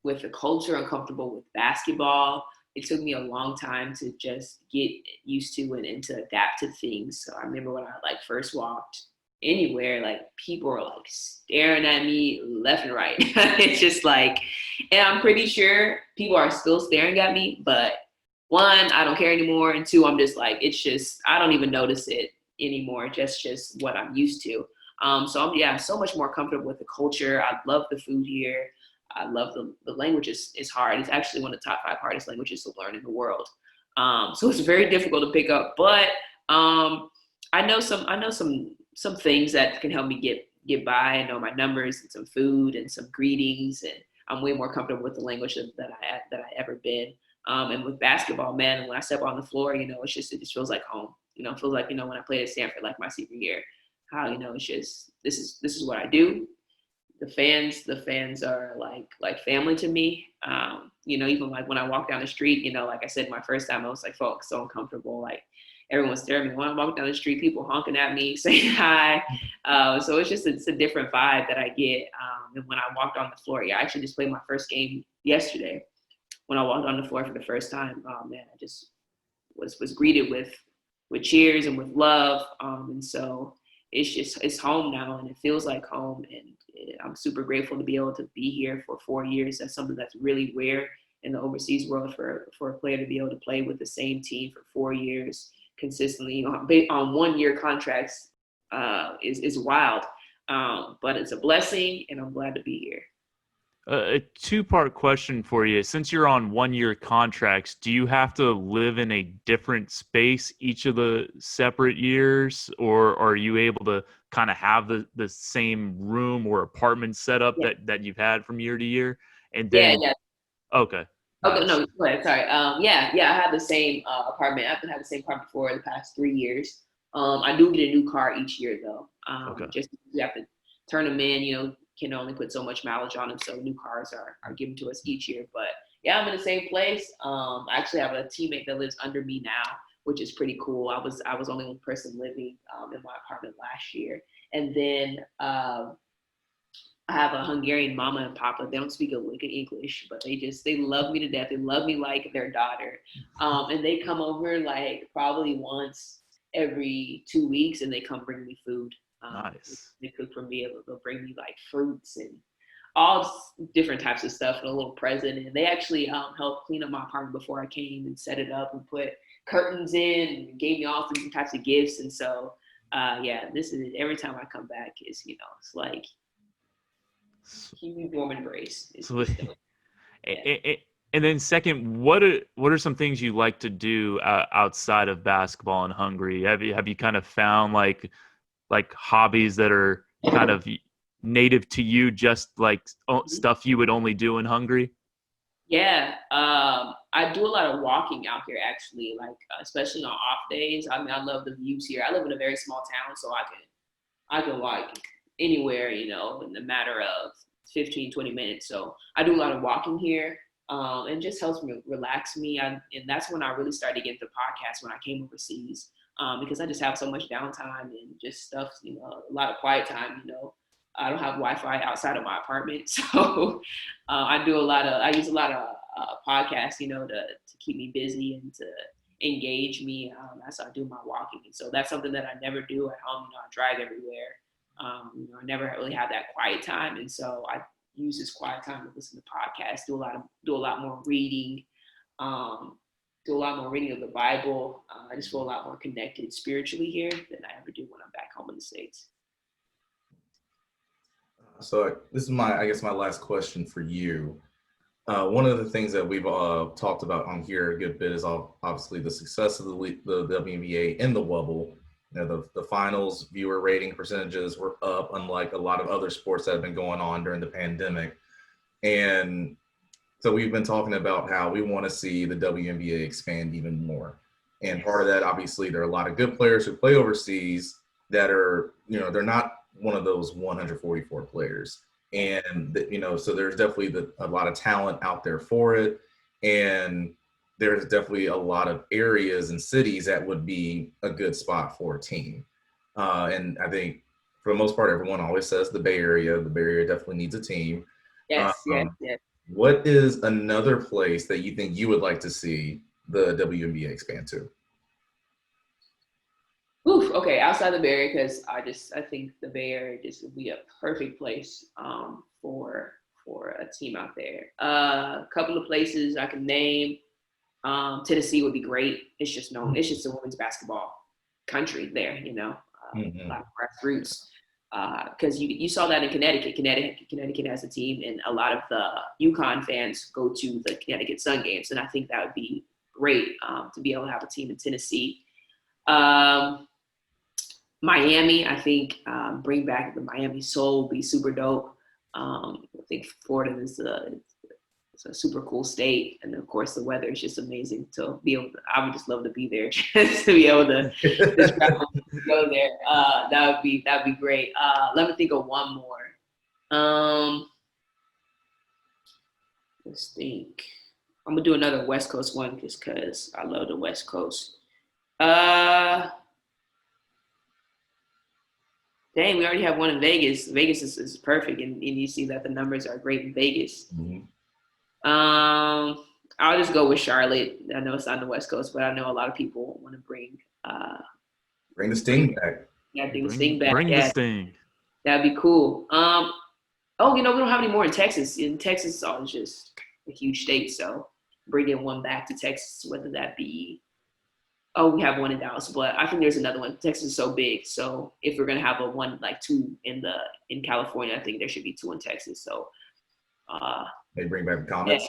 with the culture, uncomfortable with basketball. It took me a long time to just get used to and to adapt to things. So I remember when I first walked anywhere, people were staring at me left and right. It's just and I'm pretty sure people are still staring at me, but 1, I don't care anymore. And 2, I'm just I don't even notice it anymore. Just what I'm used to. So I'm so much more comfortable with the culture. I love the food here. I love the language is hard. It's actually one of the top 5 hardest languages to learn in the world. So it's very difficult to pick up, but I know some things that can help me get by. I know my numbers and some food and some greetings, and I'm way more comfortable with the language that I ever been. And with basketball, man, when I step on the floor, it just feels like home. It feels like when I played at Stanford my senior year, how it's just this is what I do. The fans are like family to me. Even when I walk down the street, like I said, my first time I was felt so uncomfortable. Everyone's staring at me. When I walk down the street, people honking at me, saying hi. So it's a different vibe that I get. And when I walked on the floor, I actually just played my first game yesterday. When I walked on the floor for the first time, man, I just was greeted with cheers and with love. And so it's home now, and it feels like home. And I'm super grateful to be able to be here for 4 years. That's something that's really rare in the overseas world for a player to be able to play with the same team for 4 years consistently on 1-year contracts is wild. But it's a blessing, and I'm glad to be here. A two-part question for you. Since you're on 1-year contracts, do you have to live in a different space each of the separate years, or are you able to kind of have the same room or apartment setup Yeah. that you've had from year to year? And Yeah, then, yeah. okay. Okay, Nice. no, go ahead. Sorry. Yeah. I have the same apartment. I've been having the same apartment for the past 3 years. I do get a new car each year, though. Okay. Just we have to turn them in. Can only put so much mileage on them, so new cars are given to us each year. But yeah, I'm in the same place. I actually have a teammate that lives under me now, which is pretty cool. I was only one person living in my apartment last year, and then I have a Hungarian mama and papa. They don't speak a lick of English, but they love me to death. They love me like their daughter. And they come over like probably once every 2 weeks, and they come bring me food. Nice. They cook for me. They'll bring me like fruits and all different types of stuff and a little present. And they actually helped clean up my apartment before I came and set it up and put curtains in and gave me all different types of gifts. And so, yeah, this is every time I come back is, it's like, huge warm embrace. And then second, what are some things you like to do outside of basketball in Hungary? Have you kind of found like hobbies that are kind of native to you, just like stuff you would only do in Hungary? Yeah, I do a lot of walking out here actually, like especially on off days. I mean, I love the views here. I live in a very small town, so I can walk anywhere, in a matter of 15, 20 minutes. So I do a lot of walking here, and just helps me relax me. And that's when I really started to get into podcasts when I came overseas, because I just have so much downtime and just stuff, a lot of quiet time, I don't have Wi-Fi outside of my apartment. So I use a lot of podcasts, to keep me busy and to engage me as I do my walking. And so that's something that I never do at home. I drive everywhere. I never really have that quiet time, and so I use this quiet time to listen to podcasts, do a lot more reading, do a lot more reading of the Bible. I just feel a lot more connected spiritually here than I ever do when I'm back home in the States. So this is I guess my last question for you. One of the things that we've talked about on here a good bit is obviously the success of the WNBA in the Wubble. The finals viewer rating percentages were up, unlike a lot of other sports that have been going on during the pandemic. And so we've been talking about how we want to see the WNBA expand even more. And part of that, obviously, there are a lot of good players who play overseas that are, they're not one of those 144 players. And, so there's definitely a lot of talent out there for it. And there's definitely a lot of areas and cities that would be a good spot for a team. And I think for the most part, everyone always says the Bay Area. The Bay Area definitely needs a team. Yes. What is another place that you think you would like to see the WNBA expand to? Oof, okay, outside the Bay Area, because I think the Bay Area just would be a perfect place for a team out there. A couple of places I can name. Tennessee would be great. It's just a women's basketball country there, a lot of grassroots. Because you saw that in Connecticut. Connecticut has a team, and a lot of the UConn fans go to the Connecticut Sun games, and I think that would be great to be able to have a team in Tennessee. Miami, I think bring back the Miami Soul would be super dope. I think Florida is it's a super cool state, and of course the weather is just amazing to be able to. I would just love to be there, just to be able to just travel, go there. That would be great. Let me think of one more. Let's think. I'm gonna do another West Coast one just because I love the West Coast. Dang, we already have one in Vegas. Vegas is perfect, and you see that the numbers are great in Vegas. Mm-hmm. I'll just go with Charlotte. I know it's on the West Coast, but I know a lot of people want to bring the steam back. Yeah, I think the Sting back. Bring the Yeah, Sting. that'd be cool. We don't have any more in Texas. In Texas, it's always just a huge state, so bringing one back to Texas, whether that be, we have one in Dallas, but I think there's another one. Texas is so big, so if we're gonna have two in California, I think there should be two in Texas. So, They bring back the Comets.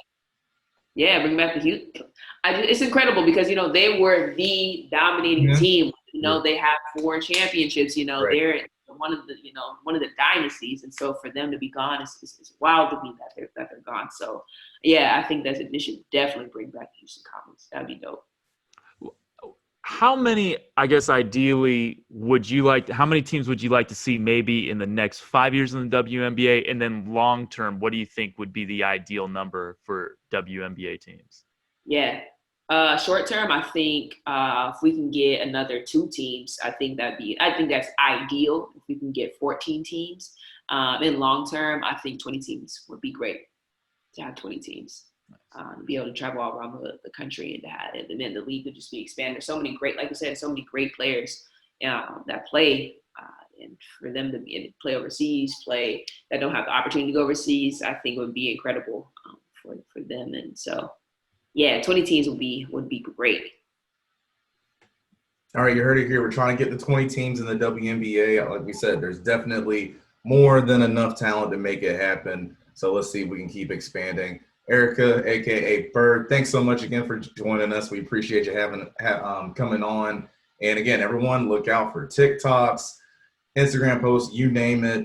yeah, bring back the Houston. It's incredible because they were the dominating team. They have 4 championships. Right. They're one of the dynasties, and so for them to be gone is wild to me that they're gone. So yeah, I think they should definitely bring back the Houston Comets. That'd be dope. How many, I guess, ideally, how many teams would you like to see maybe in the next 5 years in the WNBA? And then long term, what do you think would be the ideal number for WNBA teams? Yeah. Short term, I think if we can get another 2 teams, I think that's ideal. If we can get 14 teams. In long term, I think 20 teams would be great to have 20 teams. Be able to travel all around the country and then the league would just be expanded. There's so many great, like you said, so many great players that play, and for them to play overseas, that don't have the opportunity to go overseas, I think would be incredible for them. And so, yeah, 20 teams would be great. All right, you heard it here. We're trying to get the 20 teams in the WNBA. Like we said, there's definitely more than enough talent to make it happen. So let's see if we can keep expanding. Erica, aka Bird, thanks so much again for joining us. We appreciate you coming on. And again, everyone, look out for TikToks, Instagram posts, you name it,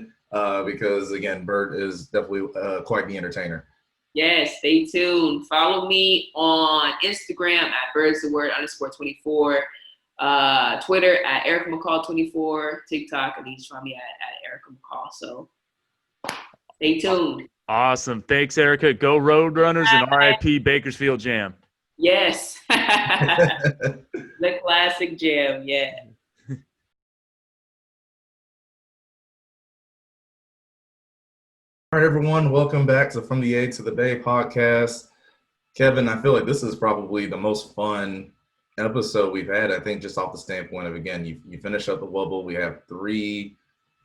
because again, Bird is definitely quite the entertainer. Yes, stay tuned. Follow me on Instagram at birdstheword_24, Twitter at Erica McCall24, TikTok, and you just find me at Erica McCall. So stay tuned. Awesome. Thanks, Erica. Go Roadrunners and RIP Bakersfield Jam. Yes. The classic jam, yeah. All right, everyone. Welcome back to From the A to the Bay podcast. Kevin, I feel like this is probably the most fun episode we've had, I think, just off the standpoint of, again, you finish up the Wubble. We have 3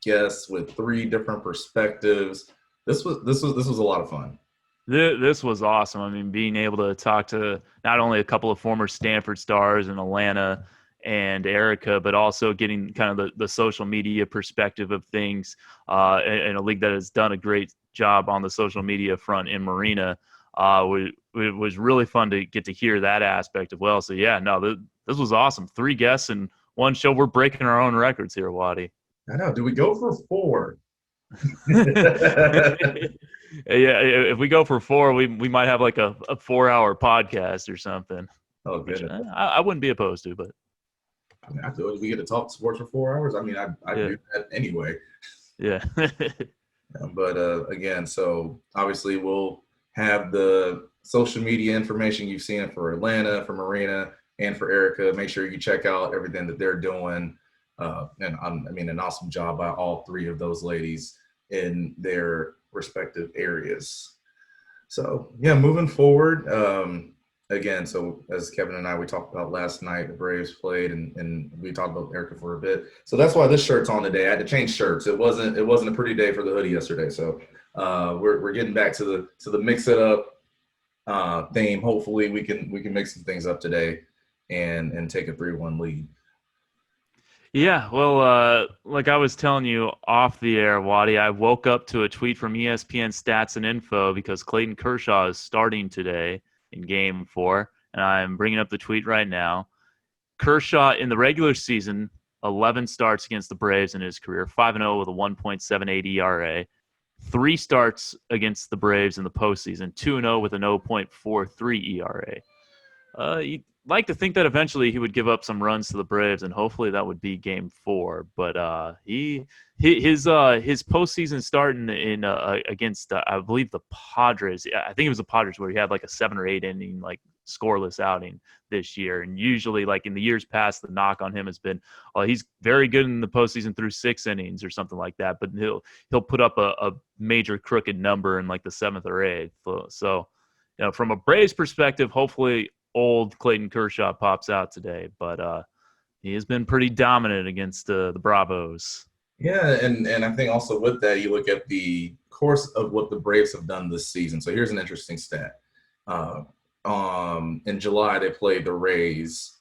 guests with 3 different perspectives. This was a lot of fun. This was awesome. I mean, being able to talk to not only a couple of former Stanford stars in Atlanta and Erica, but also getting kind of the social media perspective of things in a league that has done a great job on the social media front in Marina. It was really fun to get to hear that aspect as well. So, yeah, no, this was awesome. 3 guests in one show. We're breaking our own records here, Waddy. I know. Do we go for 4? Yeah, if we go for 4, we might have like a 4-hour podcast or something. Oh, good. I wouldn't be opposed to, but I mean, I feel like we get to talk sports for 4 hours. I mean, I do that anyway. Yeah. But again, so obviously we'll have the social media information. You've seen it for Atlanta, for Marina, and for Erica. Make sure you check out everything that they're doing. And an awesome job by all 3 of those ladies in their respective areas. So yeah, moving forward, again, so as Kevin and I, we talked about last night, the Braves played and we talked about Erica for a bit. So that's why this shirt's on today. I had to change shirts. It wasn't a pretty day for the hoodie yesterday. So we're getting back to the mix it up theme. Hopefully we can mix some things up today and take a 3-1 lead. Yeah, well, like I was telling you off the air, Waddy, I woke up to a tweet from ESPN Stats and Info because Clayton Kershaw is starting today in Game 4, and I'm bringing up the tweet right now. Kershaw, in the regular season, 11 starts against the Braves in his career, 5-0 with a 1.78 ERA. 3 starts against the Braves in the postseason, 2-0 with a 0.43 ERA. You'd like to think that eventually he would give up some runs to the Braves, and hopefully that would be Game 4. But his postseason start in against I believe the Padres. I think it was the Padres where he had like a 7 or 8 inning like scoreless outing this year. And usually, like in the years past, the knock on him has been, well, he's very good in the postseason through 6 innings or something like that. But he'll put up a major crooked number in like the 7th or 8th. So, from a Braves perspective, hopefully old Clayton Kershaw pops out today. But He has been pretty dominant against the Bravos. Yeah, and I think also with that, you look at the course of what the Braves have done this season. So here's an interesting stat. Uh, in July, they played the Rays,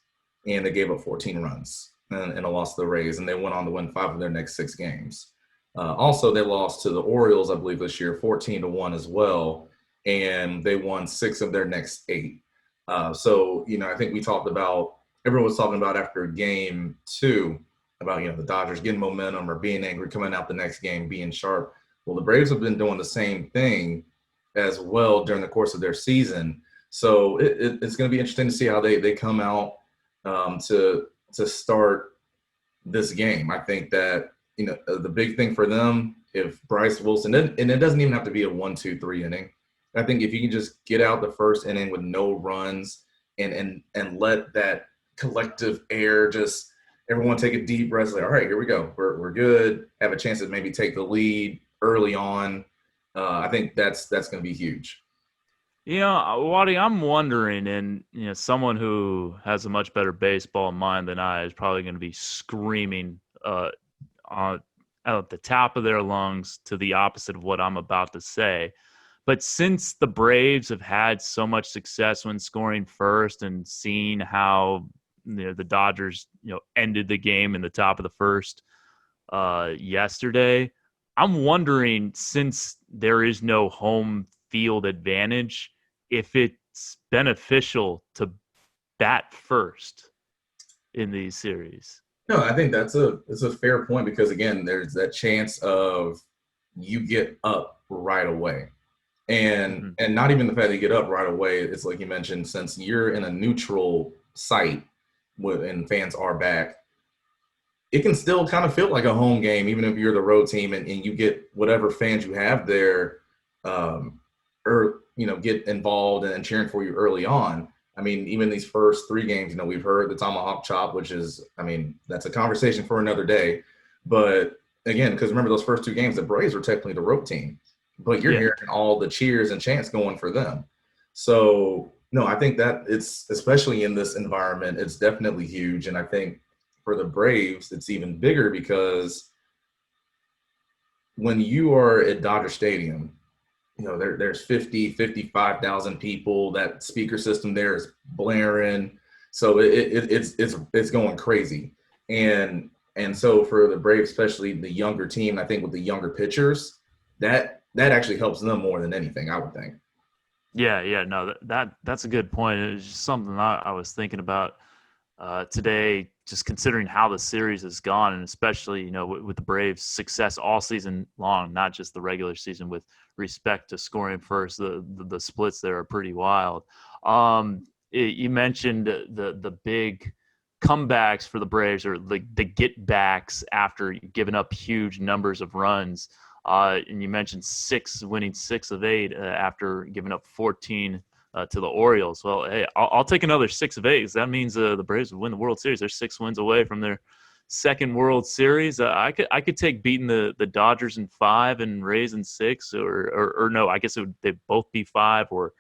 and they gave up 14 runs and a loss to the Rays, and they went on to win 5 of their next 6 games. Also, they lost to the Orioles, I believe, this year, 14-1 as well, and they won 6 of their next 8. So, I think everyone was talking about after game 2 about, the Dodgers getting momentum or being angry, coming out the next game, being sharp. Well, the Braves have been doing the same thing as well during the course of their season. So it's going to be interesting to see how they come out to start this game. I think that, the big thing for them, if Bryce Wilson, and it doesn't even have to be a 1-2-3 inning. I think if you can just get out the first inning with no runs and let that collective air just everyone take a deep breath, like, all right, here we go. We're good. Have a chance to maybe take the lead early on. I think that's going to be huge. Waddy, I'm wondering, and someone who has a much better baseball mind than I is probably going to be screaming at the top of their lungs to the opposite of what I'm about to say. But since the Braves have had so much success when scoring first and seeing how the Dodgers ended the game in the top of the first yesterday, I'm wondering, since there is no home field advantage, if it's beneficial to bat first in these series. No, I think it's a fair point because, again, there's that chance of you get up right away. And not even the fact that you get up right away, it's like you mentioned, since you're in a neutral site and fans are back, it can still kind of feel like a home game, even if you're the road team and you get whatever fans you have there or, get involved and cheering for you early on. I mean, even these first 3 games, we've heard the tomahawk chop, which is, that's a conversation for another day. But again, because remember those first 2 games, the Braves were technically the road team. But you're hearing all the cheers and chants going for them. So, no, I think that it's, especially in this environment, it's definitely huge. And I think for the Braves, it's even bigger because when you are at Dodger Stadium, there's 55,000 people. That speaker system there is blaring. So it's going crazy. And so for the Braves, especially the younger team, I think with the younger pitchers, that actually helps them more than anything, I would think. Yeah, no, that's a good point. It's just something I was thinking about today, just considering how the series has gone, and especially with the Braves' success all season long, not just the regular season. With respect to scoring first, the splits there are pretty wild. You mentioned the big comebacks for the Braves, or the get backs after giving up huge numbers of runs. And you mentioned winning 6 of 8 after giving up 14 to the Orioles. Well, hey, I'll take another 6 of 8 because that means the Braves would win the World Series. They're 6 wins away from their second World Series. I could take beating the Dodgers in 5 and Rays in 6, or no, I guess they'd both be 5. Or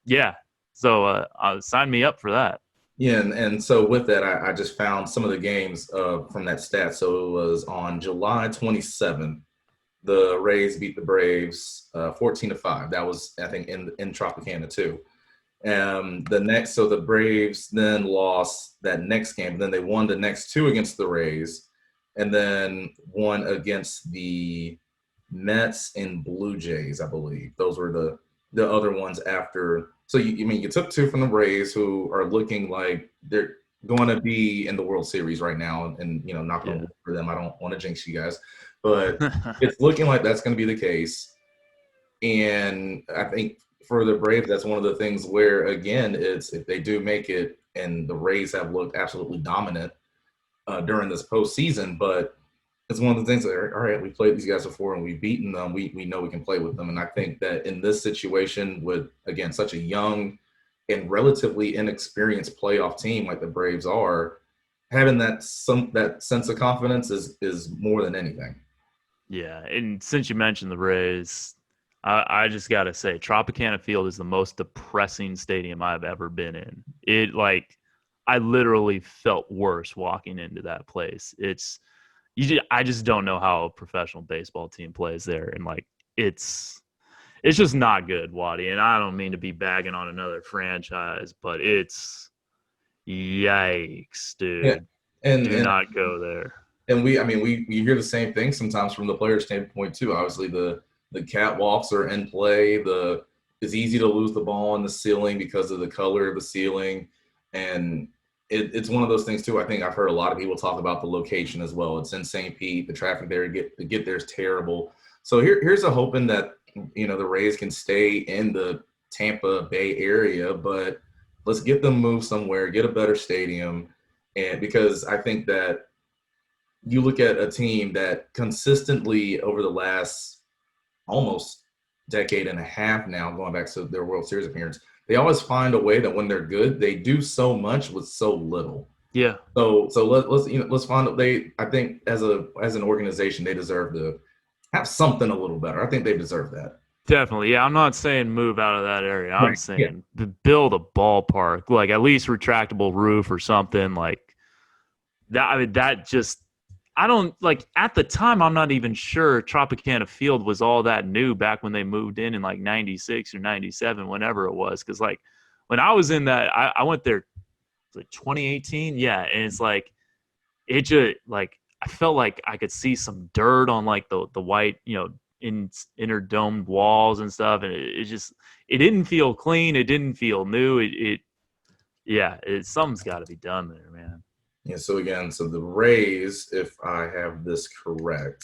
yeah. So sign me up for that. Yeah, and so with that, I just found some of the games from that stat. So it was on July 27th. The Rays beat the Braves 14-5. That was, I think, in Tropicana too. So the Braves then lost that next game. Then they won the next 2 against the Rays, and then won against the Mets and Blue Jays, I believe. Those were the other ones after. So you took 2 from the Rays, who are looking like they're going to be in the World Series right now, and not going to for them. I don't want to jinx you guys. But it's looking like that's going to be the case. And I think for the Braves, that's one of the things where, again, it's if they do make it, and the Rays have looked absolutely dominant during this postseason, but it's one of the things that, all right, we played these guys before and we've beaten them. We know we can play with them. And I think that in this situation with, again, such a young and relatively inexperienced playoff team like the Braves are, having that sense of confidence is more than anything. Yeah, and since you mentioned the Rays, I just got to say, Tropicana Field is the most depressing stadium I've ever been in. I literally felt worse walking into that place. I just don't know how a professional baseball team plays there, and like it's just not good, Waddy. And I don't mean to be bagging on another franchise, but it's yikes, dude. Yeah. Do not go there. And we hear the same thing sometimes from the player standpoint too. Obviously, the catwalks are in play. It's easy to lose the ball on the ceiling because of the color of the ceiling, and it's one of those things too. I think I've heard a lot of people talk about the location as well. It's in St. Pete. The traffic there to get there is terrible. So here's a hoping that the Rays can stay in the Tampa Bay area, but let's get them moved somewhere, get a better stadium, and because I think that you look at a team that consistently over the last almost decade and a half now, going back to their World Series appearance, they always find a way that when they're good, they do so much with so little. Yeah. So let's find I think as an organization, they deserve to have something a little better. I think they deserve that. Definitely. Yeah, I'm not saying move out of that area. I'm saying build a ballpark, like at least retractable roof or something like that. I mean, that just I don't like at the time. I'm not even sure Tropicana Field was all that new back when they moved in like '96 or '97, whenever it was. Because like when I was in that, I went there like 2018. Yeah, and it's like it just like I felt like I could see some dirt on like the white inner domed walls and stuff, and it didn't feel clean. It didn't feel new. Something's got to be done there, man. Yeah, so the Rays, if I have this correct,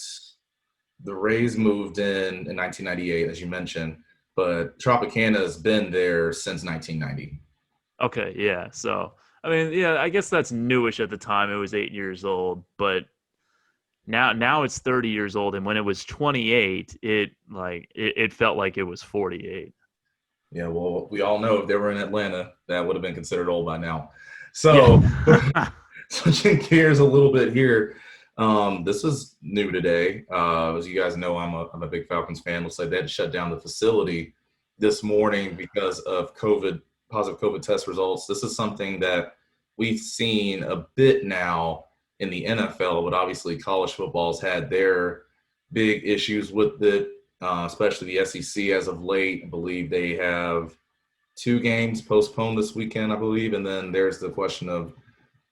the Rays moved in 1998, as you mentioned, but Tropicana has been there since 1990. Okay, yeah. So, I mean, yeah, I guess that's newish at the time. It was 8 years old, but now it's 30 years old, and when it was 28, it felt like it was 48. Yeah, well, we all know if they were in Atlanta, that would have been considered old by now. So, switching gears a little bit here, this is new today. As you guys know, I'm a big Falcons fan. Looks like they had to shut down the facility this morning because of positive COVID test results. This is something that we've seen a bit now in the NFL, but obviously college football's had their big issues with it, especially the SEC as of late. I believe they have 2 games postponed this weekend, I believe. And then there's the question of,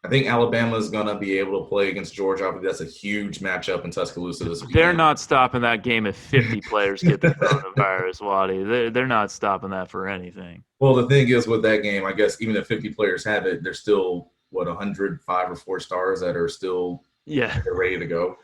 I think Alabama is going to be able to play against Georgia. I think that's a huge matchup in Tuscaloosa this weekend. They're not stopping that game if 50 players get the coronavirus, Waddy. They're not stopping that for anything. Well, the thing is with that game, I guess even if 50 players have it, there's still, 105 or 4 stars that are still they're ready to go.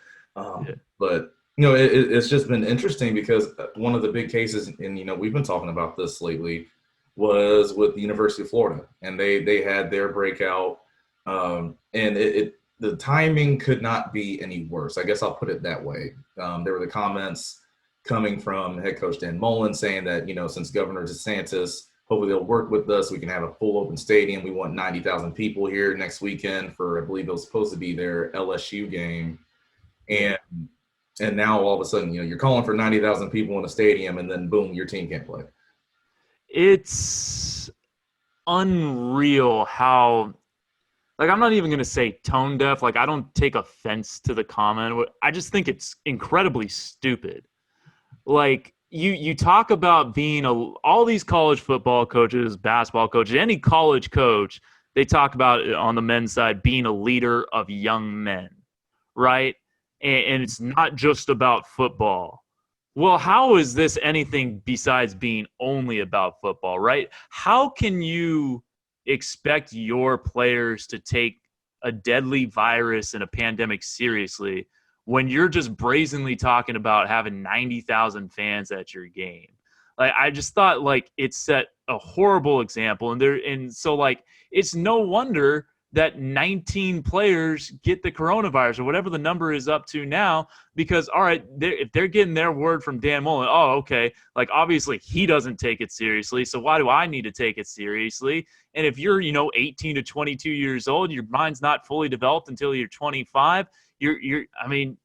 But, it's just been interesting because one of the big cases, and, we've been talking about this lately, was with the University of Florida. And they had their breakout. And the timing could not be any worse. I guess I'll put it that way. There were the comments coming from head coach Dan Mullen saying that, since Governor DeSantis, hopefully they'll work with us, we can have a full open stadium. We want 90,000 people here next weekend for, I believe it was supposed to be their LSU game. And now all of a sudden, you're calling for 90,000 people in a stadium and then boom, your team can't play. It's unreal how, like, I'm not even going to say tone deaf. Like, I don't take offense to the comment. I just think it's incredibly stupid. Like, you talk about being all these college football coaches, basketball coaches, any college coach, they talk about on the men's side being a leader of young men, right? And it's not just about football. Well, how is this anything besides being only about football, right? How can you expect your players to take a deadly virus and a pandemic seriously when you're just brazenly talking about having 90,000 fans at your game? Like, I just thought like it set a horrible example, and so like it's no wonder that 19 players get the coronavirus or whatever the number is up to now, because all right, if they're getting their word from Dan Mullen, okay, like obviously he doesn't take it seriously, so why do I need to take it seriously? And if you're 18 to 22 years old, your mind's not fully developed until you're 25, you're going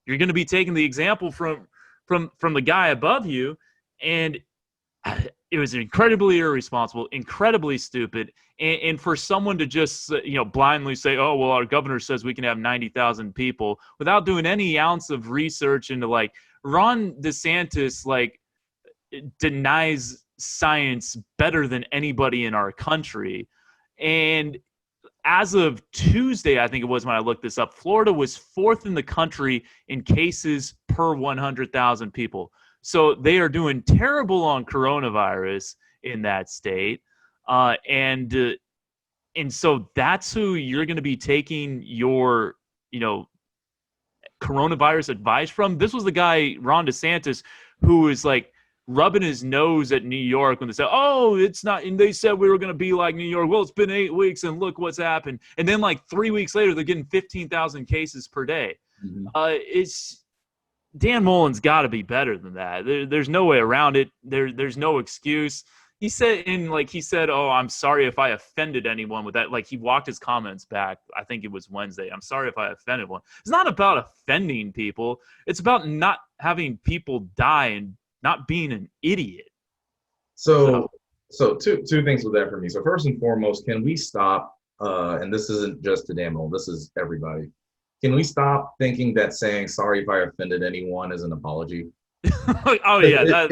to be taking the example from the guy above you. And it was incredibly irresponsible, incredibly stupid. And for someone to just, blindly say, oh, well, our governor says we can have 90,000 people without doing any ounce of research into, like, Ron DeSantis, like, denies science better than anybody in our country. And as of Tuesday, I think it was when I looked this up, Florida was 4th in the country in cases per 100,000 people. So they are doing terrible on coronavirus in that state. And so that's who you're going to be taking your, coronavirus advice from. This was the guy, Ron DeSantis, who was like rubbing his nose at New York when they said, oh, it's not, and they said we were going to be like New York. Well, it's been 8 weeks and look what's happened. And then like 3 weeks later, they're getting 15,000 cases per day. It's Dan Mullen's got to be better than that. There's no way around it. There's no excuse. He said, oh, I'm sorry if I offended anyone with that. Like, he walked his comments back. I think it was Wednesday. I'm sorry if I offended one. It's not about offending people. It's about not having people die and not being an idiot. So two things with that for me. So first and foremost, can we stop, and this isn't just to Dan Mullen, this is everybody. Can we stop thinking that saying sorry if I offended anyone is an apology? Oh yeah,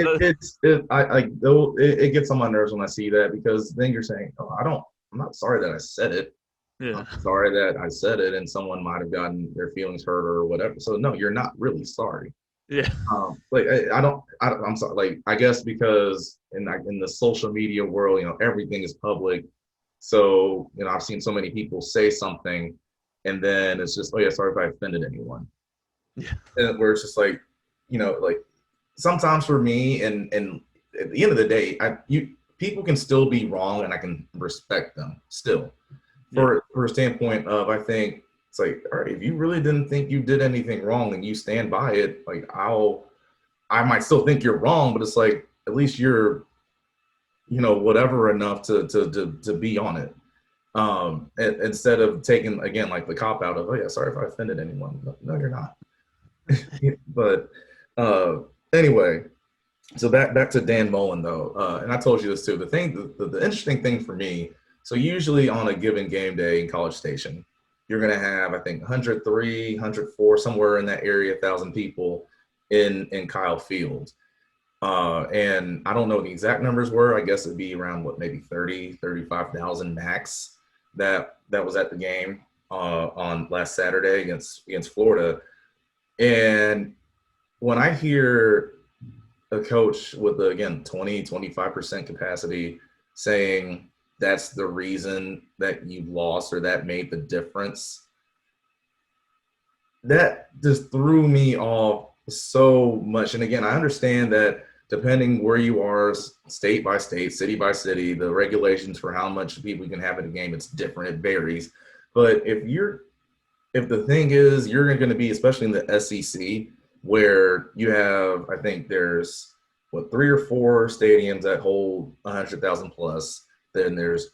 it gets on my nerves when I see that, because then you're saying, oh, I'm not sorry that I said it. Yeah. I'm sorry that I said it and someone might have gotten their feelings hurt or whatever. So no, you're not really sorry. Yeah. I'm sorry. Like, I guess because in the social media world, everything is public. So, I've seen so many people say something and then it's just, oh yeah, sorry if I offended anyone. Yeah. And where it's just like, like sometimes for me, and at the end of the day, people can still be wrong and I can respect them still. For a standpoint of, I think it's like, all right, if you really didn't think you did anything wrong and you stand by it, like I might still think you're wrong, but it's like, at least you're, whatever enough to be on it. Instead of taking, again, like the cop out of, oh yeah, sorry if I offended anyone. No, you're not. But anyway, so back to Dan Mullen though, and I told you this too. The interesting thing for me, so usually on a given game day in College Station, you're going to have, I think, 103, 104, somewhere in that area, 1,000 people in Kyle Field. And I don't know what the exact numbers were. I guess it'd be around maybe 30, 35,000 max that was at the game on last Saturday against Florida. And when I hear a coach with, again, 20, 25% capacity saying that's the reason that you lost or that made the difference, that just threw me off so much. And again, I understand that depending where you are, state by state, city by city, the regulations for how much people you can have at a game, it's different, it varies. But if the thing is, you're going to be, especially in the SEC, where you have, I think there's 3 or 4 stadiums that hold 100,000 plus. Then there's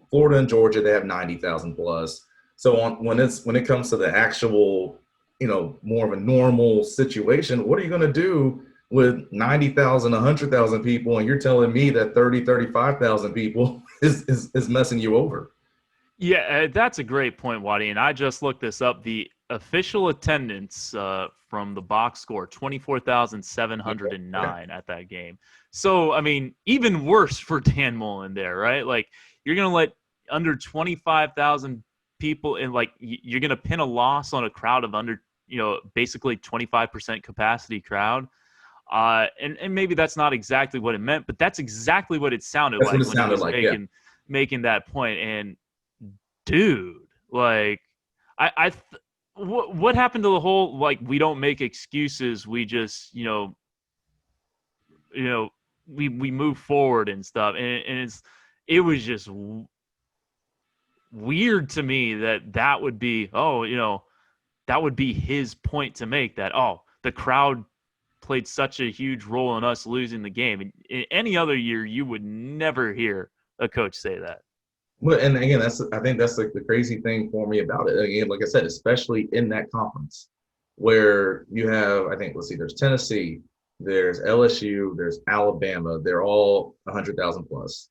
Florida and Georgia, they have 90,000 plus. So when it comes to the actual, more of a normal situation, what are you going to do with 90,000, 100,000 people, and you're telling me that 30, 35,000 people is messing you over? Yeah, that's a great point, Waddy. And I just looked this up. The official attendance from the box score, 24,709 at that game. So, I mean, even worse for Dan Mullen there, right? Like, you're going to let under 25,000 people in, like, you're going to pin a loss on a crowd of under, basically 25% capacity crowd. And maybe that's not exactly what it meant, but that's exactly what it sounded like when he was making that point. And dude, like, what happened to the whole, like, we don't make excuses, we just, we move forward and stuff. And it was just weird to me that would be, that would be his point to make, that, the crowd played such a huge role in us losing the game. And in any other year, you would never hear a coach say that. Well, and again, I think that's like the crazy thing for me about it. Again, like I said, especially in that conference where you have, I think, there's Tennessee, there's LSU, there's Alabama. They're all 100,000 plus.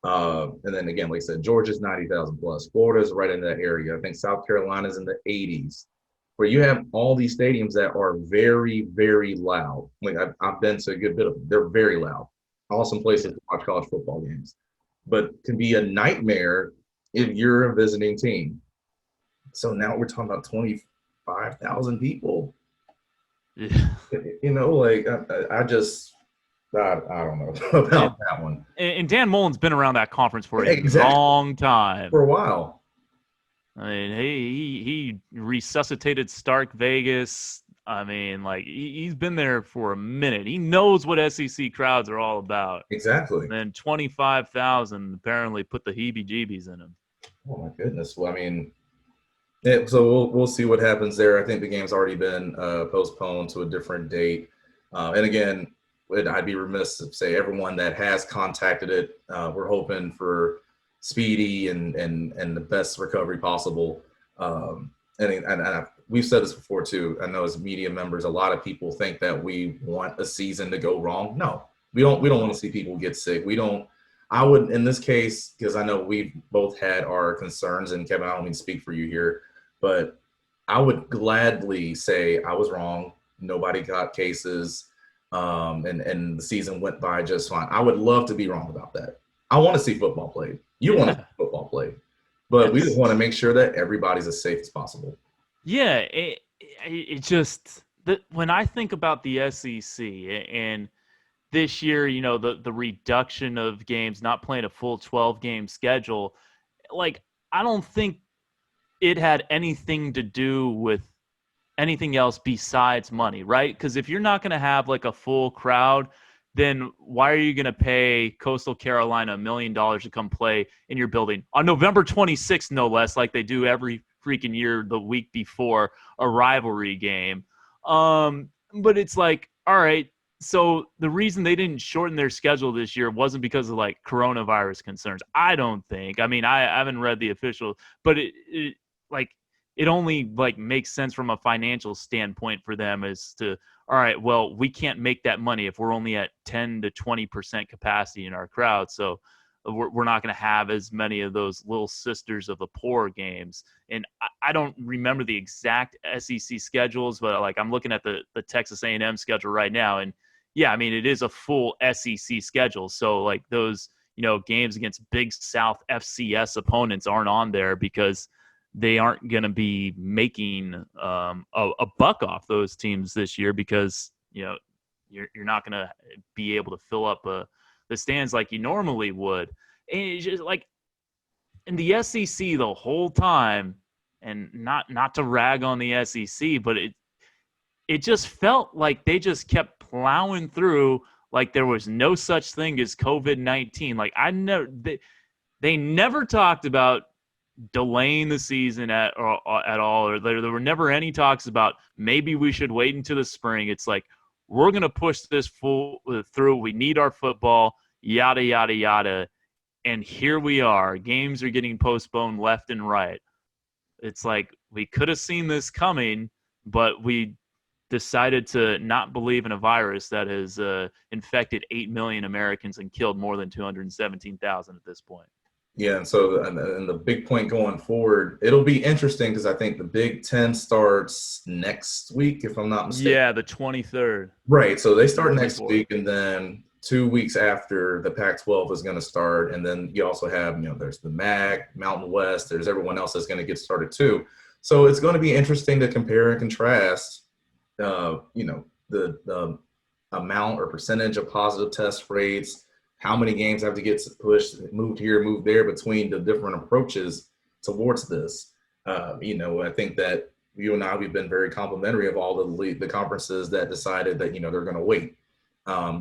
And then again, like I said, Georgia's 90,000 plus. Florida's right in that area. I think South Carolina's in the 80s. Where you have all these stadiums that are very, very loud. Like I've been to a good bit of them. They're very loud. Awesome places to watch college football games. But can be a nightmare if you're a visiting team. So now we're talking about 25,000 people. Yeah. You know, like I don't know about that one. And Dan Mullen's been around that conference for a Exactly. long time. For a while. I mean, he resuscitated Stark Vegas. I mean, like he's been there for a minute. He knows what SEC crowds are all about. Exactly. And then 25,000 apparently put the heebie-jeebies in him. Oh my goodness. Well, I mean, so we'll see what happens there. I think the game's already been postponed to a different date. And again, I'd be remiss to say everyone that has contacted it, we're hoping for speedy and the best recovery possible. We've said this before too. I know as media members, a lot of people think that we want a season to go wrong. No, we don't want to see people get sick. I would, in this case, because I know we've both had our concerns, and Kevin, I don't mean to speak for you here, but I would gladly say I was wrong. Nobody got cases, and the season went by just fine. I would love to be wrong about that. I want to see football played. You want to see football played. But we just want to make sure that everybody's as safe as possible. Yeah, it just when I think about the SEC and this year, you know, the reduction of games, not playing a full 12-game schedule, like I don't think it had anything to do with anything else besides money, right? Because if you're not going to have like a full crowd, then why are you going to pay Coastal Carolina $1 million to come play in your building on November 26th, no less, like they do every freaking year the week before a rivalry game? But it's like, all right, so the reason they didn't shorten their schedule this year wasn't because of like coronavirus concerns. I don't think. I mean, I haven't read the official, but it only like makes sense from a financial standpoint for them as to, all right, well, we can't make that money if we're only at 10 to 20% capacity in our crowd. So we're not going to have as many of those little sisters of the poor games. And I don't remember the exact SEC schedules, but like I'm looking at the Texas A&M schedule right now. And yeah, I mean, it is a full SEC schedule. So like those, you know, games against Big South FCS opponents aren't on there because they aren't going to be making a buck off those teams this year because, you know, you're not going to be able to fill up the stands like you normally would. And it's just like in the SEC the whole time, and not to rag on the SEC, but it just felt like they just kept plowing through like there was no such thing as COVID-19. Like they never talked about delaying the season at all, or there were never any talks about maybe we should wait until the spring. It's like, we're going to push this full through. We need our football, yada, yada, yada. And here we are. Games are getting postponed left and right. It's like we could have seen this coming, but we decided to not believe in a virus that has infected 8 million Americans and killed more than 217,000 at this point. Yeah, and so and the big point going forward, it'll be interesting because I think the Big Ten starts next week, if I'm not mistaken. Yeah, the 23rd. Right, so they start next week, and then 2 weeks after the Pac-12 is going to start, and then you also have, you know, there's the MAC, Mountain West, there's everyone else that's going to get started too. So it's going to be interesting to compare and contrast, you know, the amount or percentage of positive test rates, how many games have to get pushed, moved here, moved there between the different approaches towards this. You know, I think that you and I, we've been very complimentary of all the conferences that decided that, you know, they're going to wait.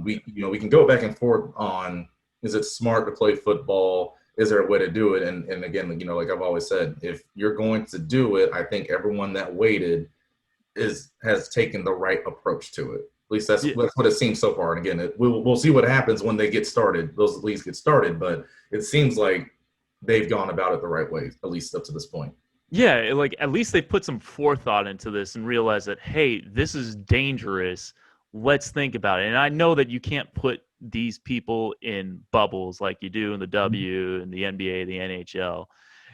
We can go back and forth on, is it smart to play football? Is there a way to do it? And again, you know, like I've always said, if you're going to do it, I think everyone that waited has taken the right approach to it. At least that's what it seems so far. And again, we'll see what happens when they get started. Those leagues get started, but it seems like they've gone about it the right way, at least up to this point. Yeah, like at least they put some forethought into this and realized that, hey, this is dangerous. let's think about it. And I know that you can't put these people in bubbles like you do in the W and the NBA, the NHL,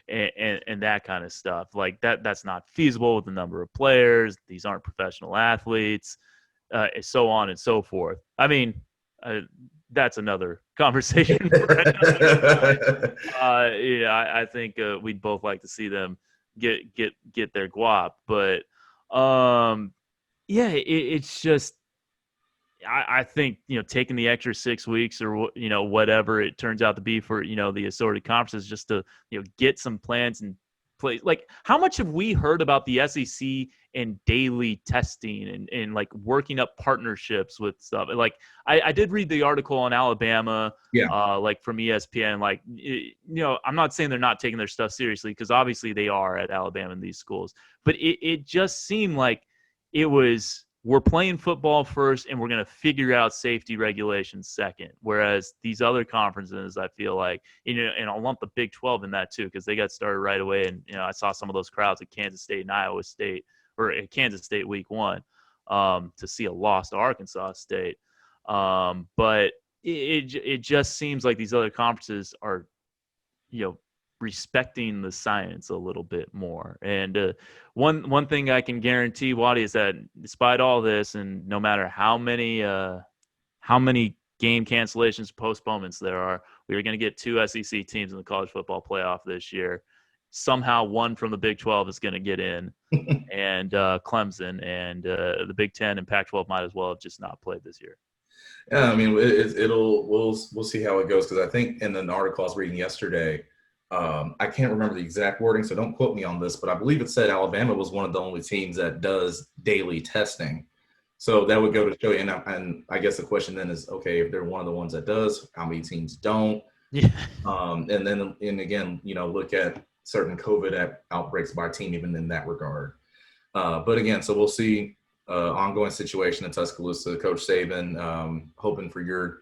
and that kind of stuff. Like that's not feasible with the number of players. These aren't professional athletes, so on and so forth. I mean, that's another conversation for another time. I think we'd both like to see them get their guap, but it's just I think taking the extra 6 weeks or whatever it turns out to be for the assorted conferences just to get some plans and play. Like, how much have we heard about the SEC and daily testing and like working up partnerships with stuff? Like, I did read the article on Alabama, like from ESPN. Like, I'm not saying they're not taking their stuff seriously, because obviously they are at Alabama in these schools, but it just seemed like it was, we're playing football first and we're going to figure out safety regulations second. Whereas these other conferences, I feel like, and I'll lump the Big 12 in that too, because they got started right away. And, I saw some of those crowds at Kansas State and Iowa State, or at Kansas State week 1, to see a loss to Arkansas State. But it just seems like these other conferences are, respecting the science a little bit more. And one thing I can guarantee, Waddy, is that despite all this, and no matter how many game cancellations, postponements there are, we are going to get 2 SEC teams in the college football playoff this year. Somehow one from the Big 12 is going to get in, and Clemson, and the Big 10 and Pac-12 might as well have just not played this year. Yeah, I mean, we'll see how it goes, because I think in an article I was reading yesterday, I can't remember the exact wording, so don't quote me on this, but I believe it said Alabama was one of the only teams that does daily testing. So that would go to show you, and I guess the question then is, okay, if they're one of the ones that does, how many teams don't? Yeah. And again, look at certain COVID outbreaks by team, even in that regard. But again, so we'll see ongoing situation in Tuscaloosa. Coach Saban, hoping for your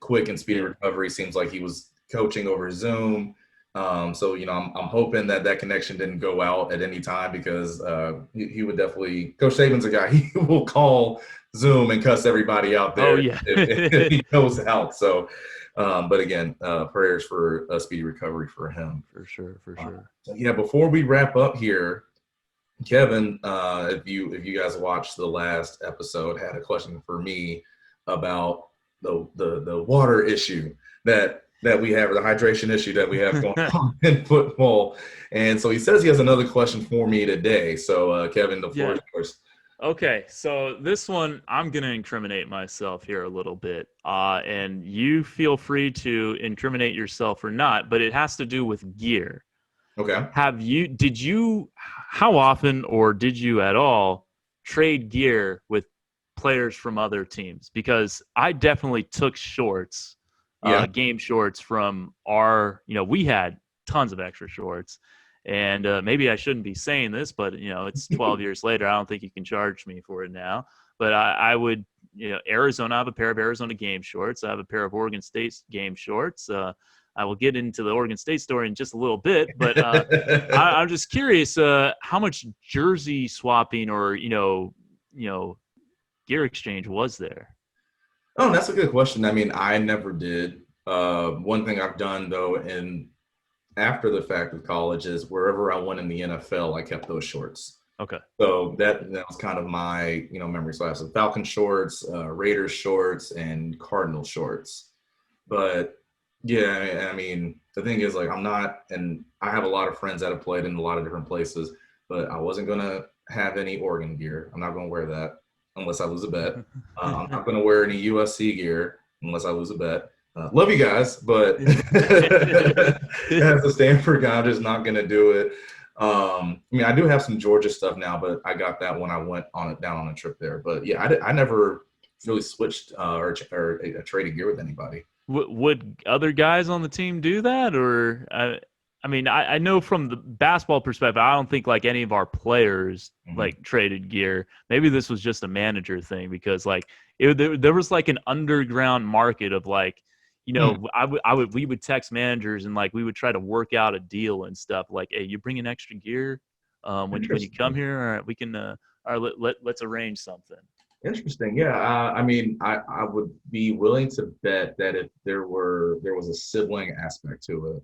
quick and speedy recovery. Seems like he was coaching over Zoom. So, I'm hoping that connection didn't go out at any time, because he would definitely – Coach Saban's a guy, he will call Zoom and cuss everybody out there if he goes out. So, but again, prayers for a speedy recovery for him. For sure. So before we wrap up here, Kevin, if you guys watched the last episode, had a question for me about the water issue that we have, or the hydration issue that we have going on in football. And so he says he has another question for me today. So, Kevin, the floor is yours. Okay, so this one, I'm going to incriminate myself here a little bit. And you feel free to incriminate yourself or not, but it has to do with gear. Okay. How often, or did you at all, trade gear with players from other teams? Because I definitely took shorts. Game shorts from we had tons of extra shorts, and maybe I shouldn't be saying this, but it's 12 years later. I don't think you can charge me for it now, but I would, Arizona, I have a pair of Arizona game shorts. I have a pair of Oregon State game shorts. I will get into the Oregon State story in just a little bit, but I'm just curious, how much jersey swapping or, gear exchange was there? Oh, that's a good question. I mean, I never did. One thing I've done, though, after the fact of college, is wherever I went in the NFL, I kept those shorts. Okay. So that was kind of my, memory. So I have some Falcon shorts, Raiders shorts, and Cardinal shorts. But yeah, I mean, the thing is, like, I'm not, and I have a lot of friends that have played in a lot of different places, but I wasn't going to have any Oregon gear. I'm not going to wear that unless I lose a bet. I'm not going to wear any USC gear unless I lose a bet. Love you guys, but as a Stanford guy, I'm just not going to do it. I mean, I do have some Georgia stuff now, but I got that when I went down on a trip there. But yeah, I never really switched or traded gear with anybody. Would other guys on the team do that? Or I mean, I know from the basketball perspective, I don't think like any of our players like traded gear. Maybe this was just a manager thing, because like there was like an underground market of like, we would text managers and like we would try to work out a deal and stuff. Like, hey, you bring in extra gear when you come here. All right, we can. All right, let's arrange something. Interesting. Yeah. I mean, I would be willing to bet that if there was a sibling aspect to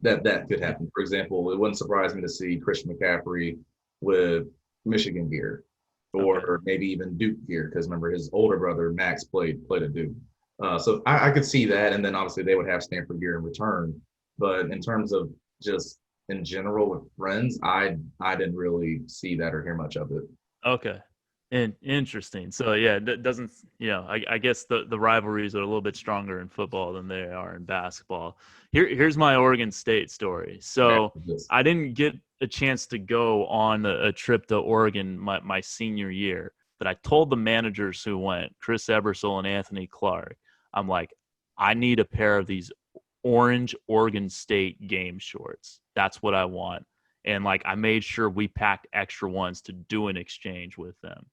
it, that could happen. For example, it wouldn't surprise me to see Christian McCaffrey with Michigan gear, Okay. or maybe even Duke gear, because remember his older brother Max played at Duke. So I could see that, and then obviously they would have Stanford gear in return. But in terms of just in general with friends, I didn't really see that or hear much of it. Okay. And interesting. So yeah, that doesn't I guess the rivalries are a little bit stronger in football than they are in basketball. Here's my Oregon State story. Yeah, So I didn't get a chance to go on a trip to Oregon my senior year, but I told the managers who went, Chris Ebersol and Anthony Clark, I'm like, I need a pair of these orange Oregon State game shorts. That's what I want. And like I made sure we packed extra ones to do an exchange with them.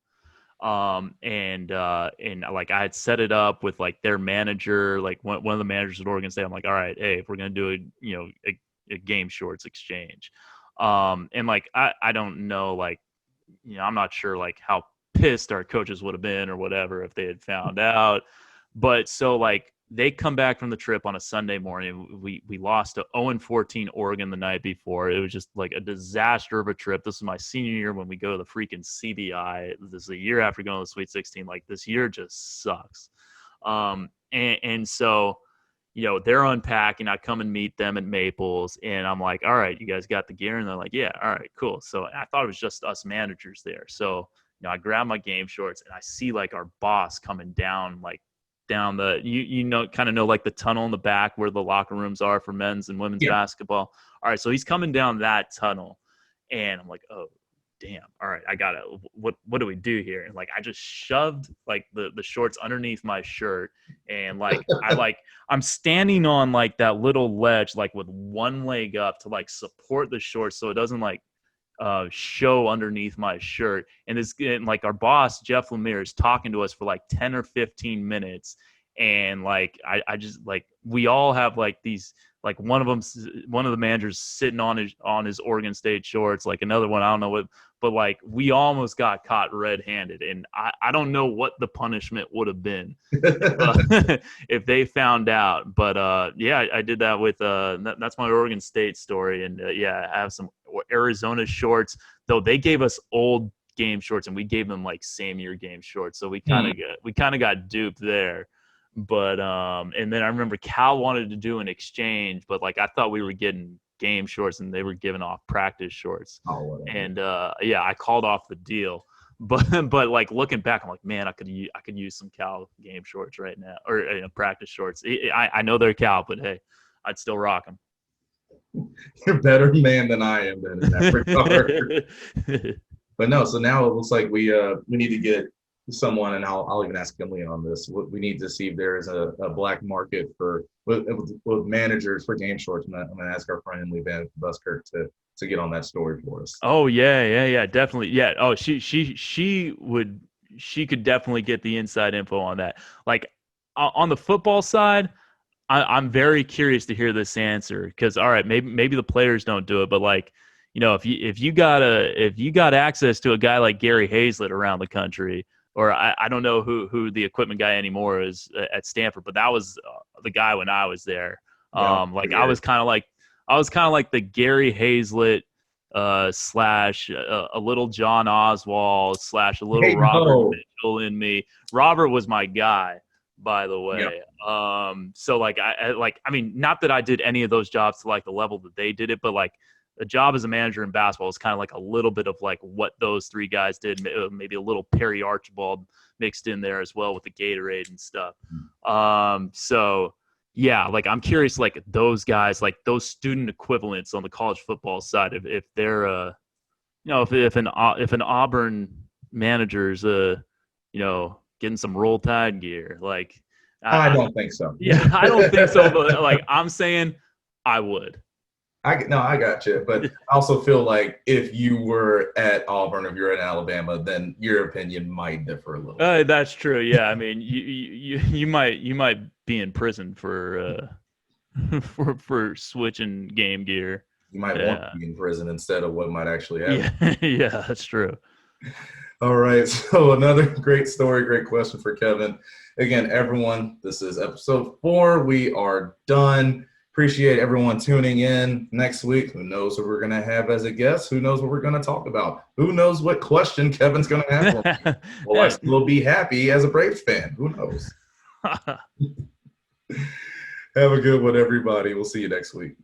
And like I had set it up with like their manager, like one of the managers at Oregon State. I'm like, all right, hey, if we're gonna do a game shorts exchange, and like I don't know, like I'm not sure like how pissed our coaches would have been or whatever if they had found out. But so like they come back from the trip on a Sunday morning. We lost to 0-14 Oregon the night before. It was just like a disaster of a trip. This is my senior year when we go to the freaking CBI. This is a year after going to the Sweet 16. Like this year just sucks. And so, they're unpacking. I come and meet them at Maples, and I'm like, all right, you guys got the gear? And they're like, yeah, all right, cool. So I thought it was just us managers there. So, I grab my game shorts and I see like our boss coming down, like down the kind of know like the tunnel in the back where the locker rooms are for men's and women's basketball. All right, so he's coming down that tunnel, and I'm like, oh damn, all right, I gotta, what do we do here? And like I just shoved like the shorts underneath my shirt, and like I'm standing on like that little ledge like with one leg up to like support the shorts so it doesn't like show underneath my shirt. And like our boss Jeff Lemire is talking to us for like 10 or 15 minutes, and like I just like we all have like these, like one of the managers sitting on his Oregon State shorts, like another one I don't know what, but like we almost got caught red-handed, and I don't know what the punishment would have been if they found out. But yeah, I did that with that's my Oregon State story. And yeah, I have some Arizona shorts, though they gave us old game shorts and we gave them like same year game shorts, so we kind of got duped there. But and then I remember Cal wanted to do an exchange, but like I thought we were getting game shorts and they were giving off practice shorts. And yeah, I called off the deal. But like looking back, I'm like, man, I could use some Cal game shorts right now, or practice shorts. I know they're Cal, but hey, I'd still rock them. You're a better man than I am then in that regard. But no, so now it looks like we need to get someone, and I'll even ask Emily on this. We need to see if there is a black market with managers for game shorts. And I'm gonna ask our friend Emily Van Buskirk to get on that story for us. Oh yeah, definitely. Yeah. Oh, she could definitely get the inside info on that. Like on the football side, I'm very curious to hear this answer, because all right, maybe the players don't do it, but like, if you got access to a guy like Gary Hazlett around the country, or I don't know who the equipment guy anymore is at Stanford, but that was the guy when I was there. Like I was kind of like the Gary Hazlett slash a little John Oswald slash a little Robert Mitchell in me. Robert was my guy, by the way. So like I mean, not that I did any of those jobs to like the level that they did it, but like the job as a manager in basketball is kind of like a little bit of like what those three guys did, maybe a little Perry Archibald mixed in there as well with the Gatorade and stuff. So yeah, like I'm curious, like those guys, like those student equivalents on the college football side, if they're if an Auburn manager's getting some Roll Tide gear, like I don't think so. Yeah, I don't think so, but like I'm saying I would. I got you, but I also feel like if you were at Auburn, if you're in Alabama, then your opinion might differ a little. That's true. Yeah, I mean, you might be in prison for for switching game gear. You might want to be in prison instead of what might actually happen. Yeah, yeah, that's true. All right. So another great story, great question for Kevin. Again, everyone, this is episode 4. We are done. Appreciate everyone tuning in next week. Who knows what we're going to have as a guest? Who knows what we're going to talk about? Who knows what question Kevin's going to have for me? Will I still be happy as a Braves fan? Who knows? Have a good one, everybody. We'll see you next week.